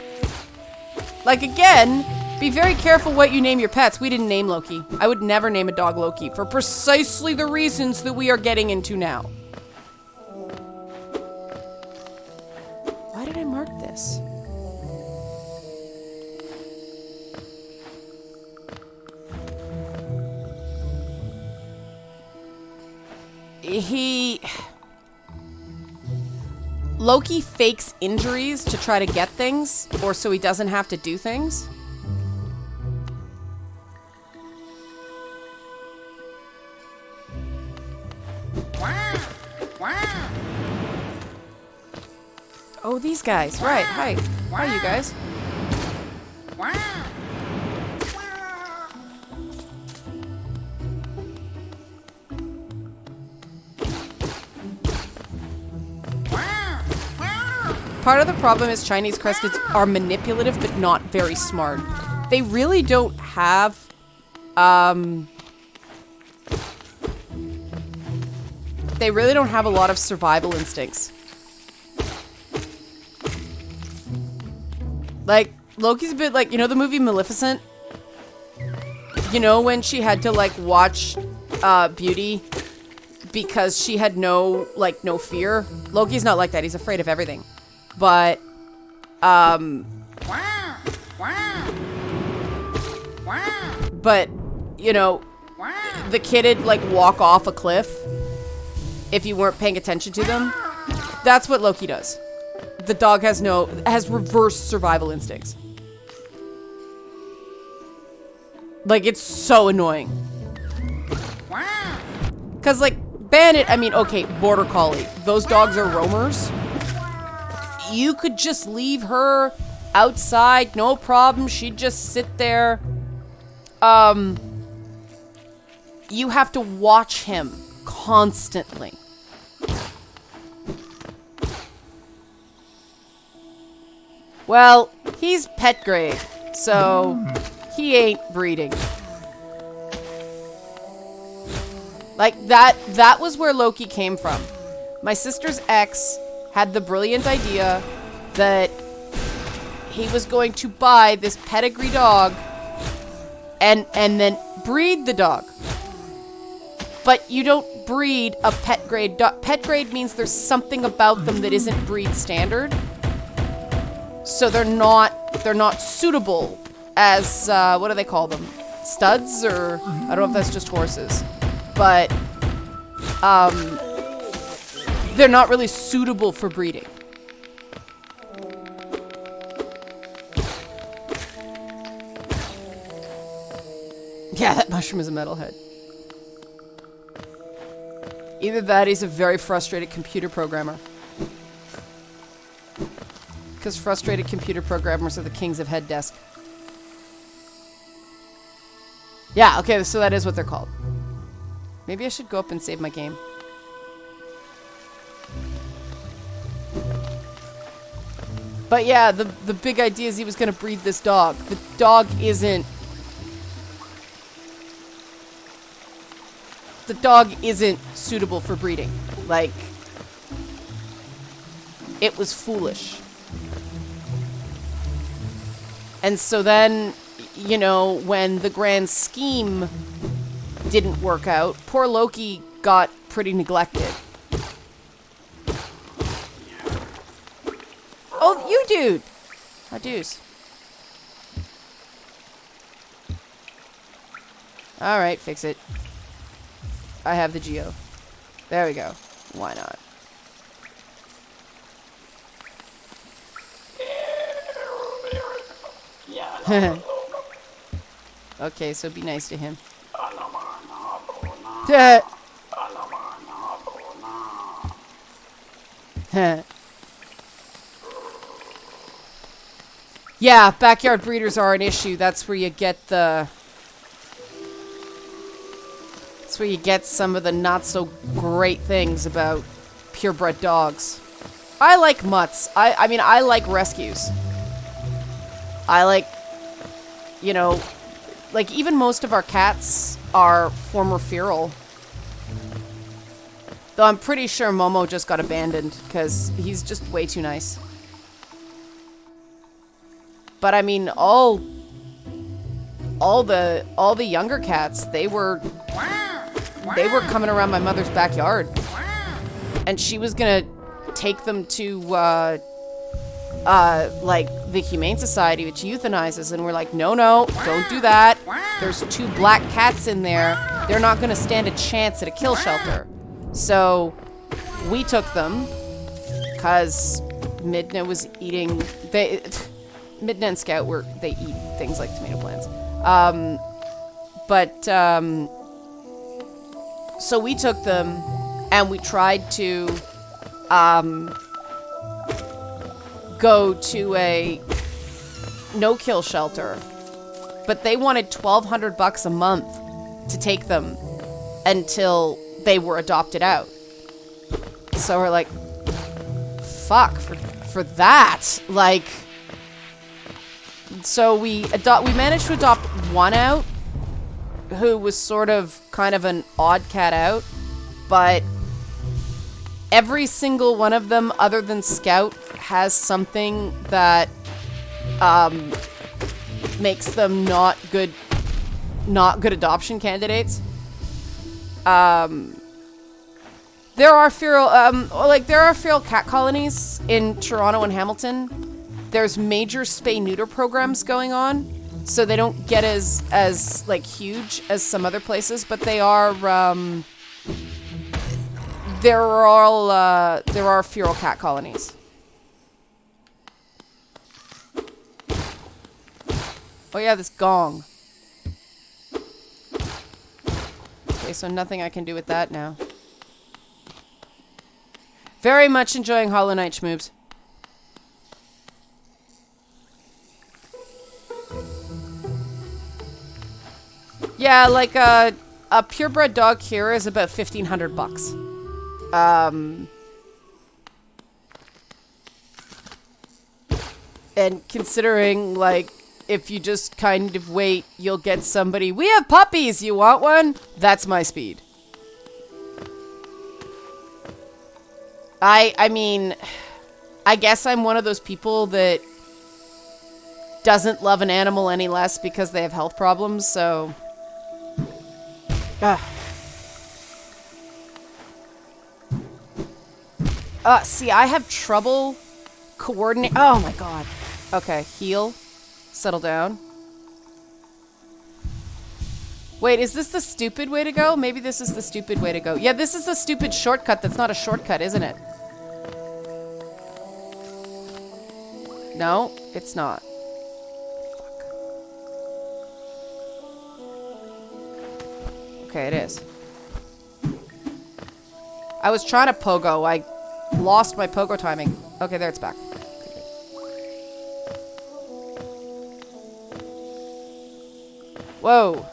Like, again, be very careful what you name your pets. We didn't name Loki. I would never name a dog Loki for precisely the reasons that we are getting into now. Why did I mark this? Loki fakes injuries to try to get things, or so he doesn't have to do things. Oh, these guys. Right. Hi. Hi, you guys. Part of the problem is Chinese cresteds are manipulative, but not very smart. They really don't have, they really don't have a lot of survival instincts. Like, Loki's a bit like, you know the movie Maleficent? You know when she had to, like, watch, Beauty because she had no fear? Loki's not like that. He's afraid of everything. But, But, you know, the kit'd like walk off a cliff if you weren't paying attention to them. That's what Loki does. The dog has reverse survival instincts. Like, it's so annoying. Cause like Bandit, I mean, okay, Border Collie. Those dogs are roamers. You could just leave her outside, no problem. She'd just sit there. You have to watch him constantly. Well, he's pet grade, so he ain't breeding. Like, that was where Loki came from. My sister's ex had the brilliant idea that he was going to buy this pedigree dog and then breed the dog. But you don't breed a pet grade dog. Pet grade means there's something about them that isn't breed standard. So they're not suitable as, what do they call them? Studs? Or, I don't know if that's just horses. But, they're not really suitable for breeding. Yeah, that mushroom is a metalhead. Either that, he's a very frustrated computer programmer. Because frustrated computer programmers are the kings of head desk. Yeah, okay, so that is what they're called. Maybe I should go up and save my game. But yeah, the big idea is he was going to breed this dog. The dog isn't... The dog isn't suitable for breeding. Like, it was foolish. And so then, you know, when the grand scheme didn't work out, poor Loki got pretty neglected. Oh, you dude! How do's? Alright, fix it. I have the geo. There we go. Why not? Okay, so be nice to him. Yeah, backyard breeders are an issue. That's where you get the... That's where you get some of the not so great things about purebred dogs. I like mutts. I mean, I like rescues. I like, you know, like even most of our cats are former feral. Though I'm pretty sure Momo just got abandoned because he's just way too nice. But I mean, all the younger cats, they were coming around my mother's backyard, and she was gonna take them to like the Humane Society, which euthanizes, and we're like, no, don't do that. There's 2 black cats in there. They're not gonna stand a chance at a kill shelter. So we took them because Midna was eating. Midna and Scout they eat things like tomato plants. So we took them and we tried to go to a no-kill shelter, but they wanted $1,200 a month to take them until they were adopted out. So we're like, fuck, for that, like. So we managed to adopt one out, who was sort of kind of an odd cat out, but every single one of them, other than Scout, has something that makes them not good adoption candidates. There are feral cat colonies in Toronto and Hamilton there's major spay-neuter programs going on, so they don't get as like huge as some other places, but they are there are feral cat colonies. Oh yeah, this gong. Okay, so nothing I can do with that now. Very much enjoying Hollow Knight schmoobs. Yeah, like a purebred dog here is about $1,500. And considering, like, if you just kind of wait, you'll get somebody, we have puppies, you want one? That's my speed. I mean, I guess I'm one of those people that doesn't love an animal any less because they have health problems, so... see, I have trouble coordinating. Oh my god. Okay, heal. Settle down. Wait, is this the stupid way to go? Maybe this is the stupid way to go. Yeah, this is the stupid shortcut that's not a shortcut, isn't it? No, it's not. Fuck. Okay, it is. I was trying to pogo. I lost my pogo timing. Okay, there it's back. Whoa.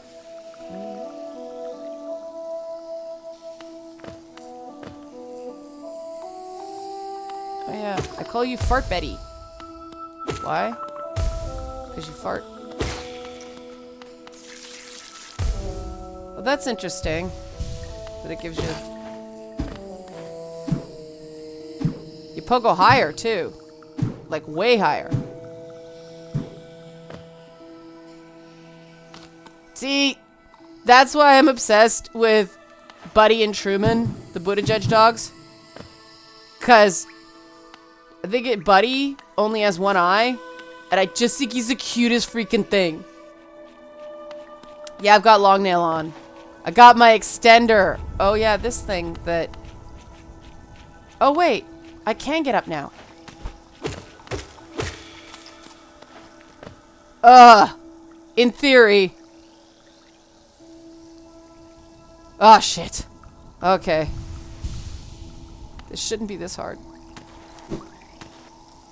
Oh yeah, I call you Fart Betty. Why? Because you fart. Well, that's interesting. That it gives you... You pogo higher, too. Like, way higher. See, that's why I'm obsessed with Buddy and Truman, the Buttigieg dogs. Because I think Buddy only has one eye, and I just think he's the cutest freaking thing. Yeah, I've got long nail on. I got my extender. Oh yeah, this thing that... Oh wait, I can get up now. In theory. Oh shit. Okay. This shouldn't be this hard.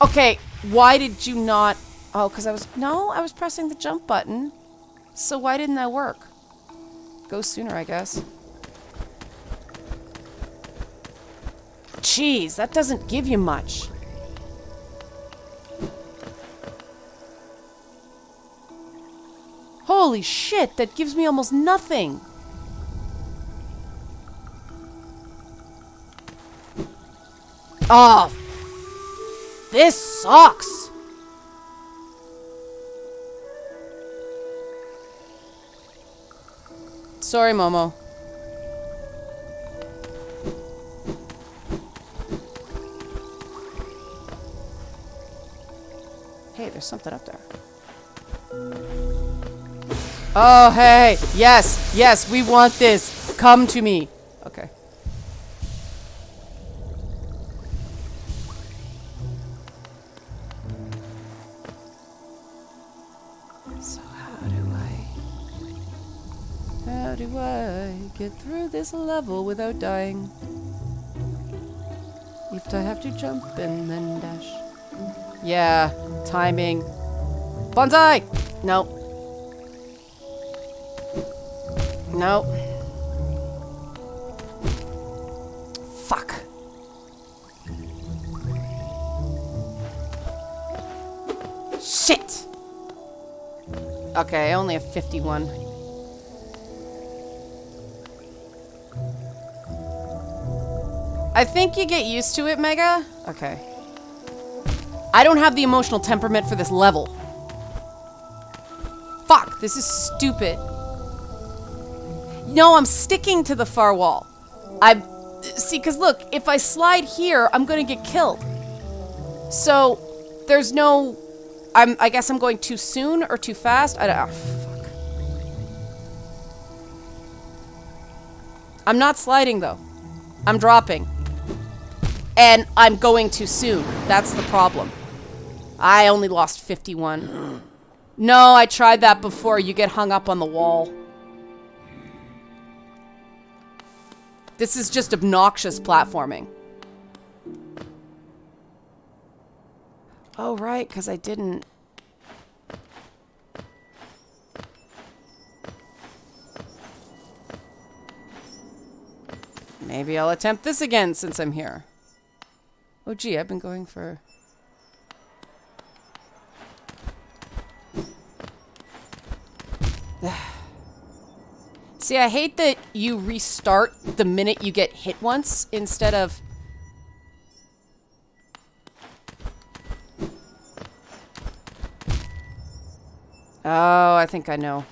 Okay, why did you not... Oh, because I was... No, I was pressing the jump button. So why didn't that work? Go sooner, I guess. Jeez, that doesn't give you much. Holy shit, that gives me almost nothing. Oh, this sucks. Sorry, Momo. Hey, there's something up there. Oh, hey. Yes, yes, we want this. Come to me. Okay. So how do I get through this level without dying? If I have to jump and then dash. Yeah, timing. Bonsai! No. No. Fuck. Shit! Okay, I only have 51. I think you get used to it, Mega. Okay. I don't have the emotional temperament for this level. Fuck, this is stupid. No, I'm sticking to the far wall. See, because look, if I slide here, I'm going to get killed. So, there's no... I guess I'm going too soon or too fast. I don't... Oh, fuck. I'm not sliding, though. I'm dropping. And I'm going too soon. That's the problem. I only lost 51. No, I tried that before. You get hung up on the wall. This is just obnoxious platforming. Oh, right, because I didn't. Maybe I'll attempt this again since I'm here. Oh, gee, I've been going for... See, I hate that you restart the minute you get hit once instead of... Oh, I think I know.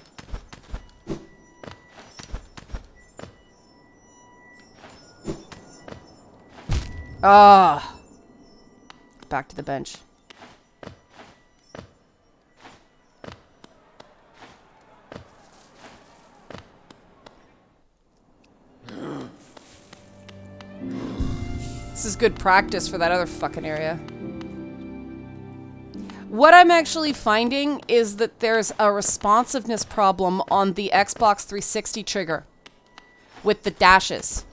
Ah. Back to the bench. This is good practice for that other fucking area. What I'm actually finding is that there's a responsiveness problem on the Xbox 360 trigger with the dashes.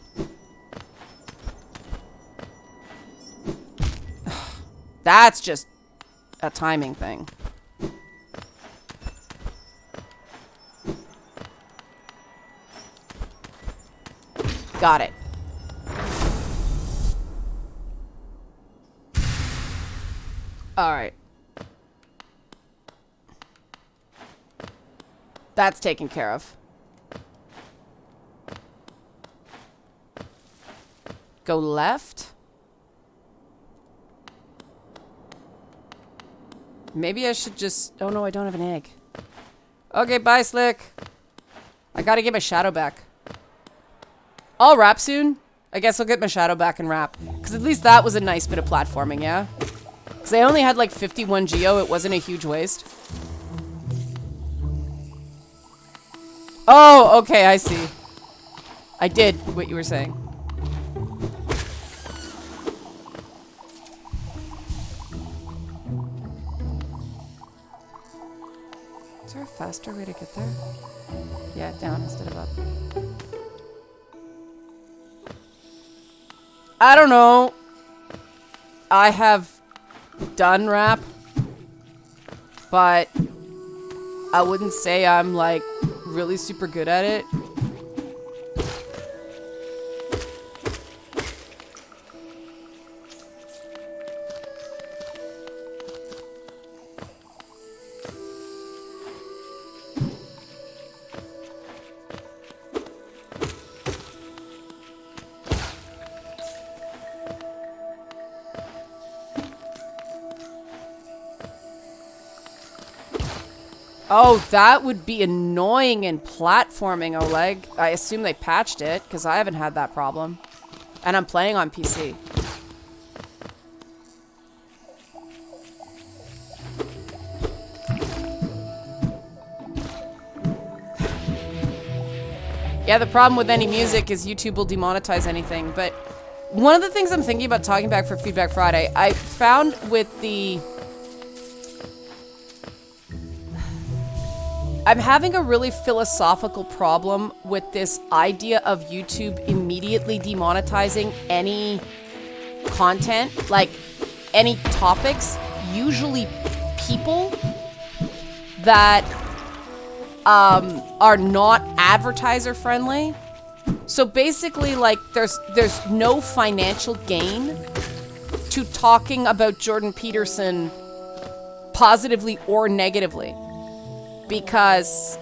That's just a timing thing. Got it. All right. That's taken care of. Go left. Maybe I should just... Oh no, I don't have an egg. Okay, bye, Slick. I gotta get my shadow back. I'll rap soon. I guess I'll get my shadow back and rap. Because at least that was a nice bit of platforming, yeah? Because I only had like 51 geo. It wasn't a huge waste. Oh, okay, I see. I did what you were saying. Is there a faster way to get there? Yeah, down instead of up. I don't know. I have done rap, but I wouldn't say I'm like really super good at it. Oh, that would be annoying in platforming, Oleg. I assume they patched it, because I haven't had that problem. And I'm playing on PC. Yeah, the problem with any music is YouTube will demonetize anything, but one of the things I'm thinking about talking back for Feedback Friday, I found with the... I'm having a really philosophical problem with this idea of YouTube immediately demonetizing any content, like any topics, usually people that are not advertiser friendly. So basically, like, there's no financial gain to talking about Jordan Peterson positively or negatively. Because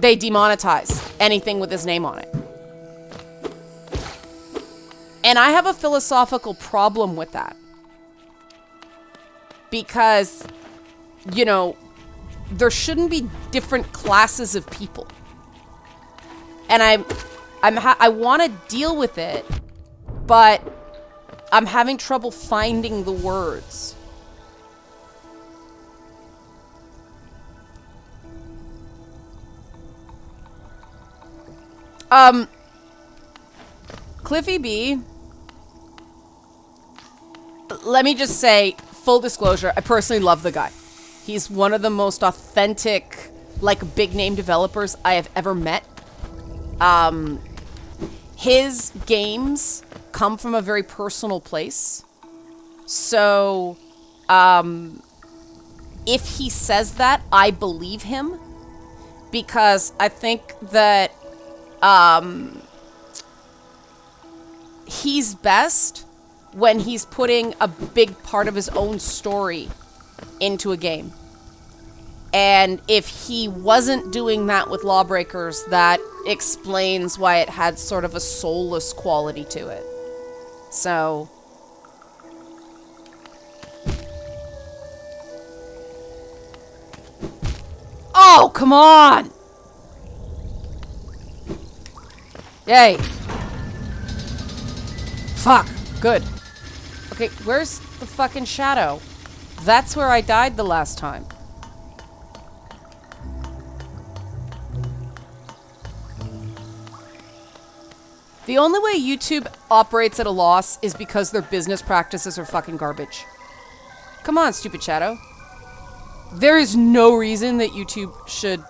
they demonetize anything with his name on it. And I have a philosophical problem with that. Because, you know, there shouldn't be different classes of people. And I want to deal with it, but I'm having trouble finding the words. Cliffy B, let me just say, full disclosure, I personally love the guy. He's one of the most authentic, like, big name developers I have ever met. His games come from a very personal place. So, if he says that, I believe him. Because I think that, he's best when he's putting a big part of his own story into a game. And if he wasn't doing that with Lawbreakers, that explains why it had sort of a soulless quality to it. So... oh, come on! Yay. Fuck. Good. Okay, where's the fucking shadow? That's where I died the last time. The only way YouTube operates at a loss is because their business practices are fucking garbage. Come on, stupid shadow. There is no reason that YouTube should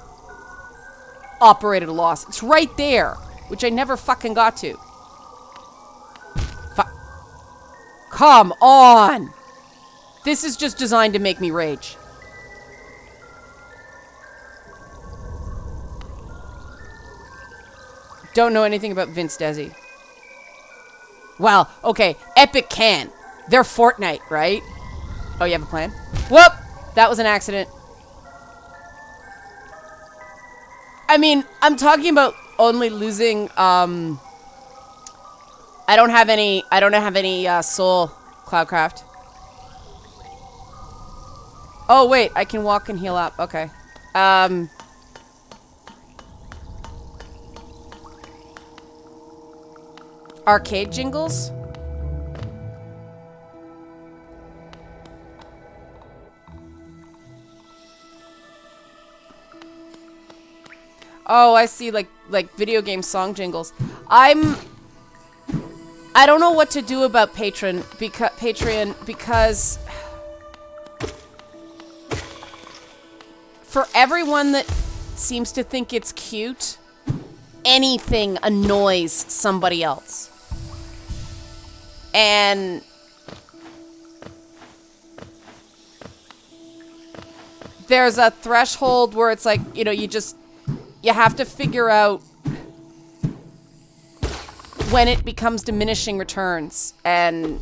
operate at a loss. It's right there, which I never fucking got to. Come on! This is just designed to make me rage. Don't know anything about Vince Desi. Well, okay, Epic can. They're Fortnite, right? Oh, you have a plan? Whoop! That was an accident. I mean, I'm talking about only losing, I don't have any soul, Cloudcraft. Oh, wait, I can walk and heal up. Okay. Arcade jingles? Oh, I see, like video game song jingles. I don't know what to do about Patreon because for everyone that seems to think it's cute, anything annoys somebody else. And there's a threshold where it's like, you know, you have to figure out when it becomes diminishing returns. And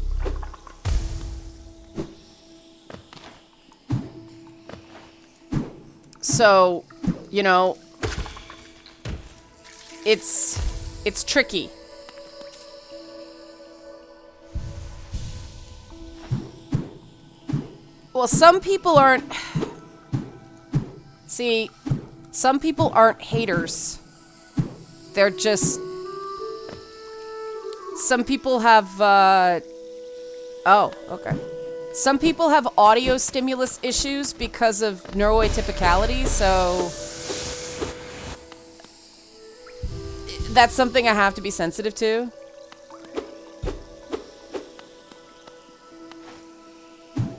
so, you know, it's tricky. Well, some people aren't... See, some people aren't haters. They're just... Some people have, oh, okay. Some people have audio stimulus issues because of neuroatypicality, so... That's something I have to be sensitive to.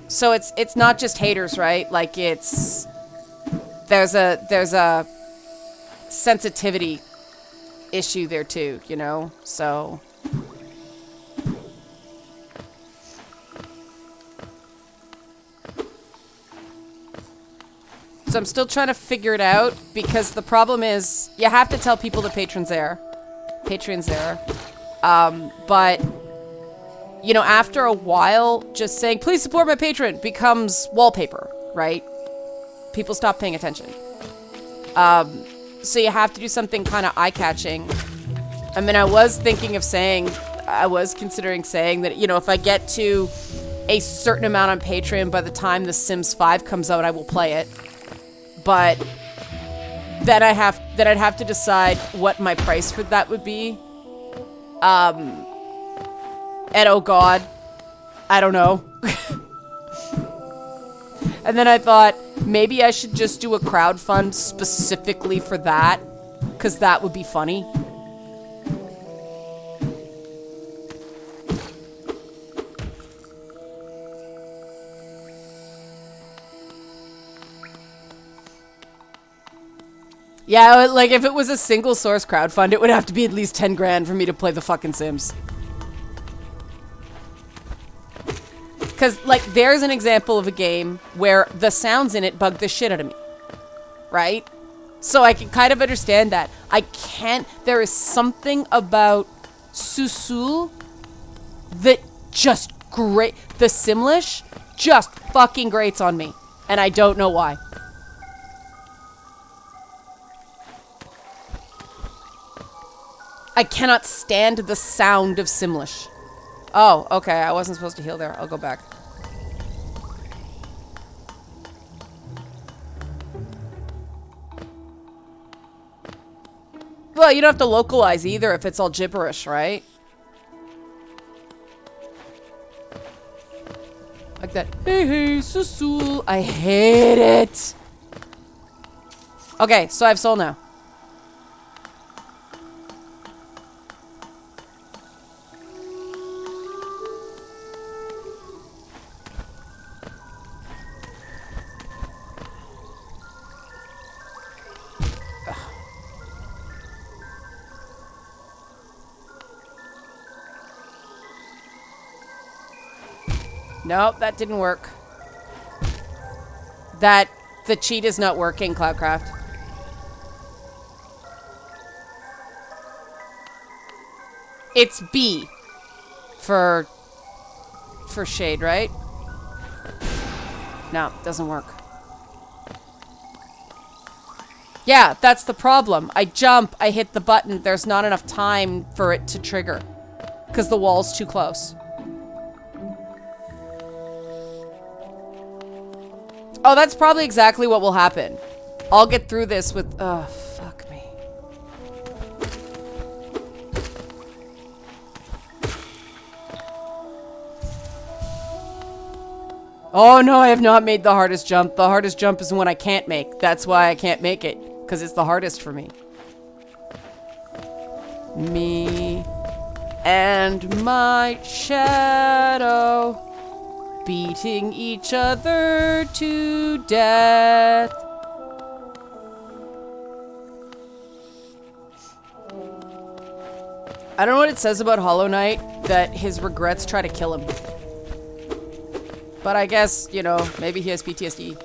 So it's not just haters, right? Like there's a sensitivity issue there too, you know? So I'm still trying to figure it out because the problem is you have to tell people the Patreon's there. But you know, after a while, just saying, please support my Patreon becomes wallpaper, right? People stop paying attention. So you have to do something kind of eye-catching. I mean, I was considering saying that, you know, if I get to a certain amount on Patreon by the time The Sims 5 comes out, I will play it. But then I'd have to decide what my price for that would be. And oh god, I don't know. And then I thought, maybe I should just do a crowdfund specifically for that, because that would be funny. Yeah, like, if it was a single source crowdfund, it would have to be at least 10 grand for me to play the fucking Sims. Because, like, there's an example of a game where the sounds in it bug the shit out of me. Right? So I can kind of understand that. I can't... There is something about Susul that just great... The Simlish just fucking grates on me. And I don't know why. I cannot stand the sound of Simlish. Oh, okay. I wasn't supposed to heal there. I'll go back. Well, you don't have to localize either if it's all gibberish, right? Like that. Hey, hey, Susul. I hate it. Okay, so I have soul now. Nope, that didn't work. The cheat is not working, Cloudcraft. It's B for shade, right? No, doesn't work. Yeah, that's the problem. I jump, I hit the button, there's not enough time for it to trigger. Because the wall's too close. Oh, that's probably exactly what will happen. I'll get through this with... Oh, fuck me. Oh, no, I have not made the hardest jump. The hardest jump is the one I can't make. That's why I can't make it. Because it's the hardest for me. Me and my shadow... beating each other to death. I don't know what it says about Hollow Knight that his regrets try to kill him. But I guess, you know, maybe he has PTSD.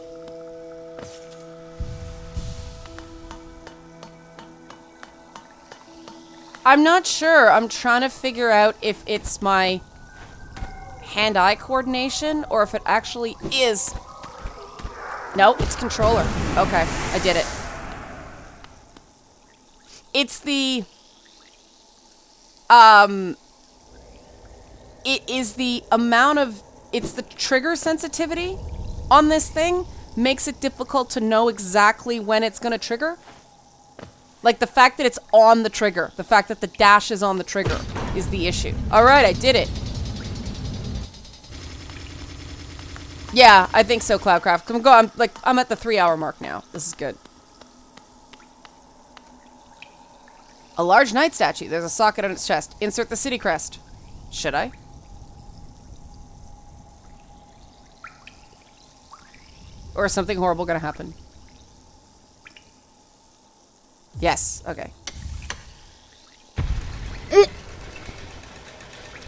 I'm not sure. I'm trying to figure out if it's my hand-eye coordination or if it actually is. No, it's controller. Okay, I did it. It's the it is the amount of, it's the trigger sensitivity on this thing makes it difficult to know exactly when it's going to trigger. Like the fact that it's on the trigger, the fact that the dash is on the trigger is the issue. All right, I did it. Yeah, I think so, Cloudcraft. I'm at the 3-hour mark now. This is good. A large knight statue. There's a socket on its chest. Insert the city crest. Should I? Or is something horrible gonna happen? Yes. Okay.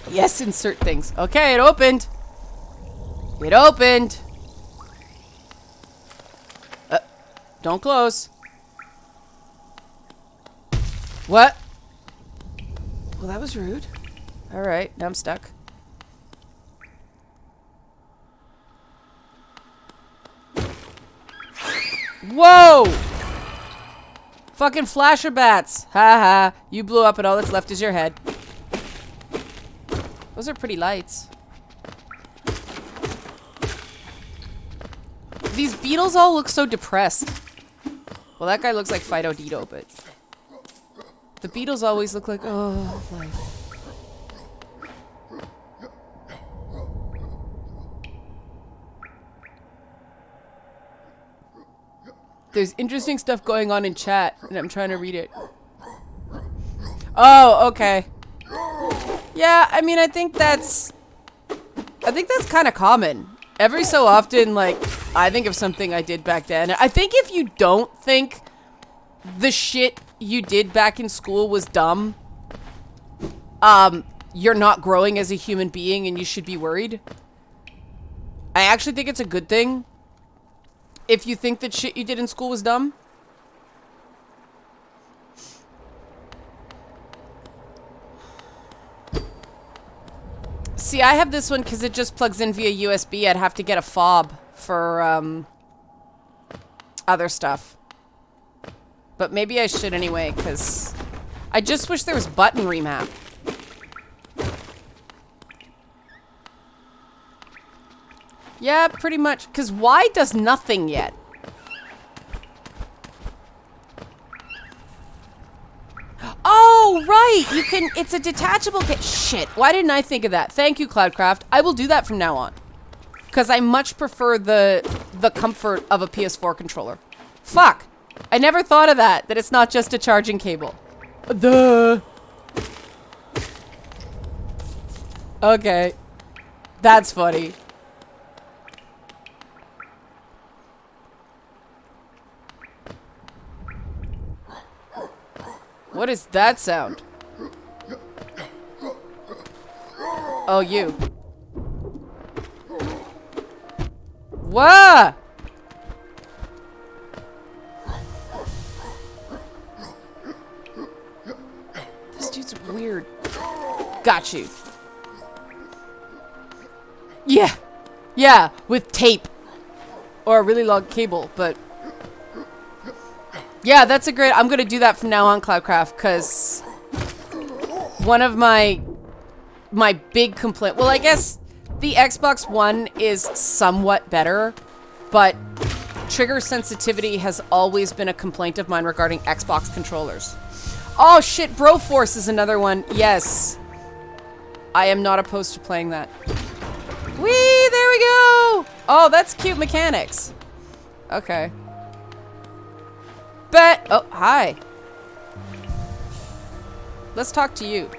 Yes, insert things. Okay, it opened. It opened. Don't close. What? Well, that was rude. All right, now I'm stuck. Whoa! Fucking flasher bats. Ha ha. You blew up and all that's left is your head. Those are pretty lights. These beetles all look so depressed. Well, that guy looks like Fido Dido, but... The beetles always look like, oh, life. There's interesting stuff going on in chat, and I'm trying to read it. Oh, okay. Yeah, I mean, I think that's kind of common. Every so often, like, I think of something I did back then. I think if you don't think the shit you did back in school was dumb, you're not growing as a human being and you should be worried. I actually think it's a good thing if you think that shit you did in school was dumb. See, I have this one because it just plugs in via USB. I'd have to get a fob for other stuff. But maybe I should anyway, because I just wish there was button remap. Yeah, pretty much. Because Y does nothing yet. Oh, right! You can... It's a detachable... Shit, why didn't I think of that? Thank you, Cloudcraft. I will do that from now on. Because I much prefer the comfort of a PS4 controller. Fuck! I never thought of that it's not just a charging cable. Duh. Okay. That's funny. What is that sound? Oh, you. What? This dude's weird. Got you. Yeah. Yeah, with tape. Or a really long cable, but... Yeah, that's a great... I'm gonna do that from now on, Cloudcraft, because... One of my big complaint... Well, I guess the Xbox One is somewhat better, but trigger sensitivity has always been a complaint of mine regarding Xbox controllers. Oh, shit, Broforce is another one. Yes. I am not opposed to playing that. Whee! There we go! Oh, that's cute mechanics. Okay. But... Oh, hi. Let's talk to you.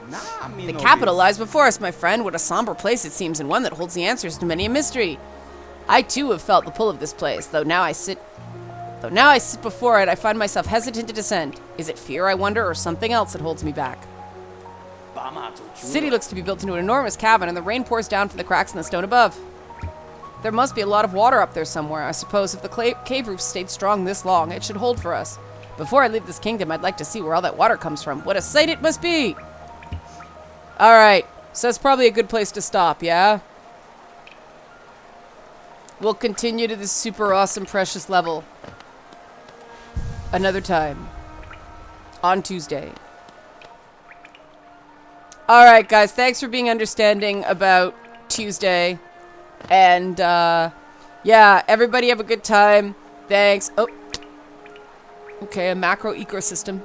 The capital lies before us, my friend. What a somber place it seems, and one that holds the answers to many a mystery. I, too, have felt the pull of this place, though now I sit before it, I find myself hesitant to descend. Is it fear, I wonder, or something else that holds me back? The city looks to be built into an enormous cavern, and the rain pours down from the cracks in the stone above. There must be a lot of water up there somewhere. I suppose if the cave roof stayed strong this long, it should hold for us. Before I leave this kingdom, I'd like to see where all that water comes from. What a sight it must be! Alright, so that's probably a good place to stop, yeah? We'll continue to this super awesome, precious level another time. On Tuesday. Alright, guys, thanks for being understanding about Tuesday. And, yeah, everybody have a good time. Thanks. Oh. Okay, a macro ecosystem.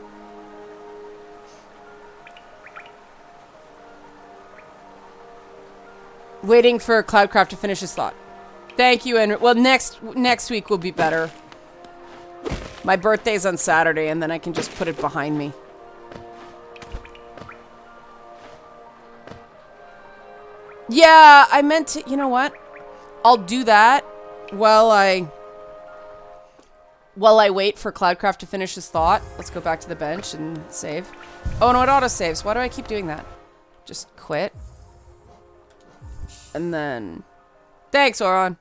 Waiting for Cloudcraft to finish his thought. Thank you, and well, next week will be better. My birthday's on Saturday, and then I can just put it behind me. Yeah, I meant to, you know what? I'll do that while I wait for Cloudcraft to finish his thought. Let's go back to the bench and save. Oh no, it auto-saves. Why do I keep doing that? Just quit. And then... Thanks, Oron.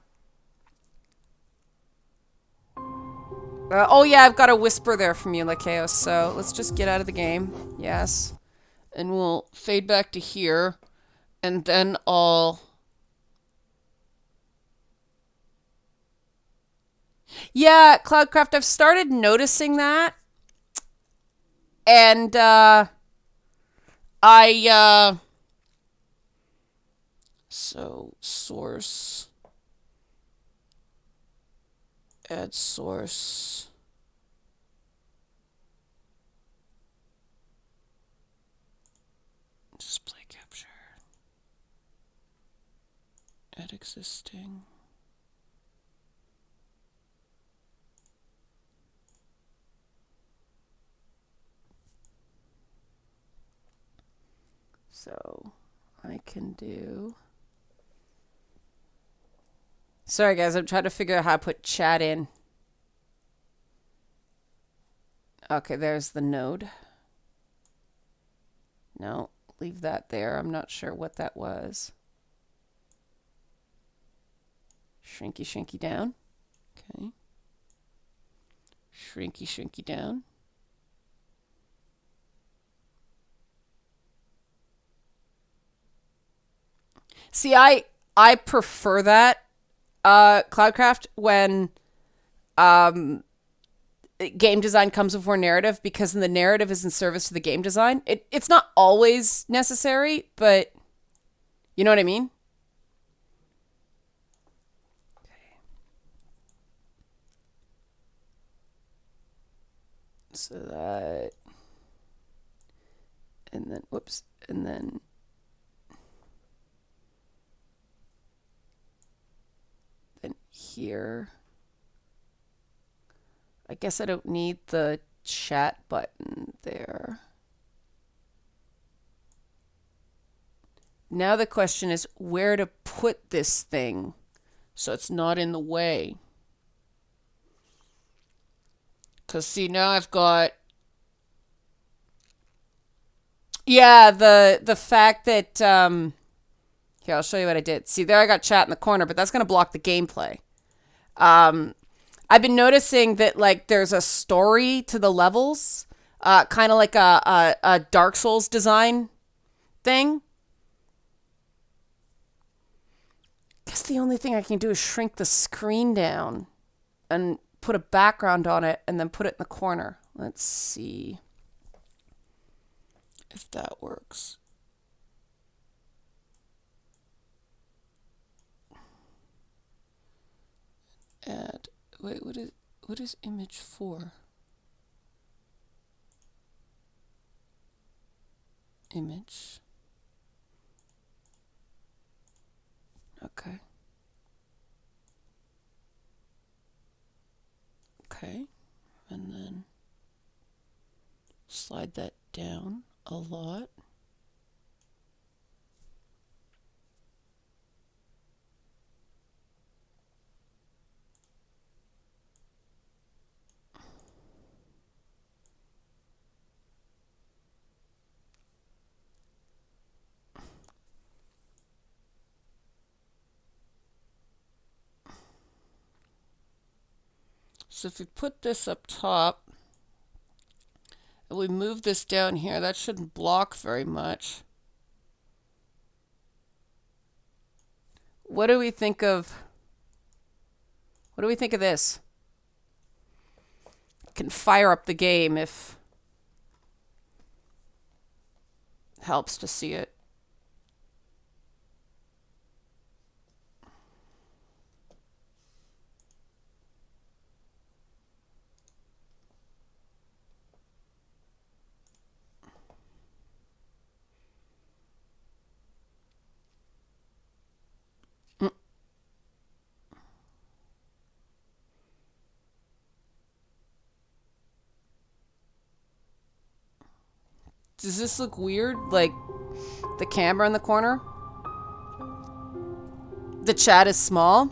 Oh yeah, I've got a whisper there from you, Chaos. So let's just get out of the game. Yes. And we'll fade back to here. And then I'll... Yeah, Cloudcraft, I've started noticing that. And, so, source. Add source. Display capture. Add existing. So I can do... Sorry, guys. I'm trying to figure out how to put chat in. Okay, there's the node. No, leave that there. I'm not sure what that was. Shrinky, shrinky down. Okay. Shrinky, shrinky down. See, I prefer that, Cloudcraft, when game design comes before narrative, because then the narrative is in service to the game design. It's not always necessary, but you know what I mean? Okay. So that, and then, whoops, and then here. I guess I don't need the chat button there. Now the question is where to put this thing so it's not in the way. Because see, now I've got... Yeah, the fact that... Here, I'll show you what I did. See, there I got chat in the corner, but that's going to block the gameplay. I've been noticing that, like, there's a story to the levels, kind of like a Dark Souls design thing. Guess the only thing I can do is shrink the screen down and put a background on it and then put it in the corner. Let's see if that works. Add, wait, what is image 4? Image. Okay. Okay. And then slide that down a lot. So if we put this up top, and we move this down here, that shouldn't block very much. What do we think of this? Can fire up the game if it helps to see it. Does this look weird? Like the camera in the corner? The chat is small?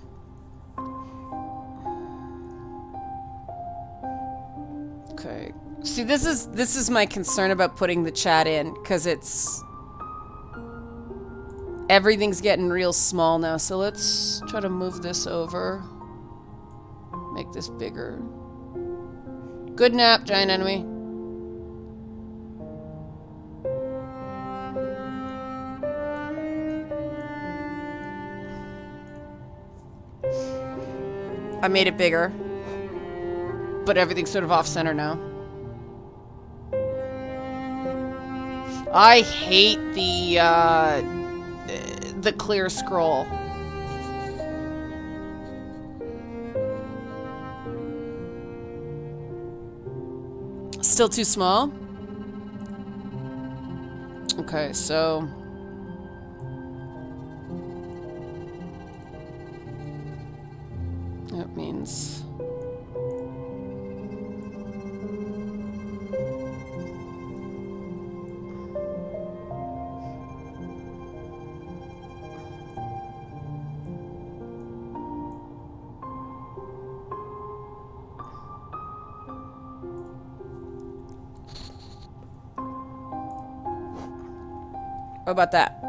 Okay. See, this is my concern about putting the chat in, because everything's getting real small now. So let's try to move this over. Make this bigger. Good nap, giant enemy. I made it bigger, but everything's sort of off center now. I hate the clear scroll. Still too small? Okay, so that means What about that?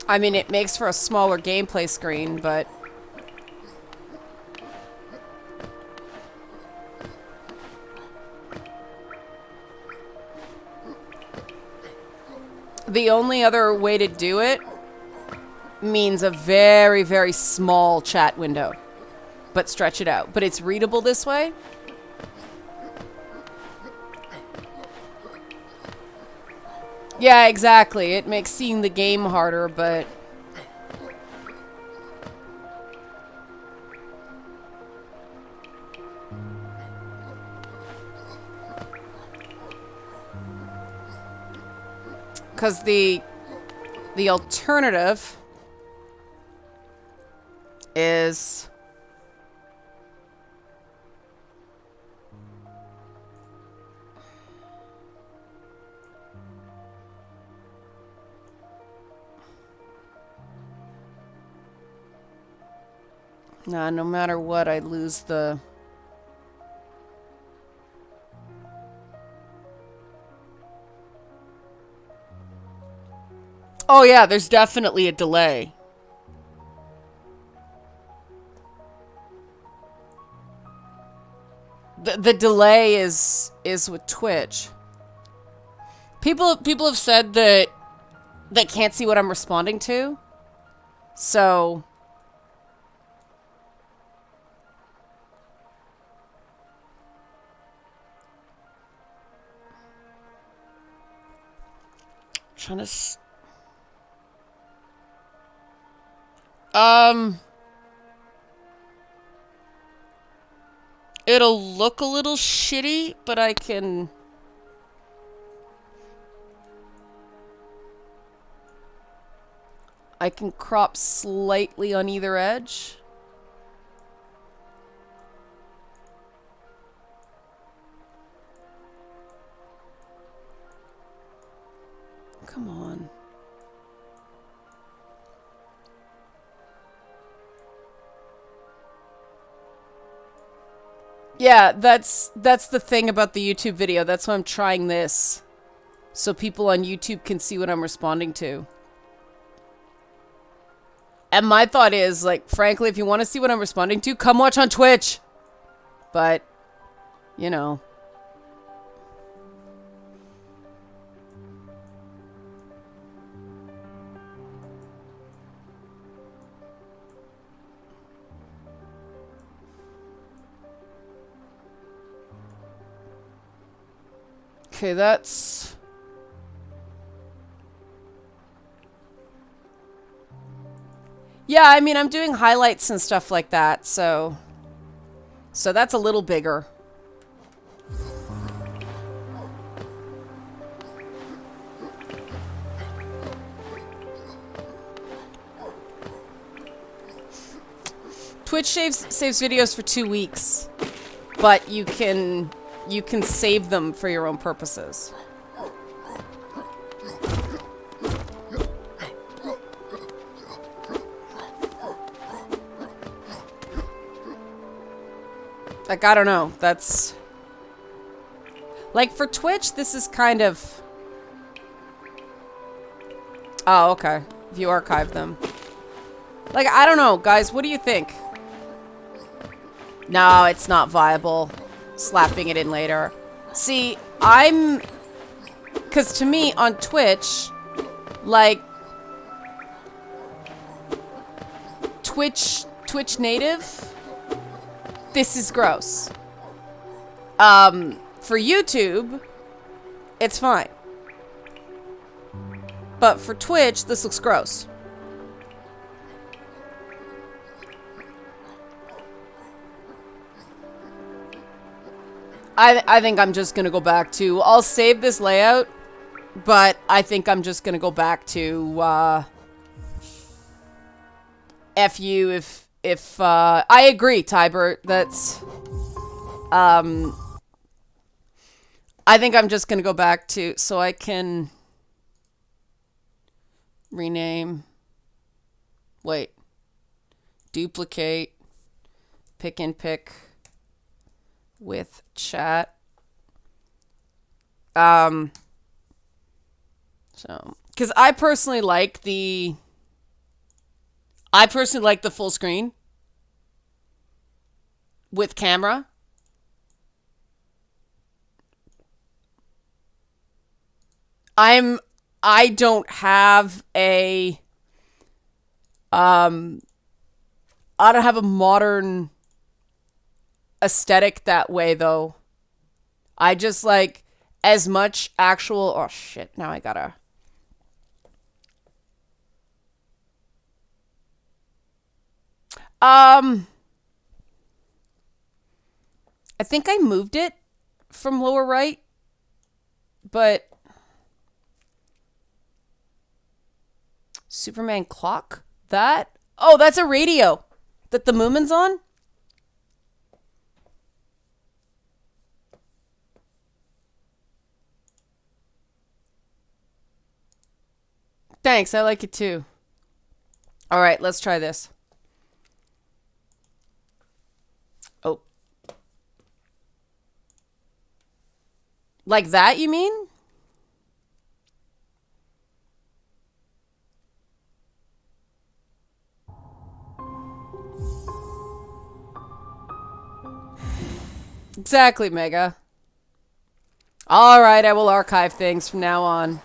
I mean, it makes for a smaller gameplay screen, but... The only other way to do it means a very, very small chat window. But stretch it out. But it's readable this way. Yeah, exactly. It makes seeing the game harder, but... Because the alternative is... Nah, no matter what, I lose the... Oh yeah, there's definitely a delay. The delay is with Twitch. People have said that they can't see what I'm responding to. So... Trying to... It'll look a little shitty, but I can... I can crop slightly on either edge. Come on. Yeah, that's the thing about the YouTube video. That's why I'm trying this. So people on YouTube can see what I'm responding to. And my thought is, like, frankly, if you want to see what I'm responding to, come watch on Twitch. But, you know. Okay, that's... Yeah, I mean, I'm doing highlights and stuff like that, so... So that's a little bigger. Twitch saves videos for 2 weeks, but you can save them for your own purposes. Like, I don't know. That's... Like, for Twitch, this is kind of... Oh, okay. If you archive them. Like, I don't know, guys. What do you think? No, it's not viable. Slapping it in later. See, I'm... Because to me, on Twitch, like... Twitch native... This is gross. For YouTube, it's fine. But for Twitch, this looks gross. I think I'm just gonna go back to... I'll save this layout, but I think I'm just gonna go back to, F you if I agree, Tybert. That's... I think I'm just going to go back to, so I can rename, wait, duplicate, pick and pick with chat. So, because I personally like the full screen with camera. I don't have a modern aesthetic that way though. I just like as much actual, oh shit, now I gotta. I think I moved it from lower right, but Superman clock? That? Oh, that's a radio that the Moomin's on? Thanks, I like it too. All right, let's try this. Oh. Like that, you mean? Exactly, Mega. All right, I will archive things from now on.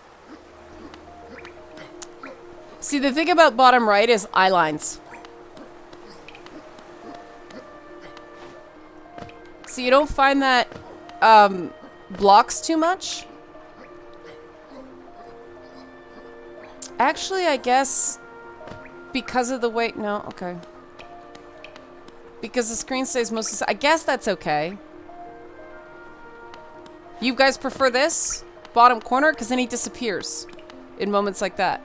See, the thing about bottom right is eye lines. So you don't find that blocks too much? Actually, I guess because of the way... No, okay. Because the screen stays mostly... I guess that's okay. You guys prefer this? Bottom corner? Because then he disappears in moments like that.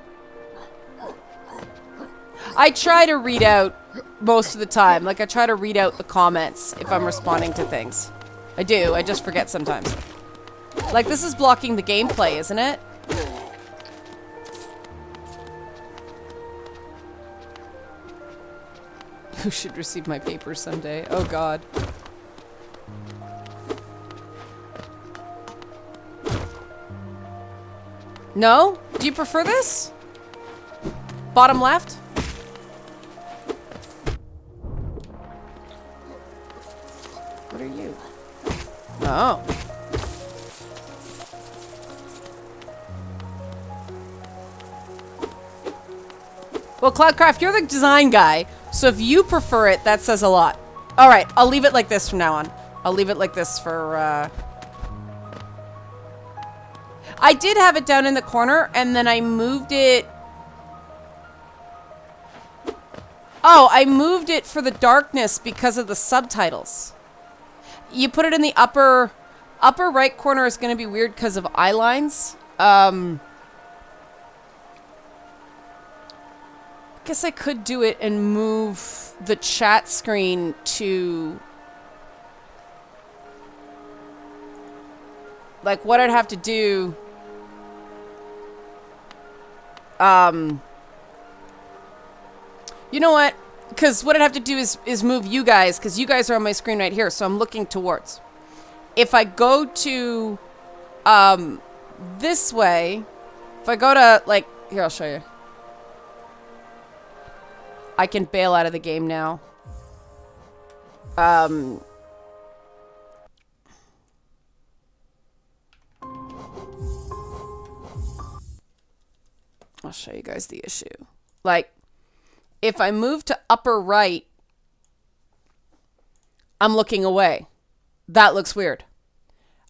I try to read out most of the time. Like, I try to read out the comments if I'm responding to things. I do. I just forget sometimes. Like, this is blocking the gameplay, isn't it? Who should receive my papers someday? Oh, God. No? Do you prefer this? Bottom left? What are you? Oh. Well, Cloudcraft, you're the design guy, so if you prefer it, that says a lot. All right, I'll leave it like this from now on. I'll leave it like this for, I did have it down in the corner, and then I moved it... Oh, I moved it for the darkness because of the subtitles. You put it in the upper right corner is going to be weird because of eye lines. I guess I could do it and move the chat screen to... Like, what I'd have to do... You know what? Because what I'd have to do is move you guys, because you guys are on my screen right here, so I'm looking towards. If I go to, this way, if I go to, like, here, I'll show you. I can bail out of the game now. I'll show you guys the issue. Like, if I move to upper right, I'm looking away. That looks weird.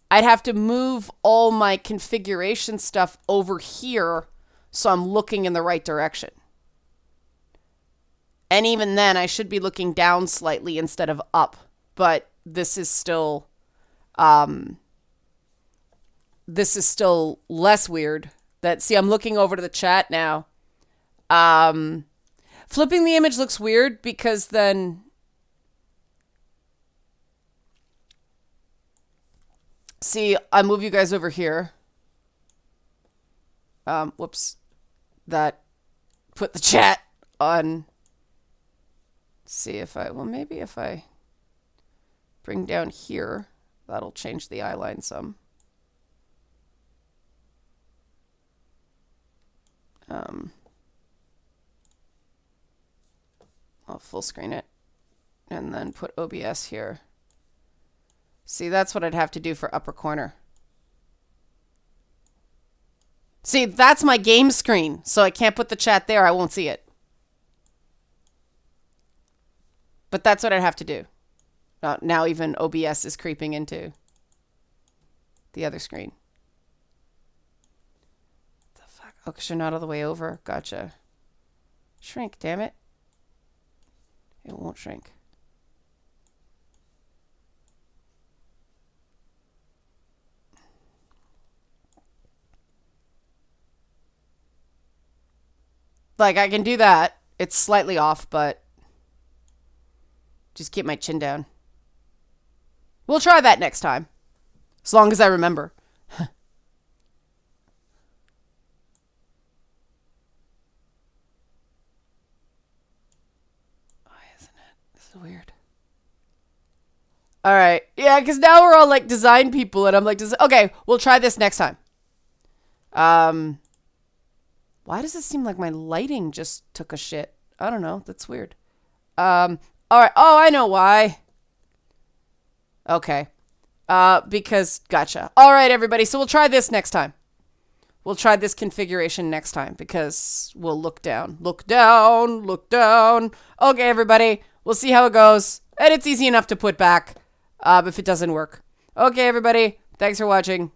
I'd have to move all my configuration stuff over here so I'm looking in the right direction. And even then, I should be looking down slightly instead of up. But this is still less weird. See, I'm looking over to the chat now. Flipping the image looks weird because then... See, I move you guys over here. Whoops. That put the chat on. See if I, well, maybe if I bring down here, that'll change the eye line some. I'll full screen it and then put OBS here. See, that's what I'd have to do for upper corner. See, that's my game screen, so I can't put the chat there. I won't see it. But that's what I'd have to do. Now even OBS is creeping into the other screen. The fuck? Oh, because you're not all the way over. Gotcha. Shrink, damn it. It won't shrink. Like, I can do that. It's slightly off, but just keep my chin down. We'll try that next time. As long as I remember. Why isn't it? This is weird. All right. Yeah, because now we're all like design people, and I'm like, okay, we'll try this next time. Why does it seem like my lighting just took a shit? I don't know. That's weird. All right. Oh, I know why. Okay. Because, gotcha. All right, everybody. So we'll try this next time. We'll try this configuration next time because we'll look down. Look down. Look down. Okay, everybody. We'll see how it goes. And it's easy enough to put back if it doesn't work. Okay, everybody. Thanks for watching.